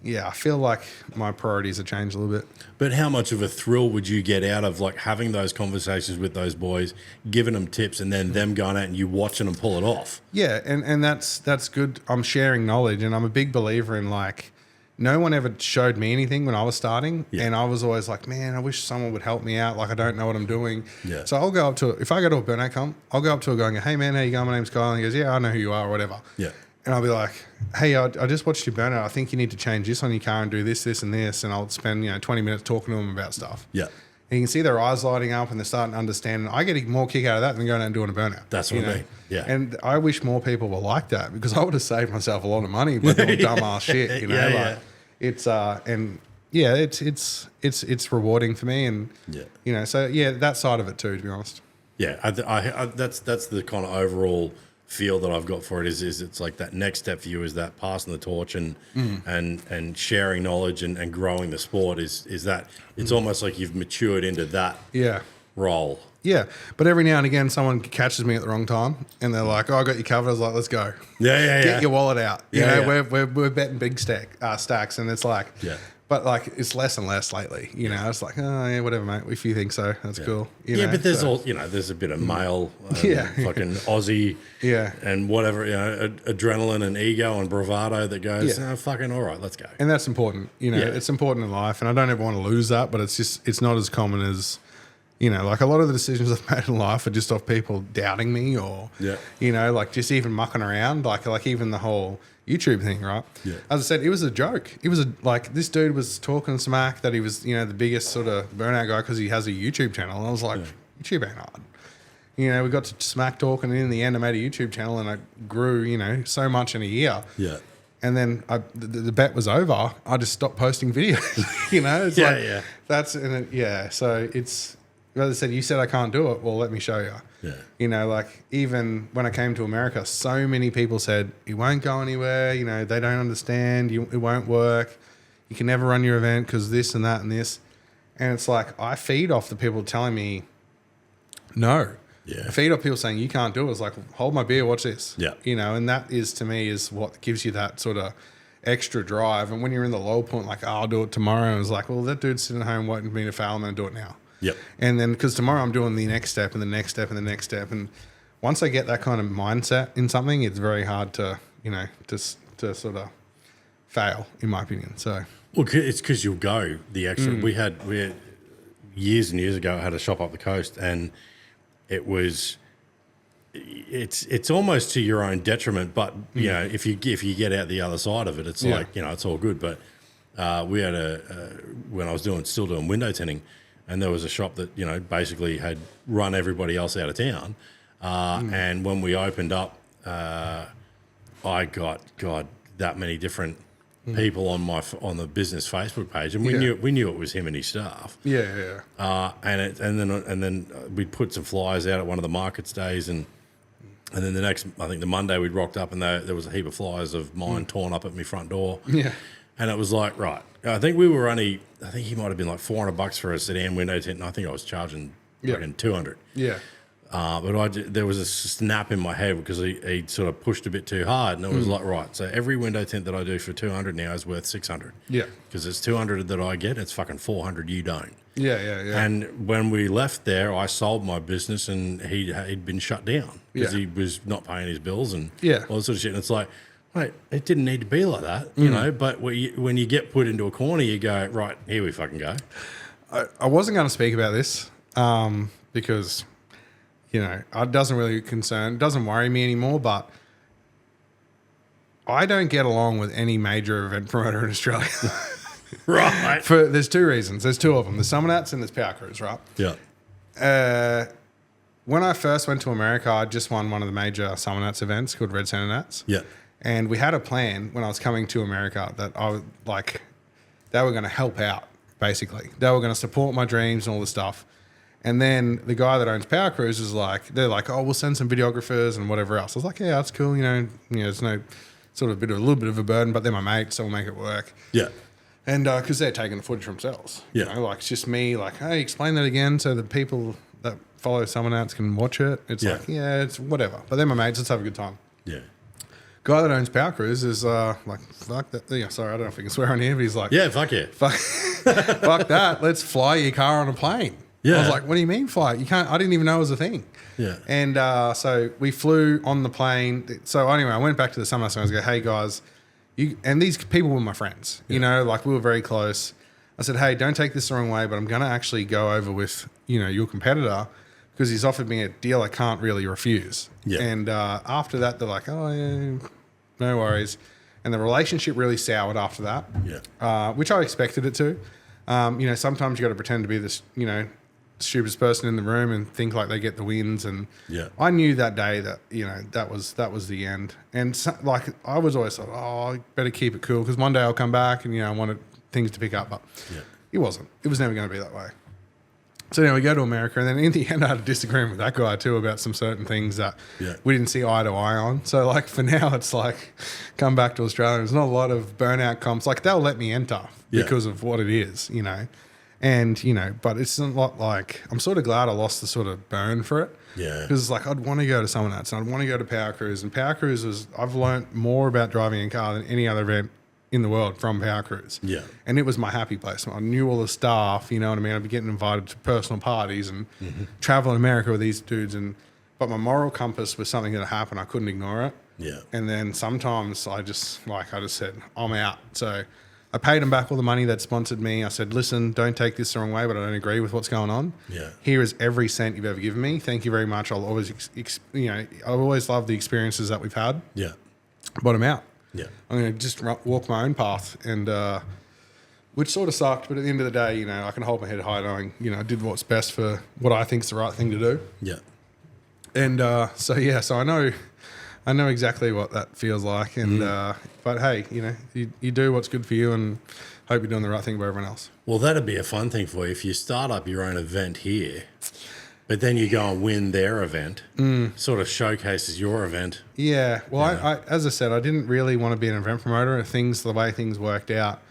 I feel like my priorities have changed a little bit. But how much of a thrill would you get out of like having those conversations with those boys, giving them tips and then them going out and you watching them pull it off? Yeah. And that's good. I'm sharing knowledge, and I'm a big believer in like, no one ever showed me anything when I was starting, and I was always like, man, I wish someone would help me out. Like, I don't know what I'm doing. Yeah. So I'll go up to, if I go to a Burnout comp, I'll go up to a guy and go, hey, man, how you going? My name's Kyle. And he goes, yeah, I know who you are or whatever. Yeah. And I'll be like, hey, I just watched your Burnout. I think you need to change this on your car and do this, this, and this. And I'll spend, you know, 20 minutes talking to them about stuff. Yeah. And you can see their eyes lighting up and they're starting to understand. I get more kick out of that than going out and doing a Burnout. That's what I mean. Yeah. And I wish more people were like that, because I would have saved myself a lot of money by doing dumbass shit, you know. It's it's rewarding for me, and you know, so that side of it too, to be honest. Yeah, I that's the kind of overall feel that I've got for it is it's like that next step for you is that passing the torch and sharing knowledge and growing the sport is that it's almost like you've matured into that role. Yeah, but every now and again, someone catches me at the wrong time, and they're like, "Oh, I got you covered." I was like, "Let's go." Get your wallet out. You know, we're betting big stacks, and it's like, but like it's less and less lately. You know, it's like, oh yeah, whatever, mate. If you think so, that's cool. You know, but there's there's a bit of male, fucking Aussie, and whatever, adrenaline and ego and bravado that goes, oh, fucking all right, let's go. And that's important. You know, it's important in life, and I don't ever want to lose that, but it's not as common as. You know, like a lot of the decisions I've made in life are just off people doubting me or, you know, like just even mucking around, like even the whole YouTube thing, right? Yeah. As I said, it was a joke. It was like this dude was talking smack that he was, you know, the biggest sort of burnout guy because he has a YouTube channel. And I was like, YouTube ain't hard. You know, we got to smack talk and in the end I made a YouTube channel and I grew, you know, so much in a year. Yeah. And then the bet was over. I just stopped posting videos, you know? It's that's, so it's, as I said, you said I can't do it. Well, let me show you. Yeah. You know, like even when I came to America, so many people said, it won't go anywhere. You know, they don't understand. It won't work. You can never run your event because this and that and this. And it's like, I feed off the people telling me, no. Yeah. I feed off people saying, you can't do it. It's like, hold my beer, watch this. Yeah. You know, and that is, to me, is what gives you that sort of extra drive. And when you're in the low point, like, oh, I'll do it tomorrow. And it's like, well, that dude's sitting at home waiting for me to fail. I'm going to do it now. Yep. And then because tomorrow I'm doing the next step and the next step and the next step. And once I get that kind of mindset in something, it's very hard to, you know, to sort of fail, in my opinion. So, well, it's because you'll go the extra. We had years and years ago, I had a shop up the coast and it was, it's almost to your own detriment. But, you know, if you get out the other side of it, it's like, you know, it's all good. But we had when I was still doing window tinting, and there was a shop that, you know, basically had run everybody else out of town. And when we opened up, I got, God, that many different people on the business Facebook page, and we knew it was him and his staff. And then we'd put some flyers out at one of the markets days, and then the next, I think the Monday we'd rocked up, and there was a heap of flyers of mine torn up at my front door. Yeah. And it was like, right, I think he might have been like $400 for a sedan window tint, and I think I was charging fucking $200. Yeah. But there was a snap in my head because he sort of pushed a bit too hard, and it was like, right, so every window tint that I do for $200 now is worth $600. Yeah. Because it's $200 that I get, it's fucking $400 you don't. Yeah. And when we left there, I sold my business, and he'd been shut down because he was not paying his bills and all this sort of shit. And it's like, mate, it didn't need to be like that, you know, but when you get put into a corner, you go, right, here we fucking go. I wasn't going to speak about this because, you know, it doesn't worry me anymore, but I don't get along with any major event promoter in Australia. Right. There's two reasons. There's two of them. There's Summernats and there's Power Crews, right? Yeah. When I first went to America, I just won one of the major Summernats events called Red Center Nats. Yeah. And we had a plan when I was coming to America that I would they were going to help out, basically. They were going to support my dreams and all this stuff. And then the guy that owns Power Crews is they're like, oh, we'll send some videographers and whatever else. I was like, yeah, that's cool. You know, it's no sort of a little bit of a burden, but they're my mates, so we'll make it work. Yeah. And because they're taking the footage for themselves. Yeah. You know, like it's just me, like, hey, explain that again so the people that follow someone else can watch it. It's like, it's whatever. But they're my mates. Let's have a good time. Yeah. Guy that owns Power Crews is like, fuck that. Yeah, sorry, I don't know if we can swear on here, but he's like, yeah, fuck yeah. Fuck that. Let's fly your car on a plane. Yeah. I was like, what do you mean fly? You can't. I didn't even know it was a thing. Yeah. And so we flew on the plane. So anyway, I went back to the summer. So I was like, hey guys, and these people were my friends. You know, like we were very close. I said, hey, don't take this the wrong way, but I'm going to actually go over with, you know, your competitor because he's offered me a deal I can't really refuse. Yeah. And after that, they're like, oh, yeah, no worries. And the relationship really soured after that, which I expected it to. You know, sometimes you got to pretend to be this, you know, stupidest person in the room and think like they get the wins. And I knew that day that, you know, that was the end. And so, like, I was always like, oh, I better keep it cool because one day I'll come back and, you know, I wanted things to pick up. But it wasn't. It was never going to be that way. So now we go to America, and then in the end, I had a disagreement with that guy too about some certain things that we didn't see eye to eye on. So like for now, it's like come back to Australia. There's not a lot of burnout comps. Like they'll let me enter because of what it is, you know. And you know, but it's not like I'm sort of glad I lost the sort of burn for it. Yeah, because like I'd want to go to someone else, and I'd want to go to Power Cruise, and Power Cruise was I've learnt more about driving a car than any other event in the world from Power Cruise. Yeah. And it was my happy place. I knew all the staff, you know what I mean? I'd be getting invited to personal parties and travel in America with these dudes. But my moral compass was something that happened. I couldn't ignore it. Yeah. And then sometimes I just said, I'm out. So I paid them back all the money that sponsored me. I said, listen, don't take this the wrong way, but I don't agree with what's going on. Yeah. Here is every cent you've ever given me. Thank you very much. I'll always, I've always loved the experiences that we've had. Yeah. But I'm out. Yeah. I'm going to just walk my own path, and which sort of sucked. But at the end of the day, you know, I can hold my head high knowing, you know, I did what's best for what I think is the right thing to do. Yeah. And so I know exactly what that feels like. And but hey, you know, you do what's good for you, and hope you're doing the right thing by everyone else. Well, that'd be a fun thing for you if you start up your own event here. But then you go and win their event, sort of showcases your event. Yeah. Well, I as I said, I didn't really want to be an event promoter. The way things worked out,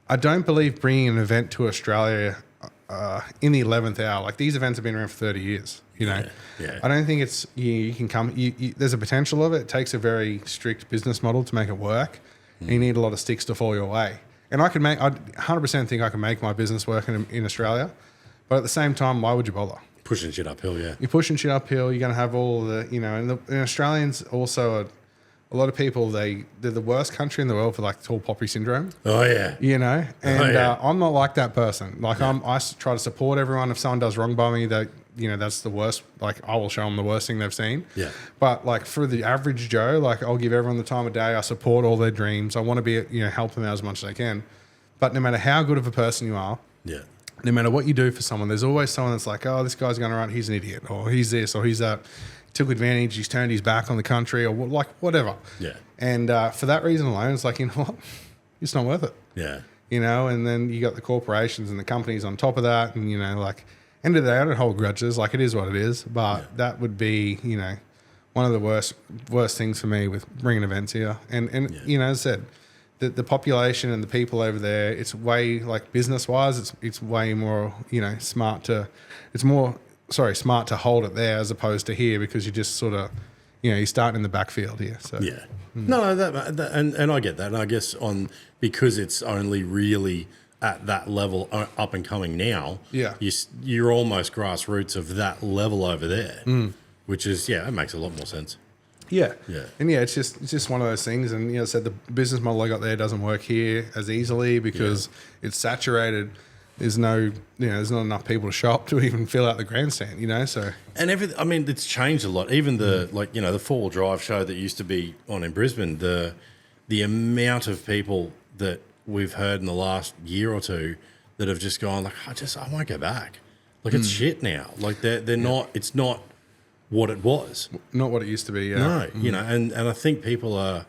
I don't believe bringing an event to Australia in the 11th hour. Like these events have been around for 30 years. You know, I don't think it's you can come. There's a potential of it. It takes a very strict business model to make it work. And you need a lot of sticks to fall your way. And I 100% think I can make my business work in Australia. But at the same time, why would you bother? Pushing shit uphill, yeah. You're pushing shit uphill. You're going to have all the, you know, and Australians also a lot of people, they're the worst country in the world for like tall poppy syndrome. Oh, yeah. You know, and I'm not like that person. Like I try to support everyone. If someone does wrong by me, that's the worst. Like I will show them the worst thing they've seen. Yeah. But like for the average Joe, like I'll give everyone the time of day. I support all their dreams. I want to be, help them out as much as I can. But no matter how good of a person you are, no matter what you do for someone, there's always someone that's like, oh, this guy's going to run, he's an idiot, or he's this, or he's that. Took advantage, he's turned his back on the country, or like whatever. Yeah. And for that reason alone, it's like, you know what? It's not worth it. Yeah. You know, and then you got the corporations and the companies on top of that. And, like, end of the day, I don't hold grudges. Like, it is what it is. But that would be, one of the worst things for me with bringing events here. And as I said, the population and the people over there, it's way, like, business-wise, it's way more, smart to hold it there as opposed to here, because you just sort of, you're starting in the backfield here. So no, that and I get that. And I guess because it's only really at that level up and coming now. Yeah, you're almost grassroots of that level over there, which is it makes a lot more sense. Yeah, and it's just one of those things. And I said the business model I got there doesn't work here as easily because it's saturated. There's no, there's not enough people to shop to even fill out the grandstand, so. And everything, I mean, it's changed a lot. Even the, the four-wheel drive show that used to be on in Brisbane, the amount of people that we've heard in the last year or two that have just gone, like, I won't go back. Like, it's shit now. Like, they're not, it's not what it was. Not what it used to be, No, and I think people are,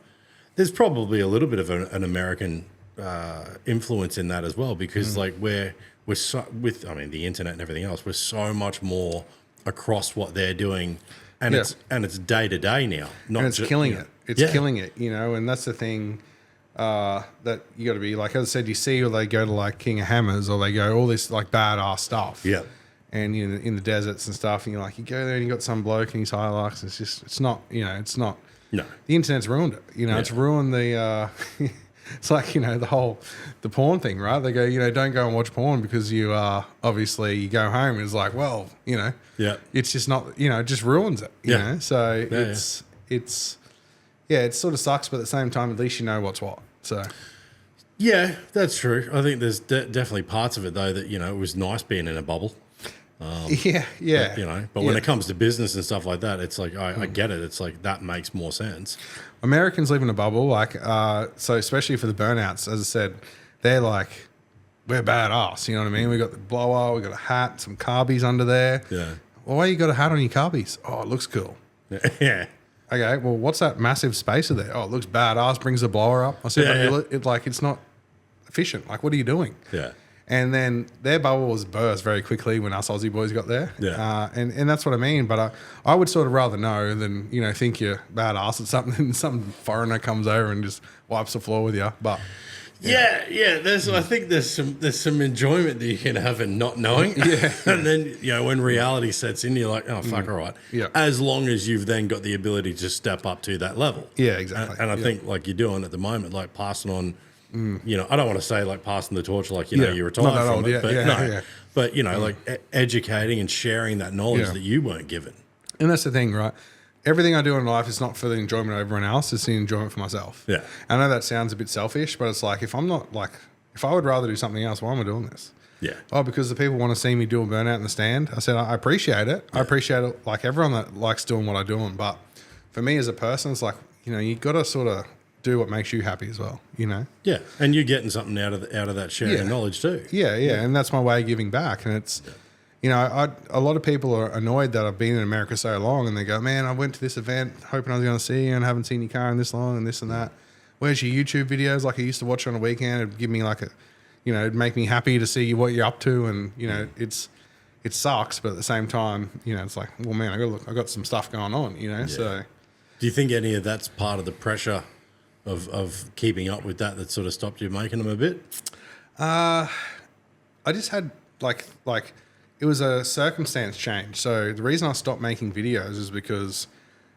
there's probably a little bit of an American influence in that as well, because we're so, with the internet and everything else, we're so much more across what they're doing, and it's day to day now. Not and it's killing it. It's killing it. And that's the thing that you got to be like. As I said, you see, or they go to like King of Hammers, or they go all this like badass stuff. Yeah. And in the deserts and stuff, and you go there and you got some bloke and he's Hilux. It's not. It's not. No. The internet's ruined it. It's ruined the. It's like, the porn thing, right? They go, don't go and watch porn because you obviously you go home and it's like, well, it's just not, it just ruins it, you know? So it sort of sucks, but at the same time, at least you know what's what. So. Yeah, that's true. I think there's definitely parts of it though that, it was nice being in a bubble. But when it comes to business and stuff like that, it's like, I get it. It's like, that makes more sense. Americans live in a bubble, like, so especially for the burnouts, as I said, they're like, we're badass, you know what I mean? We got the blower, we got a hat, some carbies under there. Yeah. Well, why you got a hat on your carbies? Oh, it looks cool. Yeah. Okay, well, what's that massive spacer there? Oh, it looks badass, brings the blower up. I said, it's not efficient. Like, what are you doing? Yeah. And then their bubble was burst very quickly when us Aussie boys got there. Yeah. And that's what I mean. But I would sort of rather know than, you know, think you're badass at something and some foreigner comes over and just wipes the floor with you. But yeah. I think there's some enjoyment that you can have in not knowing. Yeah. And then, you know, when reality sets in, you're like, oh, fuck, all right. Yeah. As long as you've then got the ability to step up to that level. Yeah, exactly. And I think like you're doing at the moment, like passing on, you know, I don't want to say like passing the torch, like, you know, you're retired Not that from old, it, yeah, but you know, like educating and sharing that knowledge that you weren't given. And that's the thing, right? Everything I do in life is not for the enjoyment of everyone else. It's the enjoyment for myself. Yeah. I know that sounds a bit selfish, but it's like, if I would rather do something else, why am I doing this? Yeah. Oh, because the people want to see me do a burnout in the stand. I said, I appreciate it. Yeah. I appreciate it. Like everyone that likes doing what I'm doing. But for me as a person, it's like, you know, you got to sort of do what makes you happy as well, you know? Yeah. And you're getting something out of that sharing of knowledge too. Yeah. And that's my way of giving back. And it's, you know, a lot of people are annoyed that I've been in America so long, and they go, man, I went to this event hoping I was going to see you and haven't seen your car in this long and this and that. Where's your YouTube videos? Like I used to watch on a weekend. It'd give me like a, you know, it'd make me happy to see what you're up to. And, you know, it sucks. But at the same time, you know, it's like, well, man, I got some stuff going on, you know? So do you think any of that's part of the pressure of keeping up with that sort of stopped you making them a bit? I just had like it was a circumstance change. So the reason I stopped making videos is because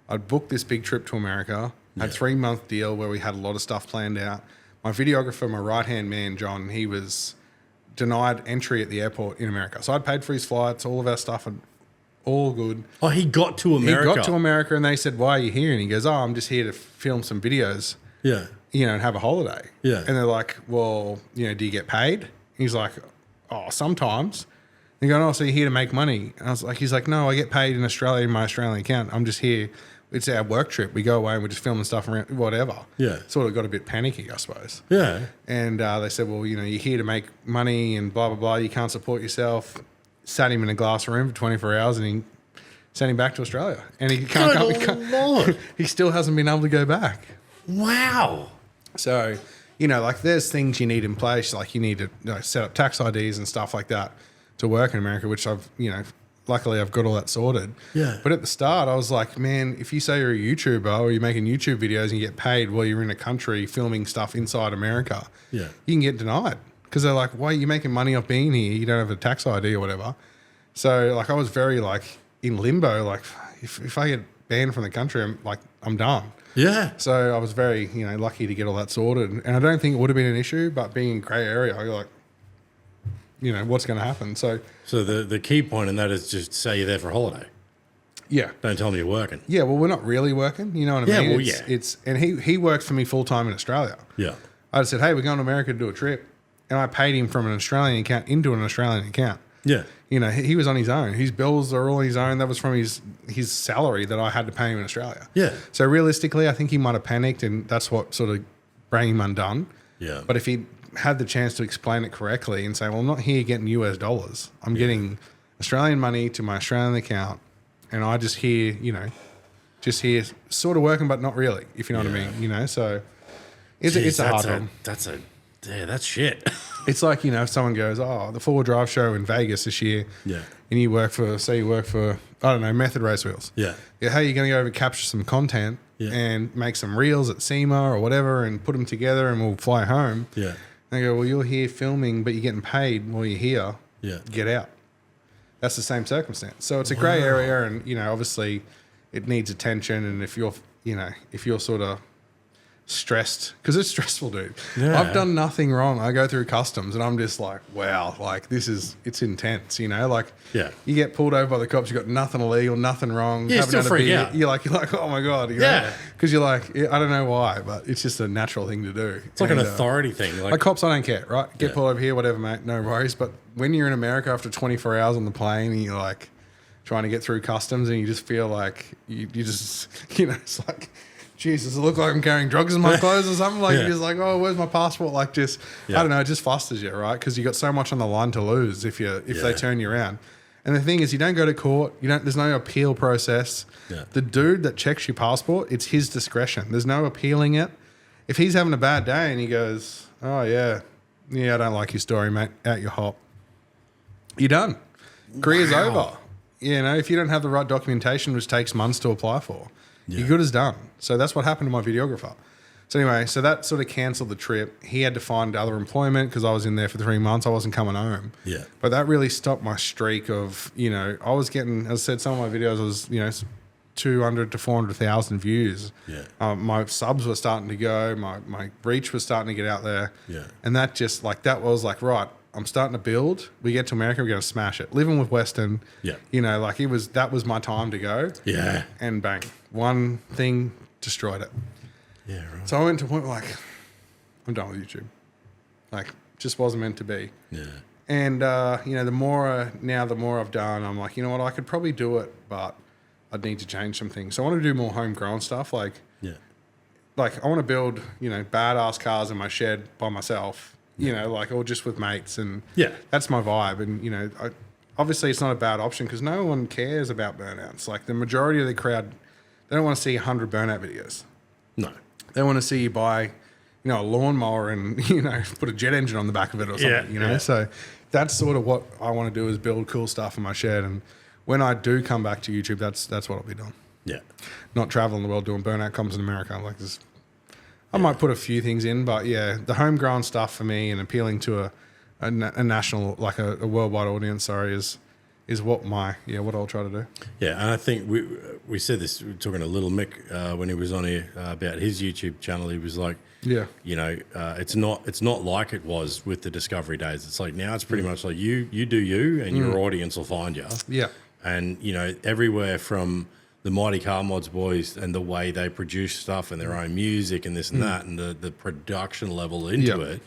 I'd booked this big trip to America, had a 3-month deal where we had a lot of stuff planned out. My videographer, my right-hand man, John, he was denied entry at the airport in America. So I'd paid for his flights, all of our stuff, and all good. Oh, he got to America. He got to America and they said, why are you here? And he goes, oh, I'm just here to film some videos. Yeah. You know, and have a holiday. Yeah. And they're like, well, you know, do you get paid? He's like, oh, sometimes. They go, oh, so you're here to make money? And I was like, he's like, no, I get paid in Australia in my Australian account. I'm just here. It's our work trip. We go away and we're just filming stuff around, whatever. Yeah. Sort of got a bit panicky, I suppose. Yeah. And they said, well, you know, you're here to make money and blah, blah, blah. You can't support yourself. Sat him in a glass room for 24 hours and he sent him back to Australia. And he Lord. he still hasn't been able to go back. Wow. So, you know, like there's things you need in place, like you need to, you know, set up tax IDs and stuff like that to work in America, which I've, you know, luckily I've got all that sorted. Yeah. But at the start, I was like, man, if you say you're a YouTuber or you're making YouTube videos and you get paid while you're in a country filming stuff inside America, Yeah. you can get denied because they're like, why are you making money off being here? You don't have a tax ID or whatever. So, like, I was very, like, in limbo. Like, if I get banned from the country, I'm done. Yeah. So I was very, you know, lucky to get all that sorted. And I don't think it would have been an issue, but being in grey area, you're like, you know, what's going to happen? So the key point in that is just say you're there for a holiday. yeah. Don't tell them you're working. Yeah, well, we're not really working. You know what I Yeah, mean? well, It's and he worked for me full time in Australia. Yeah. I said, hey, we're going to America to do a trip. And I paid him from an Australian account into an Australian account. Yeah. You know, he was on his own. His bills are all his own. That was from his salary that I had to pay him in Australia. Yeah. So realistically, I think he might have panicked, and that's what sort of brought him undone. Yeah. But if he had the chance to explain it correctly and say, well, I'm not here getting US dollars. I'm getting Australian money to my Australian account, and I just here, you know, here sort of working, but not really, if you know what I mean. You know, so it's a hard one. That's shit. It's like, you know, if someone goes, oh, the 4-wheel drive show in Vegas this year, Yeah. and you work for, I don't know, Method Race Wheels. Yeah. Yeah, hey, you're going to go over and capture some content and make some reels at SEMA or whatever and put them together and we'll fly home. Yeah. They go, well, you're here filming, but you're getting paid while you're here. Yeah. Get out. That's the same circumstance. So it's a grey area, and, you know, obviously it needs attention. And if you're sort of stressed, because it's stressful, dude. Yeah. I've done nothing wrong. I go through customs and I'm just like, wow, like it's intense, you know, like you get pulled over by the cops, you got nothing illegal, nothing wrong. Yeah, still freak out. You're like, oh my God. Because you're like, I don't know why, but it's just a natural thing to do. It's like an authority thing. Like cops, I don't care, right? Get pulled over here, whatever, mate, no worries. But when you're in America after 24 hours on the plane and you're like trying to get through customs and you just feel like you just, you know, it's like, Jesus, it look like I'm carrying drugs in my clothes or something. Like, you're just like, oh, where's my passport? Like, just, I don't know, it just flusters you, right? Because you got so much on the line to lose if they turn you around. And the thing is, you don't go to court. There's no appeal process. Yeah. The dude that checks your passport, it's his discretion. There's no appealing it. If he's having a bad day and he goes, oh yeah, Yeah, I don't like your story, mate. Out your hop. You're done. Career's over. You know, if you don't have the right documentation, which takes months to apply for, you're good as done. So that's what happened to my videographer. So anyway, so that sort of cancelled the trip. He had to find other employment because I was in there for 3 months. I wasn't coming home. Yeah. But that really stopped my streak of, you know, I was getting, as I said, some of my videos was, you know, 200 to 400,000 views. Yeah. My subs were starting to go. My reach was starting to get out there. Yeah. And that just like, that was like, right, I'm starting to build. We get to America, we're going to smash it. Living with Weston, you know, like that was my time to go. Yeah. And bang, one thing destroyed it. Yeah, right. So I went to a point where, like, I'm done with YouTube. Like, just wasn't meant to be. Yeah. And, you know, the more I've done, I'm like, you know what, I could probably do it, but I'd need to change some things. So I want to do more homegrown stuff. Like I want to build, you know, badass cars in my shed by myself, you know, like, or just with mates. And that's my vibe. And, you know, obviously it's not a bad option because no one cares about burnouts. Like the majority of the crowd, they don't want to see 100 burnout videos. No. They want to see you buy, you know, a lawnmower and, you know, put a jet engine on the back of it or something, you know? So that's sort of what I want to do is build cool stuff in my shed. And when I do come back to YouTube, that's what I'll be doing. Yeah. Not traveling the world doing burnout comms in America. Like this, I might put a few things in, but yeah, the homegrown stuff for me and appealing to a national, like a worldwide audience, is what what I'll try to do. Yeah, and I think we said this, we were talking to Little Mick when he was on here about his YouTube channel. He was like, you know, it's not like it was with the Discovery days. It's like now it's pretty much like you do you and your audience will find you. Yeah. And, you know, everywhere from the Mighty Car Mods boys and the way they produce stuff and their own music and this and that and the production level into it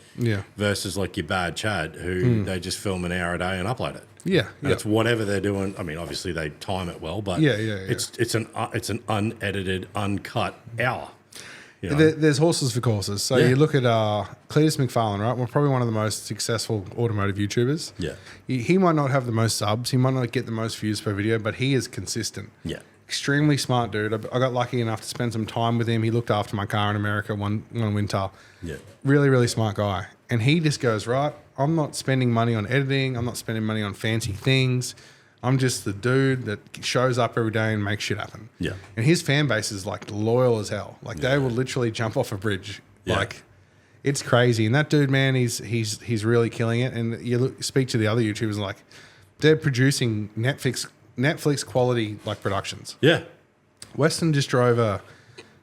versus like your bad Chad who they just film an hour a day and upload it. Yeah. And it's whatever they're doing. I mean, obviously they time it well, but it's an unedited, uncut hour. You know? There's horses for courses. So you look at Cletus McFarlane, right? We're probably one of the most successful automotive YouTubers. Yeah. He might not have the most subs. He might not get the most views per video, but he is consistent. Yeah. Extremely smart dude. I got lucky enough to spend some time with him. He looked after my car in America one winter. Yeah. Really, really smart guy. And he just goes, right, I'm not spending money on editing. I'm not spending money on fancy things. I'm just the dude that shows up every day and makes shit happen. Yeah. And his fan base is like loyal as hell. Like they will literally jump off a bridge. Yeah. Like it's crazy. And that dude, man, he's really killing it. And you speak to the other YouTubers, like they're producing Netflix quality like productions. Yeah. Weston just drove a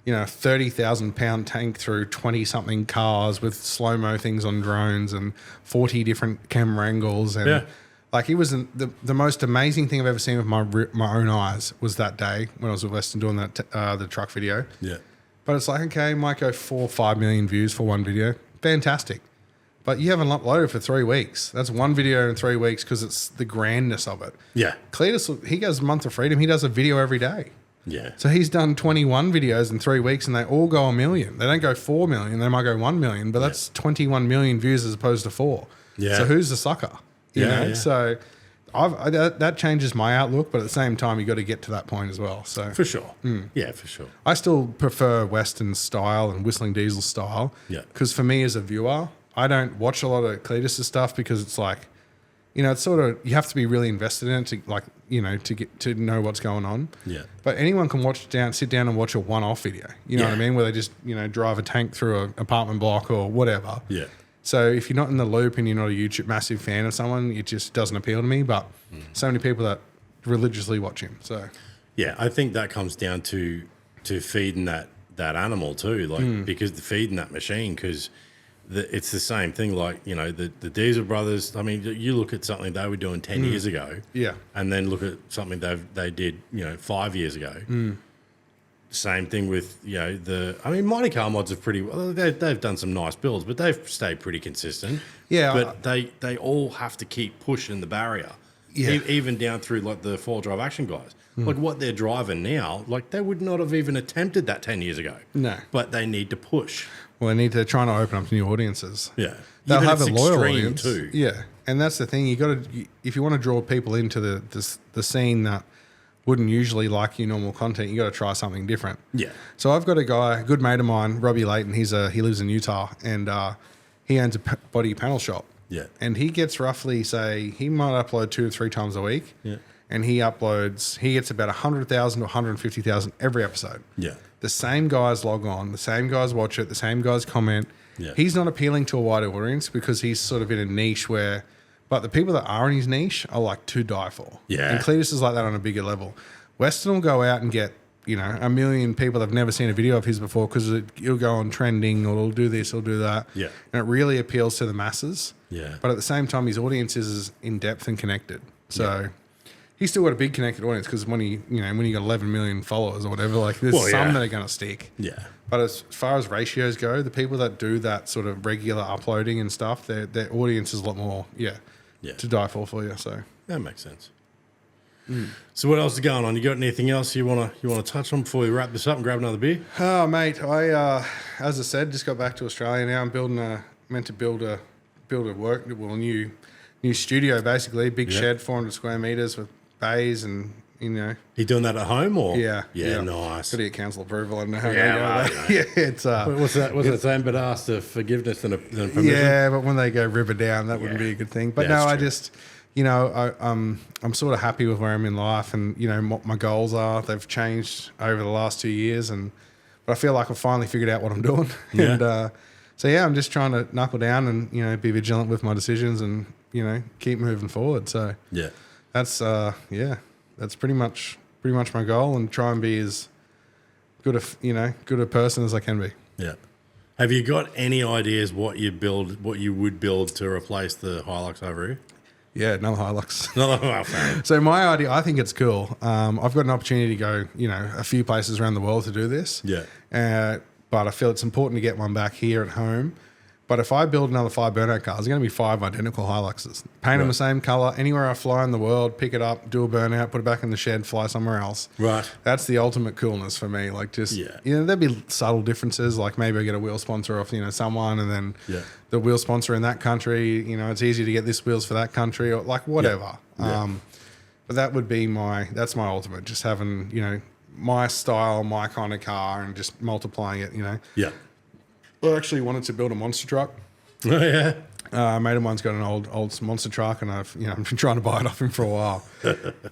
30,000 pound tank through 20 something cars with slow-mo things on drones and 40 different camera angles. And like he was the most amazing thing I've ever seen with my own eyes was that day when I was with Weston doing that the truck video. Yeah. But it's like, okay, might go 4 or 5 million views for one video. Fantastic. But you haven't uploaded for 3 weeks. That's one video in 3 weeks because it's the grandness of it. Yeah. Cletus, he goes Month of Freedom. He does a video every day. Yeah. So he's done 21 videos in 3 weeks and they all go 1 million. They don't go 4 million. They might go 1 million, but that's 21 million views as opposed to 4. Yeah. So who's the sucker? You know? Yeah. So that changes my outlook, but at the same time, you got to get to that point as well. So for sure. Yeah, for sure. I still prefer Western style and Whistling Diesel style. Yeah. Because for me as a viewer, I don't watch a lot of Cletus's stuff because it's like, it's sort of, you have to be really invested in it to like, to get to know what's going on. Yeah. But anyone can sit down and watch a one-off video. You know what I mean? Where they just, drive a tank through an apartment block or whatever. Yeah. So if you're not in the loop and you're not a massive fan of someone, it just doesn't appeal to me. But so many people that religiously watch him. So yeah, I think that comes down to feeding that animal too, like because feeding that machine, because it's the same thing. Like the Diesel brothers. I mean, you look at something they were doing 10 years ago, and then look at something they did 5 years ago. Same thing with Mighty Car Mods are pretty. Well, they've done some nice builds, but they've stayed pretty consistent. Yeah, but they all have to keep pushing the barrier. Yeah, even down through like the 4-drive action guys. Like what they're driving now, like they would not have even attempted that 10 years ago. No, but they need to push. Well, they need to try to open up to new audiences. Yeah, they'll have a loyal audience too. Yeah, and that's the thing. You got to if you want to draw people into the scene that wouldn't usually like your normal content, you got to try something different. Yeah. So I've got a guy, a good mate of mine, Robbie Layton. He lives in Utah, and he owns a body panel shop. Yeah. And he gets roughly, say, he might upload 2 to 3 times a week. Yeah. And he gets about 100,000 to 150,000 every episode. Yeah. The same guys log on, the same guys watch it, the same guys comment. Yeah. He's not appealing to a wider audience because he's sort of in a niche where, but the people that are in his niche are like to die for. Yeah. And Cletus is like that on a bigger level. Weston will go out and get, 1 million people that have never seen a video of his before because it'll go on trending or it'll do this, it'll do that. Yeah. And it really appeals to the masses. Yeah. But at the same time, his audience is in depth and connected. So he's still got a big connected audience because when you got 11 million followers or whatever, like there's some that are going to stick. Yeah. But as far as ratios go, the people that do that sort of regular uploading and stuff, their audience is a lot more, to die for you. So that makes sense. So what else is going on? You got anything else you wanna touch on before we wrap this up and grab another beer? Oh, mate, I as I said, just got back to Australia now. I'm meant to build a new studio basically, big shed, 400 square meters with bays and You doing that at home or? Yeah. Nice. Got to get council approval. I don't know how Yeah, to go. Yeah, it's What's that saying? But asked for forgiveness than permission. yeah, but when they go ribber down, that wouldn't be a good thing. But Yeah, no, that's I true. just, I'm sort of happy with where I'm in life, and what my goals are. They've changed over the last 2 years, but I feel like I've finally figured out what I'm doing. Yeah. And so yeah, I'm just trying to knuckle down and be vigilant with my decisions, and keep moving forward. So Yeah. that's that's pretty much my goal, and try and be as good a person as I can be. Yeah. Have you got any ideas what you would build to replace the Hilux over here? Yeah, another Hilux. No, fair. So my idea, I think it's cool. I've got an opportunity to go, a few places around the world to do this. Yeah. But I feel it's important to get one back here at home. But if I build another 5 burnout cars, there's going to be 5 identical Hiluxes. Paint them the same color. Anywhere I fly in the world, pick it up, do a burnout, put it back in the shed, fly somewhere else. Right. That's the ultimate coolness for me. Like just, there'd be subtle differences. Like maybe I get a wheel sponsor off, someone, and then the wheel sponsor in that country, it's easy to get this wheels for that country, or like whatever. Yeah. But that would be that's my ultimate. Just having, my style, my kind of car, and just multiplying it, Yeah. I actually wanted to build a monster truck. Oh, yeah. A mate of mine's got an old monster truck, and I've been trying to buy it off him for a while.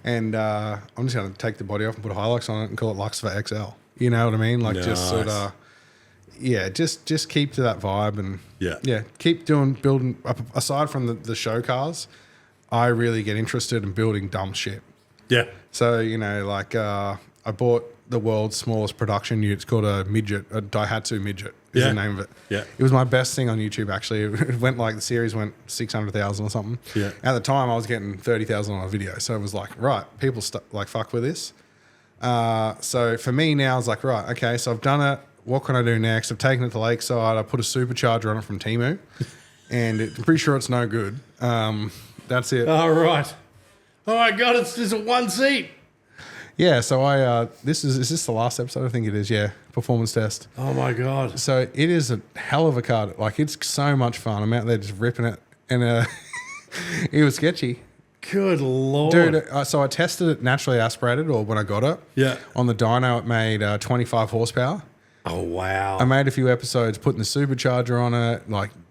And I'm just going to take the body off and put a Hilux on it and call it Luxifer XL. You know what I mean? Like just sort of, just keep to that vibe, and keep building. Aside from the show cars, I really get interested in building dumb shit. Yeah. So I bought the world's smallest production unit. It's called a Daihatsu midget. Is the name of it. Yeah. It was my best thing on YouTube, actually. It went the series went 600,000 or something. Yeah. At the time, I was getting 30,000 on a video. So it was like, right, people fuck with this. So for me now, it's like, right, okay, so I've done it. What can I do next? I've taken it to Lakeside. I put a supercharger on it from Temu. And I'm pretty sure it's no good. That's it. All right. Oh my God, it's just a 1 seat. Yeah, so is this the last episode? I think it is, yeah. Performance test. Oh my God. So it is a hell of a car. Like, it's so much fun. I'm out there just ripping it, and it was sketchy. Good Lord. Dude, so I tested it naturally aspirated, or when I got it. Yeah. On the dyno, it made 25 horsepower. Oh, wow. I made a few episodes putting the supercharger on it,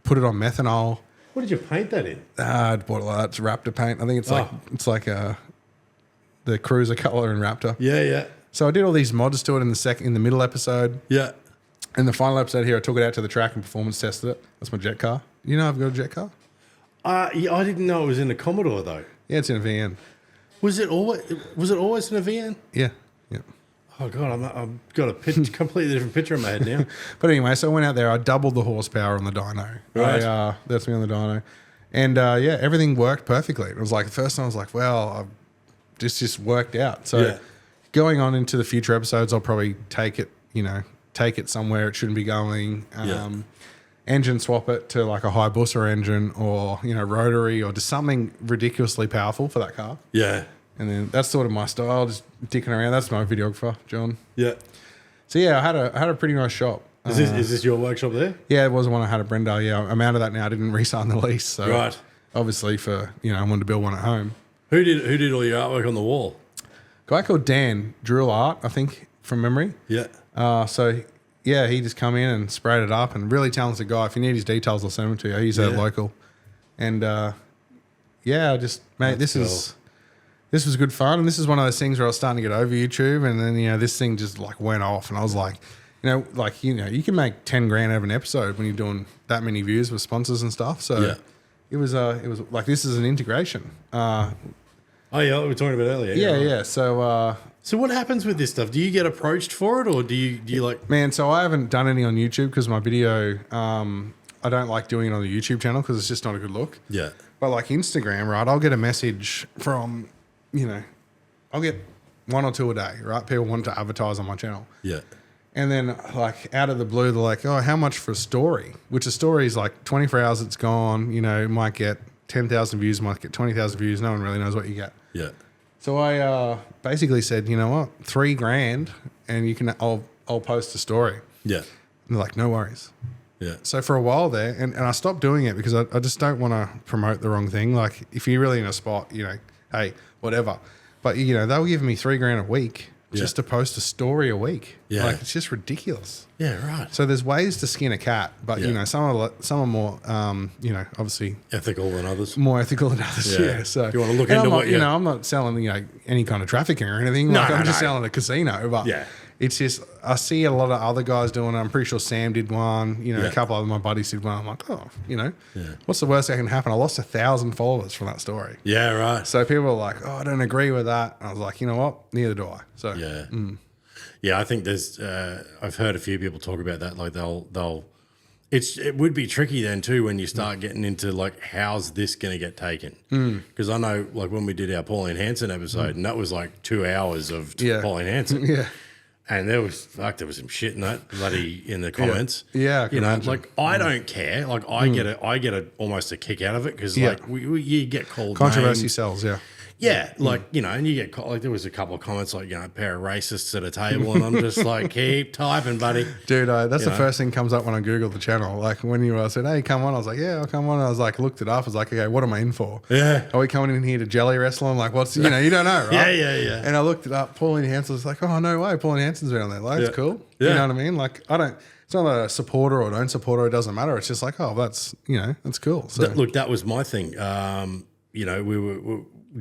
put it on methanol. What did you paint that in? I bought it like that. It's Raptor paint. I think it's like the Cruiser color in Raptor. Yeah, yeah. So I did all these mods to it in the middle episode. Yeah. In the final episode here, I took it out to the track and performance tested it. That's my jet car. I've got a jet car? Yeah, I didn't know it was in a Commodore though. Yeah, it's in a VN. Was it always in a VN? Yeah. Yeah. Oh God, I've got a completely different picture in my head now. But anyway, so I went out there. I doubled the horsepower on the dyno. Right. That's me on the dyno. And everything worked perfectly. It was like the first time I was like, well, this just worked out. So going on into the future episodes, I'll probably take it somewhere it shouldn't be going. Engine swap it to like a Hayabusa engine, or rotary, or just something ridiculously powerful for that car. Yeah. And then that's sort of my style, just dicking around. That's my videographer, John. Yeah. So yeah, I had a pretty nice shop. Is this your workshop there? Yeah, it was the one I had at Brendale. Yeah, I'm out of that now. I didn't re-sign the lease. So Right. obviously I wanted to build one at home. Who did all your artwork on the wall? Guy called Dan, Drill Art, I think, from memory. Yeah. So yeah, he just come in and sprayed it up, and really talented guy. If you need his details, I'll send them to you. He's local, and yeah, just mate, this was good fun, and this is one of those things where I was starting to get over YouTube, and then this thing just like went off, and I was like, you can make 10 grand out of an episode when you're doing that many views with sponsors and stuff. So it was like, this is an integration. Oh yeah, we were talking about earlier. Yeah. So what happens with this stuff? Do you get approached for it, or do you like? Man, so I haven't done any on YouTube because my video, I don't like doing it on the YouTube channel because it's just not a good look. Yeah. But like Instagram, right? I'll get a message from, I'll get 1 or 2 a day, right? People want to advertise on my channel. Yeah. And then, like, out of the blue, they're like, oh, how much for a story? Which a story is like 24 hours it's gone. It might get 10,000 views, might get 20,000 views. No one really knows what you get. Yeah. So I basically said, you know what, 3 grand and I'll post a story. Yeah. And they're like, no worries. Yeah. So for a while there, and I stopped doing it because I just don't want to promote the wrong thing. Like, if you're really in a spot, hey, whatever. But, they'll give me 3 grand a week. Just to post a story a week. Yeah. Like, it's just ridiculous. Yeah, right. So there's ways to skin a cat, but, some are more, obviously. Ethical than others. More ethical than others, yeah. So if you want to look into I'm not, what I'm not selling, any kind of trafficking or anything. No, Like, I'm no, just no. selling a casino. But it's just, I see a lot of other guys doing it. I'm pretty sure Sam did one. A couple of my buddies did one. I'm like, what's the worst that can happen? I lost 1,000 followers from that story. Yeah, right. So people are like, oh, I don't agree with that. And I was like, you know what? Neither do I. So yeah. Yeah, I think there's. I've heard a few people talk about that. Like they'll. It would be tricky then too when you start getting into like, how's this going to get taken? Because I know, like, when we did our Pauline Hanson episode, and that was like 2 hours of Pauline Hanson. Yeah. And there was some shit in that bloody in the comments. Yeah, I can imagine. Like, I don't care. Like, I get almost a kick out of it because like you get called controversy names. sells. Yeah. Yeah, like, and you get like, there was a couple of comments like, a pair of racists at a table, and I'm just like, keep typing, buddy. Dude, that's the first thing comes up when I Google the channel. Like, when you said, hey, come on, I was like, yeah, I'll come on. I was like, looked it up. I was like, okay, what am I in for? Yeah. Are we coming in here to jelly wrestle? I'm like, what's, you don't know, right? Yeah. And I looked it up. Pauline Hanson was like, oh, no way. Pauline Hanson's around there. Like, that's cool. Yeah. You know what I mean? Like, it's not a supporter or don't support her. It doesn't matter. It's just like, oh, that's, that's cool. So Look, that was my thing.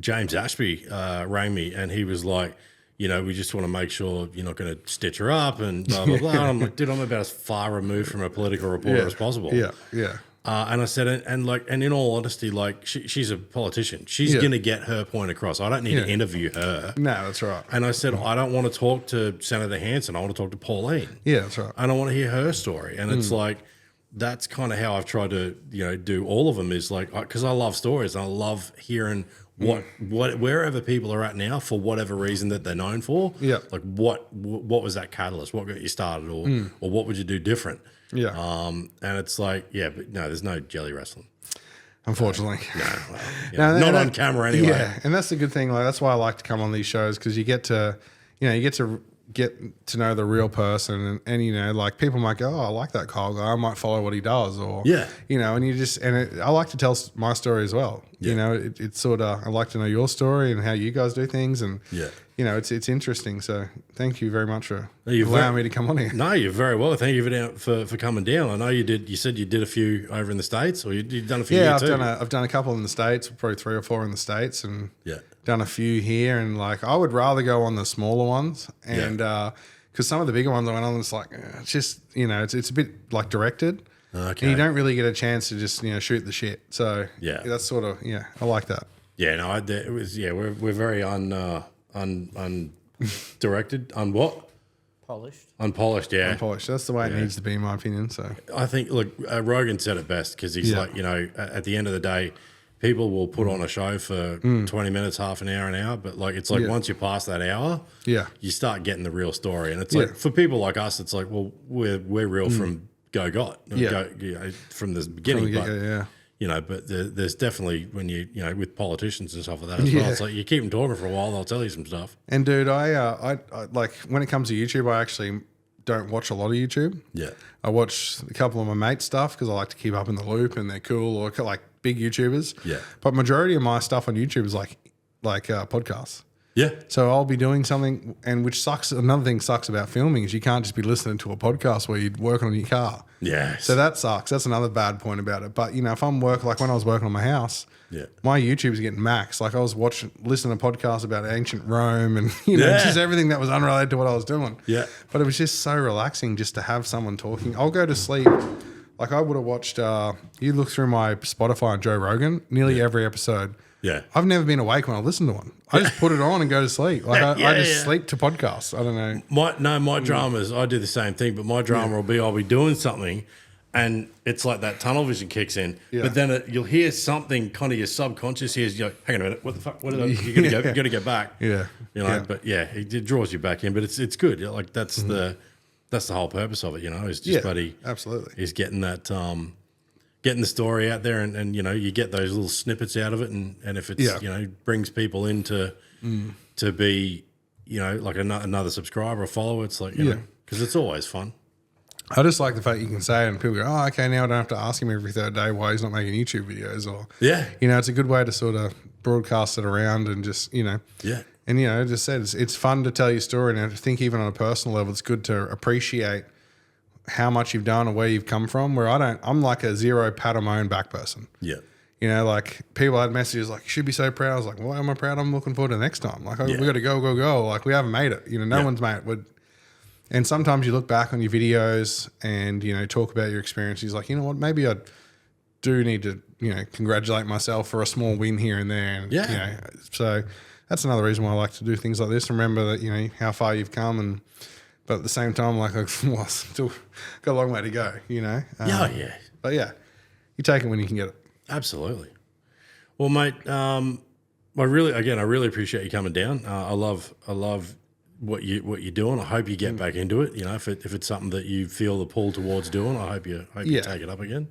James Ashby rang me, and he was like, we just want to make sure you're not going to stitch her up and blah, blah, blah. And I'm like, dude, I'm about as far removed from a political reporter as possible. Yeah. And I said, and in all honesty, like, she's a politician. She's going to get her point across. I don't need to interview her. No, that's right. And I said, I don't want to talk to Senator Hanson. I want to talk to Pauline. Yeah, that's right. And I want to hear her story. And it's like, that's kind of how I've tried to, do all of them, is like, because I love stories and I love hearing wherever people are at now for whatever reason that they're known for. Yeah. Like, what was that catalyst? What got you started, or what would you do different? Yeah. And it's like, but no, there's no jelly wrestling. Unfortunately. Not on camera anyway. Yeah, and that's the good thing. Like, that's why I like to come on these shows, because you get to get to know the real person, and like, people might go, oh, I like that Kyle guy, I might follow what he does, or and I like to tell my story as well. It's sort of, I like to know your story and how you guys do things, and it's interesting. So thank you very much for allowing me to come on here. No, you're very well. Thank you for coming down. I know you did. You said you did a few over in the States, or you've done a few. Yeah, here I've done a couple in the States, probably 3 or 4 in the States, and done a few here. And like, I would rather go on the smaller ones, and because some of the bigger ones I went on, it's like, it's just, it's a bit like directed. Okay. And you don't really get a chance to just, shoot the shit. So that's sort of, I like that. Yeah, no, it was, we're very directed, what? Unpolished, yeah. Unpolished. That's the way it needs to be, in my opinion. So I think, look, Rogan said it best, because he's like, at the end of the day, people will put on a show for 20 minutes, half an hour, but like, it's like, once you pass that hour, you start getting the real story. And it's like, for people like us, it's like, well, we're real from go from the beginning. But there's definitely, when you with politicians and stuff like that as well, it's like, you keep them talking for a while, they'll tell you some stuff. And dude, I like, when it comes to YouTube, I actually don't watch a lot of YouTube. Yeah, I watch a couple of my mates' stuff because I like to keep up in the loop, and they're cool, or like big YouTubers. Yeah, but majority of my stuff on YouTube is like podcasts. Yeah. So I'll be doing something, and which sucks. Another thing sucks about filming is you can't just be listening to a podcast where you're working on your car. Yes. So that sucks. That's another bad point about it. But, if I'm like when I was working on my house, my YouTube's getting maxed. Like I was listening to podcasts about ancient Rome and, just everything that was unrelated to what I was doing. Yeah. But it was just so relaxing just to have someone talking. I'll go to sleep. Like I would have watched, you look through my Spotify and Joe Rogan, nearly every episode. Yeah. I've never been awake when I listen to one. I just put it on and go to sleep. Like I just sleep to podcasts. I don't know. My dramas, I do the same thing, but my drama will be I'll be doing something and it's like that tunnel vision kicks in. Yeah. But then you'll hear something, kind of your subconscious hears, you're like, hang on a minute, what the fuck? What you gotta go back. Yeah. But it draws you back in. But it's good. Like that's the whole purpose of it, is just absolutely. Is getting that getting the story out there and you get those little snippets out of it and if it's brings people in to be like another subscriber or follower, it's like because it's always fun. I just like the fact you can say it and people go, oh, okay, now I don't have to ask him every third day why he's not making YouTube videos, or it's a good way to sort of broadcast it around and just and just said it's fun to tell your story, and I think even on a personal level it's good to appreciate how much you've done or where you've come from, where I'm like a zero pat on my own back person. Yeah. Like people had messages like, you should be so proud. I was like, why am I proud? I'm looking forward to the next time. Like, we got to go. Like, we haven't made it. No one's made it. And sometimes you look back on your videos and, talk about your experiences. Like, you know what, maybe I do need to, congratulate myself for a small win here and there. And, so that's another reason why I like to do things like this. Remember that, how far you've come but at the same time, like, still got a long way to go, But you take it when you can get it. Absolutely. Well, mate, I really appreciate you coming down. I love what you're doing. I hope you get back into it. If it's something that you feel the pull towards doing, I hope you take it up again.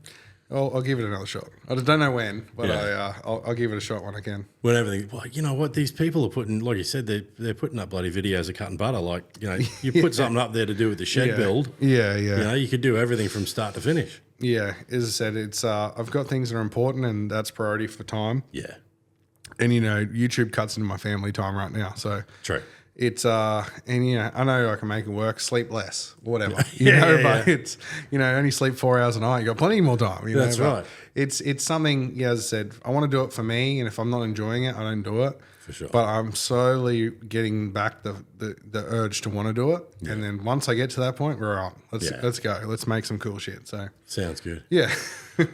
I'll give it another shot. I don't know when, but I'll give it a shot when I can. When everything, you know what, these people are putting, like you said, they're putting up bloody videos of cutting butter. Like, you put something up there to do with the shed build. Yeah. You could do everything from start to finish. Yeah, as I said, it's I've got things that are important, and that's priority for time. Yeah. And YouTube cuts into my family time right now, so true. It's I know I can make it work, sleep less, whatever. But it's only sleep 4 hours a night. You got plenty more time. That's right. It's something. As I said, I want to do it for me, and if I'm not enjoying it, I don't do it. For sure. But I'm slowly getting back the urge to want to do it, and then once I get to that point, we're on. Let's go. Let's make some cool shit. So sounds good. Yeah.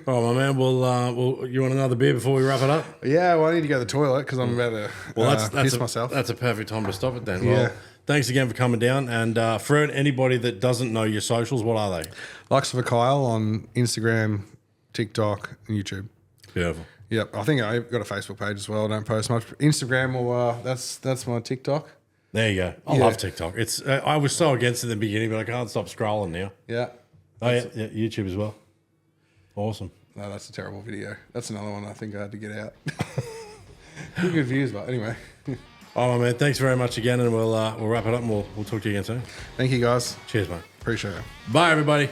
Oh, my man. Well, you want another beer before we wrap it up? Yeah. Well, I need to go to the toilet because I'm about to piss myself. That's a perfect time to stop it then. Well, thanks again for coming down. And for anybody that doesn't know your socials, what are they? Luxifer Kyle on Instagram, TikTok, and YouTube. Beautiful. Yep, I think I've got a Facebook page as well. I don't post much. Instagram, or that's my TikTok. There you go. I love TikTok. It's I was so against it in the beginning, but I can't stop scrolling now. Yeah. Oh yeah, YouTube as well. Awesome. No, that's a terrible video. That's another one I think I had to get out. Good views, but anyway. Oh man, thanks very much again, and we'll wrap it up, and we'll talk to you again soon. Thank you guys. Cheers, mate. Appreciate it. Bye, everybody.